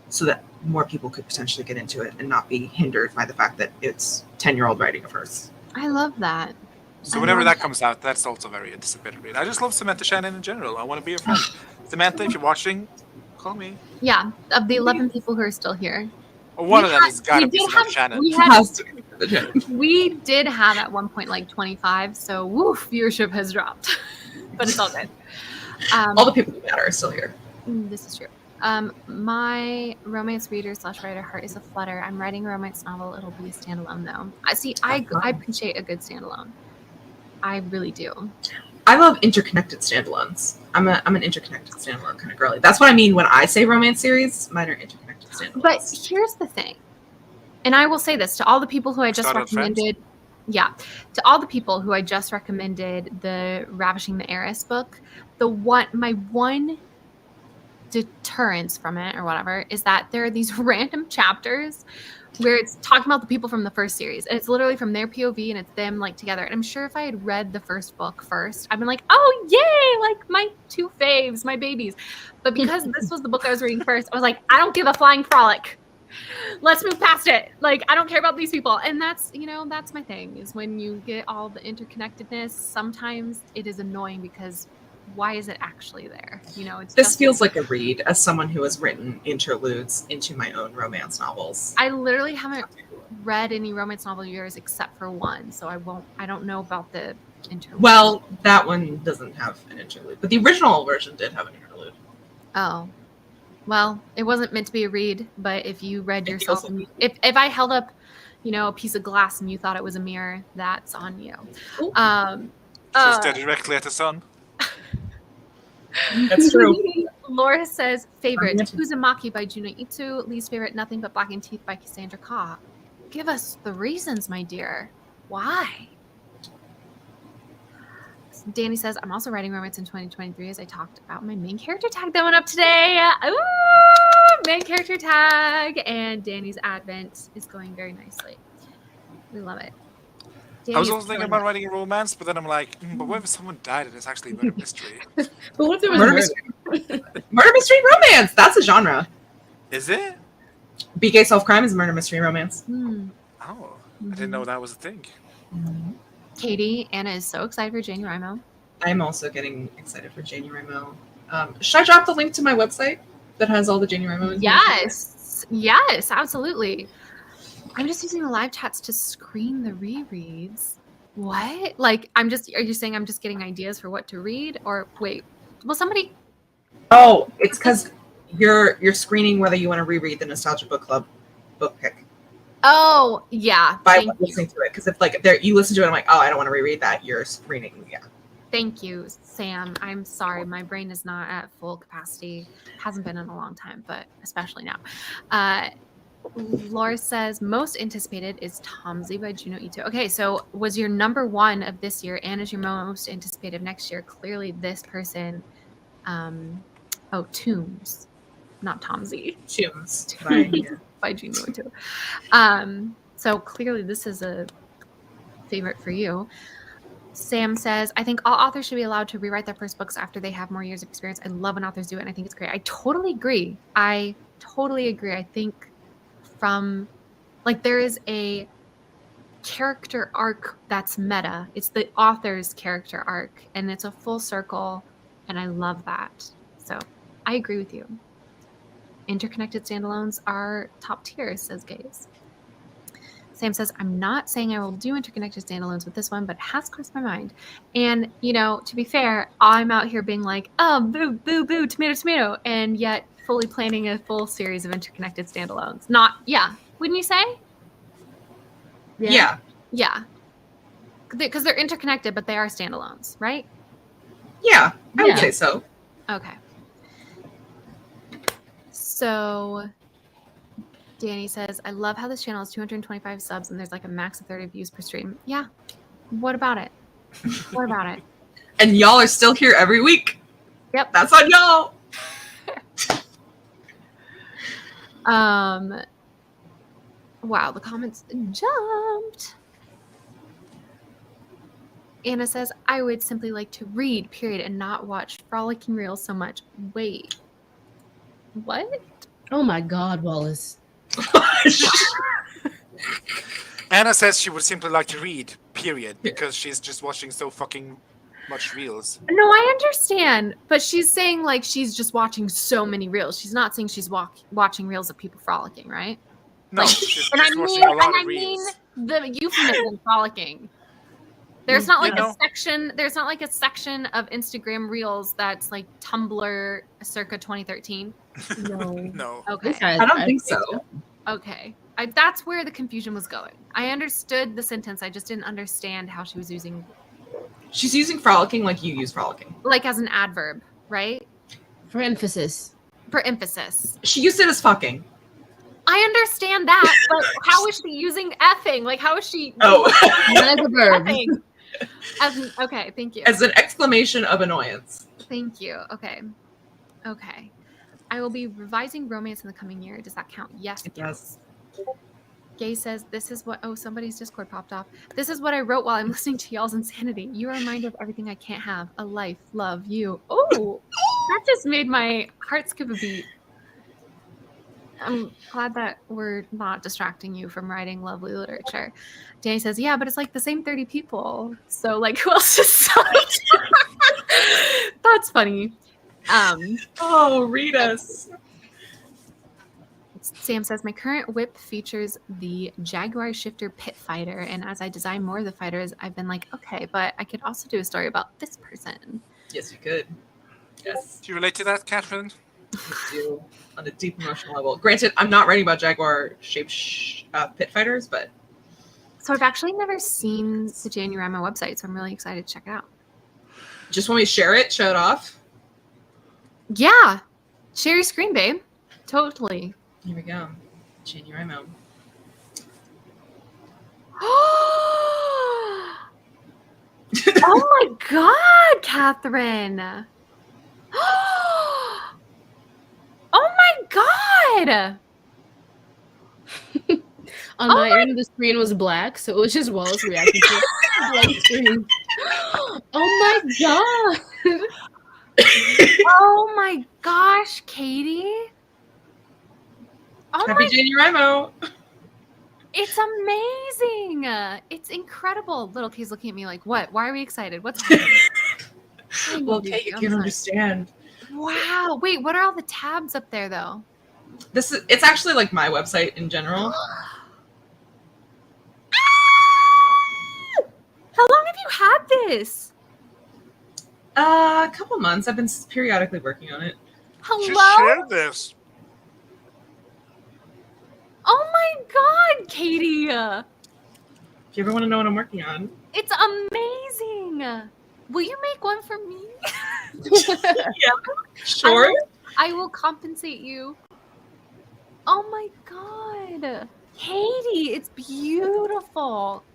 so that more people could potentially get into it and not be hindered by the fact that it's 10-year-old writing of hers. I love that. So whenever that comes out, that's also very anticipated read. I just love Samantha Shannon in general. I want to be a friend. Samantha, if you're watching, call me. Yeah, of the 11 people who are still here. Well, one of them has got to be Samantha Shannon. We did have at one point like 25, so woof, viewership has dropped. But it's all good. All the people who matter are still here. This is true. My romance reader / writer heart is a flutter. I'm writing a romance novel. It'll be a standalone though. I appreciate a good standalone. I really do. I love interconnected standalones. I'm an interconnected standalone kind of girly. That's what I mean when I say romance series. Mine are interconnected standalones. But here's the thing, and I will say this to all the people who I just Startled recommended. Yeah, to all the people who I just recommended the Ravishing the Heiress book. My one deterrence from it or whatever is that there are these random chapters where it's talking about the people from the first series, and it's literally from their POV, and it's them like together. And I'm sure if I had read the first book first, I've been like, oh yay, like my two faves, my babies. But because this was the book I was reading first, I was like, I don't give a flying frolic. Let's move past it. Like, I don't care about these people. And that's, that's my thing, is when you get all the interconnectedness, sometimes it is annoying because why is it actually there? This feels like a read as someone who has written interludes into my own romance novels. I literally haven't read any romance novel of yours except for one, so I don't know about the interlude. Well, that one doesn't have an interlude, but the original version did have an interlude. Oh. Well, it wasn't meant to be a read, but if you read yourself, if I held up, a piece of glass and you thought it was a mirror, that's on you. So stare directly at the sun. That's true. Laura says, favorite, Uzumaki by Juno Itsu. Least favorite, Nothing But Black and Teeth by Cassandra Kah. Give us the reasons, my dear. Why? Danny says, I'm also writing romance in 2023 as I talked about my main character tag that went up today. Ooh, main character tag. And Danny's advent is going very nicely. We love it. I was also thinking about writing a romance, but then I'm like, but what if someone died and it's actually a murder mystery? But what if there was murder mystery romance? That's a genre. Is it? BK Self-Crime is a murder mystery romance. Oh, I didn't know that was a thing. Katie, Anna is so excited for Janie Rimo. I'm also getting excited for Janie Rimo. Should I drop the link to my website that has all the Janie Rimo information? Yes, absolutely. I'm just using the live chats to screen the rereads. What? Like, are you saying I'm just getting ideas for what to read? Or wait, will somebody? Oh, it's because you're screening whether you want to reread the Nostalgia Book Club book pick. Oh, yeah. By listening to it. Because if you listen to it, I'm like, oh, I don't want to reread that. You're screening, yeah. Thank you, Sam. I'm sorry. My brain is not at full capacity. Hasn't been in a long time, but especially now. Laura says, most anticipated is Tomsy by Juno Ito. Okay, so was your number one of this year and is your most anticipated next year? Clearly this person, Tombs, not Tomsy. Tombs. By Juno Ito. So clearly this is a favorite for you. Sam says, I think all authors should be allowed to rewrite their first books after they have more years of experience. I love when authors do it, and I think it's great. I totally agree. I think there is a character arc that's meta. It's the author's character arc, and it's a full circle, and I love that. So I agree with you. Interconnected standalones are top tier, says Gaze. Sam says, I'm not saying I will do interconnected standalones with this one, but it has crossed my mind. And, to be fair, I'm out here being like, oh, boo, boo, boo, tomato, tomato, and yet fully planning a full series of interconnected standalones. Wouldn't you say? Yeah. Yeah. Because they're interconnected, but they are standalones, right? Yeah, I would say so. Okay. So Danny says, I love how this channel has 225 subs and there's like a max of 30 views per stream. Yeah. What about it? What about it? And y'all are still here every week. Yep. That's on y'all. Wow, the comments jumped. Anna says, I would simply like to read, period, and not watch frolicking reels so much. Wait. What? Oh my God, Wallace. Anna says she would simply like to read, period, because she's just watching so fucking much reels. No, I understand, but she's saying like she's just watching so many reels. She's not saying she's watching reels of people frolicking, right? No, she's watching a lot of reels. The euphemism frolicking. There's not like You know. a section. There's not like a section of Instagram Reels that's like Tumblr circa 2013. No. No. Okay. I don't think so. Okay. That's where the confusion was going. I understood the sentence. I just didn't understand how she was using, She's using frolicking like you use frolicking. like, as an adverb, right? For emphasis. For emphasis. She used it as fucking. I understand that, but how is she using effing? Like, how is she? Oh, Not as a verb. Effing? Okay, thank you. as an exclamation of annoyance. Thank you. Okay. Okay. I will be revising romance in the coming year. Does that count? Yes, It does. Gay says, this is what, oh, somebody's Discord popped off. This is what I wrote while I'm listening to y'all's insanity. You are a reminder of everything I can't have. A life, love, you. Oh, that just made my heart skip a beat. I'm glad that we're not distracting you from writing lovely literature. Danny says, yeah, but it's like the same 30 people. So, like, who else is sucked? That's funny. Oh, read us. Sam says, my current whip features the Jaguar Shifter Pit Fighter, and as I design more of the fighters, I've been like, okay, but I could also do a story about this person. Yes, you could. Yes, Do you relate to that, Catherine? you do. On a deep emotional level. Granted, I'm not writing about Jaguar-shaped pit fighters, but... So I've actually never seen the Janurama website, so I'm really excited to check it out. Just want me to share it, show it off? Yeah. Share your screen, babe. Totally. Here we go. January. Oh my god, Catherine. Oh my god. On my end, the screen was black, so it was just Wallace reacting to the blank screen. Oh my god. Oh my gosh, Katie. Oh Happy my, January. it's amazing. It's incredible. Little Kay's looking at me like, what? Why are we excited? What's happening? Well, Kate, you can't understand. Wow. Wait, what are all the tabs up there though? It's actually like my website in general. How long have you had this? A couple months. I've been periodically working on it. Just Hello? share this. Oh my god, Katie. If you ever want to know what I'm working on. It's amazing. Will you make one for me? Sure. I will compensate you. Oh my god. Katie, it's beautiful.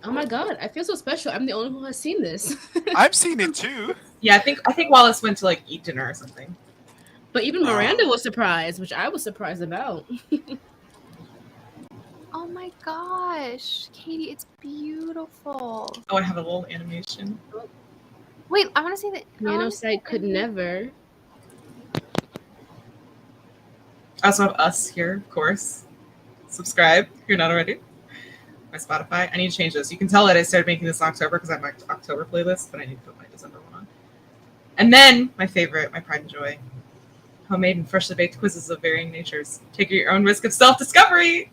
Oh my god, I feel so special. I'm the only one who has seen this. I've seen it too. Yeah, I think Wallace went to like eat dinner or something. But even Miranda was surprised, which I was surprised about. Oh my gosh. Katie, it's beautiful. Oh, I have a little animation. Wait, I want to see the Nanosite could never. I also have us here, of course. Subscribe if you're not already. My Spotify. I need to change this. You can tell that I started making this in October because I have my October playlist, but I need to put my December one on. And then my favorite, my pride and joy. Homemade and freshly baked quizzes of varying natures. Take your own risk of self-discovery.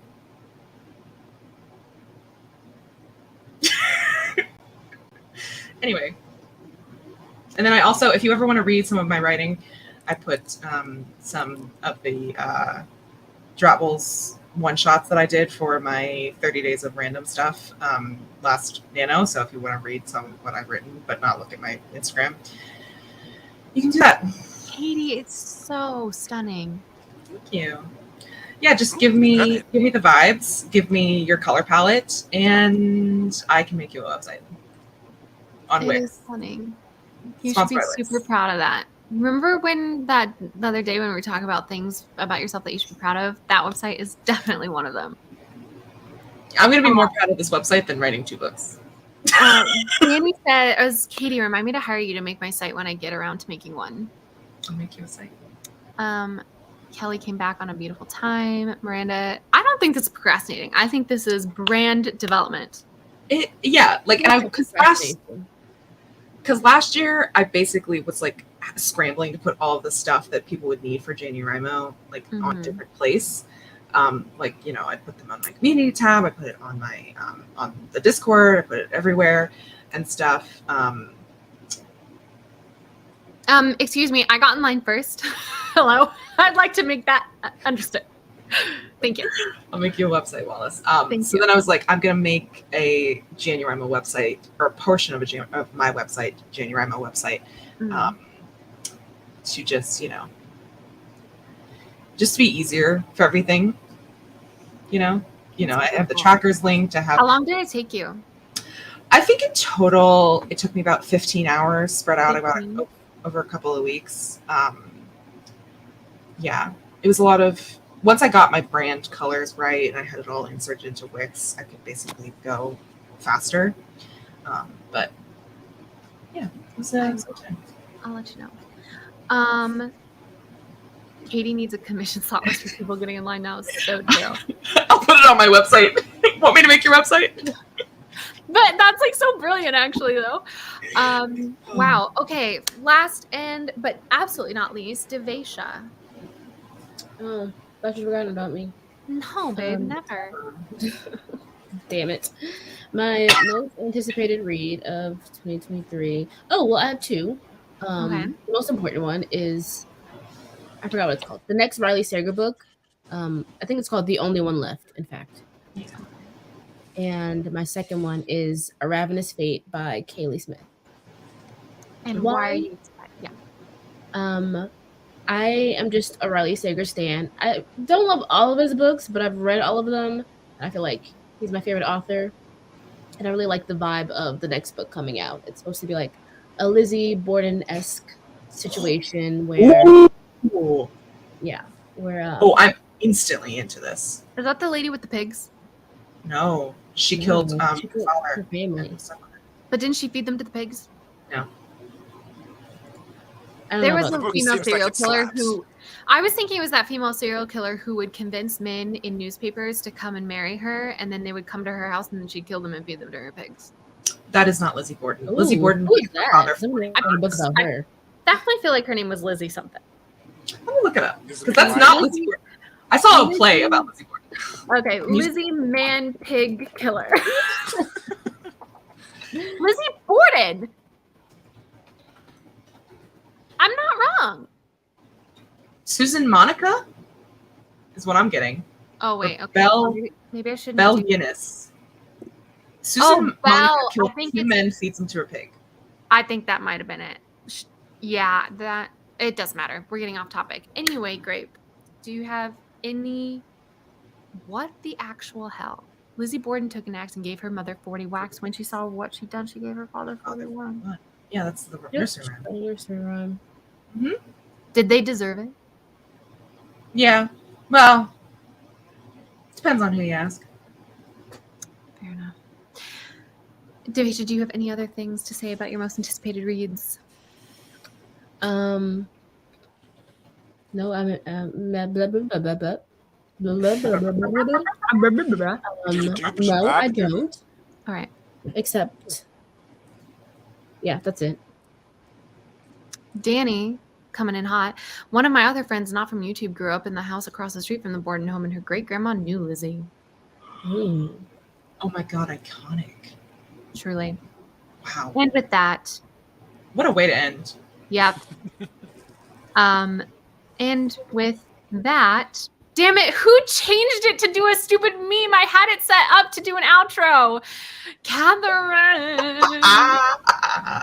Anyway. And then I also, if you ever want to read some of my writing, I put some of the Dropbles one-shots that I did for my 30 days of random stuff last Nano. So if you want to read some of what I've written, but not look at my Instagram, you can do that. Katie, it's so stunning. Thank you. Yeah, just give me the vibes, give me your color palette, and I can make you a website on It Wix. is stunning. You should Sponsored be by Wix. super proud of that. Remember when the other day when we were talking about things about yourself that you should be proud of? That website is definitely one of them. I'm going to be more proud of this website than writing 2 books. Danny said, as Katie, remind me to hire you to make my site when I get around to making one. I'll make you a site. Kelly came back on a beautiful time. Miranda, I don't think this is procrastinating. I think this is brand development. Because last year I basically was like scrambling to put all of the stuff that people would need for January on a different place. Like, I put them on my community tab. I put it on my on the Discord. I put it everywhere and stuff. Excuse me, I got in line first. Hello. I'd like to make that understood. Thank you. I'll make you a website, Wallace. Thank So you. then I was like, I'm gonna make a Janurima website, or a portion of my website, Janurima website, to just just to be easier for everything. I have the trackers linked. I have. How long did it take you? I think in total, it took me about 15 hours, spread out over a couple of weeks. Yeah, it was a lot of. Once I got my brand colors right and I had it all inserted into Wix, I could basically go faster. But yeah, it was I'll let you know. Katie needs a commission slot list for people getting in line now. So true. I'll put it on my website. Want me to make your website? But that's like so brilliant, actually, though. Wow. Okay. Last but absolutely not least, Devesha. Oh, thought you forgotten about me. No, babe, never. Damn it. My most anticipated read of 2023. Oh, well, I have two. Okay. The most important one is, I forgot what it's called. The next Riley Sager book. I think it's called The Only One Left, in fact. And my second one is A Ravenous Fate by Kaylee Smith. And why are you I am just a Riley Sager stan. I don't love all of his books, but I've read all of them. I feel like he's my favorite author. And I really like the vibe of the next book coming out. It's supposed to be like a Lizzie Borden-esque situation where... Ooh. Yeah. Where... I'm instantly into this. Is that the lady with the pigs? No. She killed her family. But didn't she feed them to the pigs? No. There was a female serial killer who... I was thinking it was that female serial killer who would convince men in newspapers to come and marry her, and then they would come to her house, and then she'd kill them and feed them to her pigs. That is not Lizzie Borden. Ooh, Lizzie Borden who is her father. I definitely feel like her name was Lizzie something. Let me look it up, because that's not Lizzie Borden. I saw a play about Lizzie Borden. Okay, Lizzie Man Pig Killer. Lizzie Borden. I'm not wrong. Susan Monica is what I'm getting. Oh wait, okay. Belle, maybe I shouldn't. Belle Guinness. Susan Monica killed I think two men, feeds them to her pig. I think that might have been it. Yeah, that it does matter. We're getting off topic. Anyway, Grape, do you have any? What the actual hell? Lizzie Borden took an axe and gave her mother 40 whacks. When she saw what she'd done, she gave her father 41. Yeah, that's the nursery rhyme. Mm-hmm. Did they deserve it? Yeah. Well, depends on who you ask. Fair enough. Devisha, do you have any other things to say about your most anticipated reads? No, I'm blah, blah, blah, blah, blah. No, I don't. All right. Except, yeah, that's it. Danny, coming in hot. One of my other friends, not from YouTube, grew up in the house across the street from the Borden home, and her great-grandma knew Lizzie. Oh my god, iconic. Truly. Wow. And with that... What a way to end. Yep. And with that... Damn it, who changed it to do a stupid meme? I had it set up to do an outro. Catherine,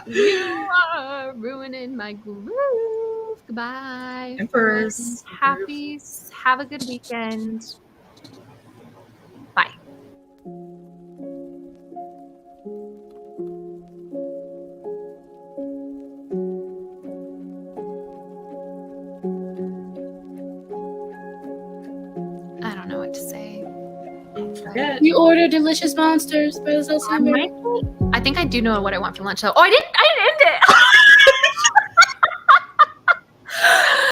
you are ruining my groove. Goodbye. Empress. Happy, have a good weekend. Bye. I don't know what to say. You order delicious monsters by the I think I do know what I want for lunch though. Oh, I didn't end it.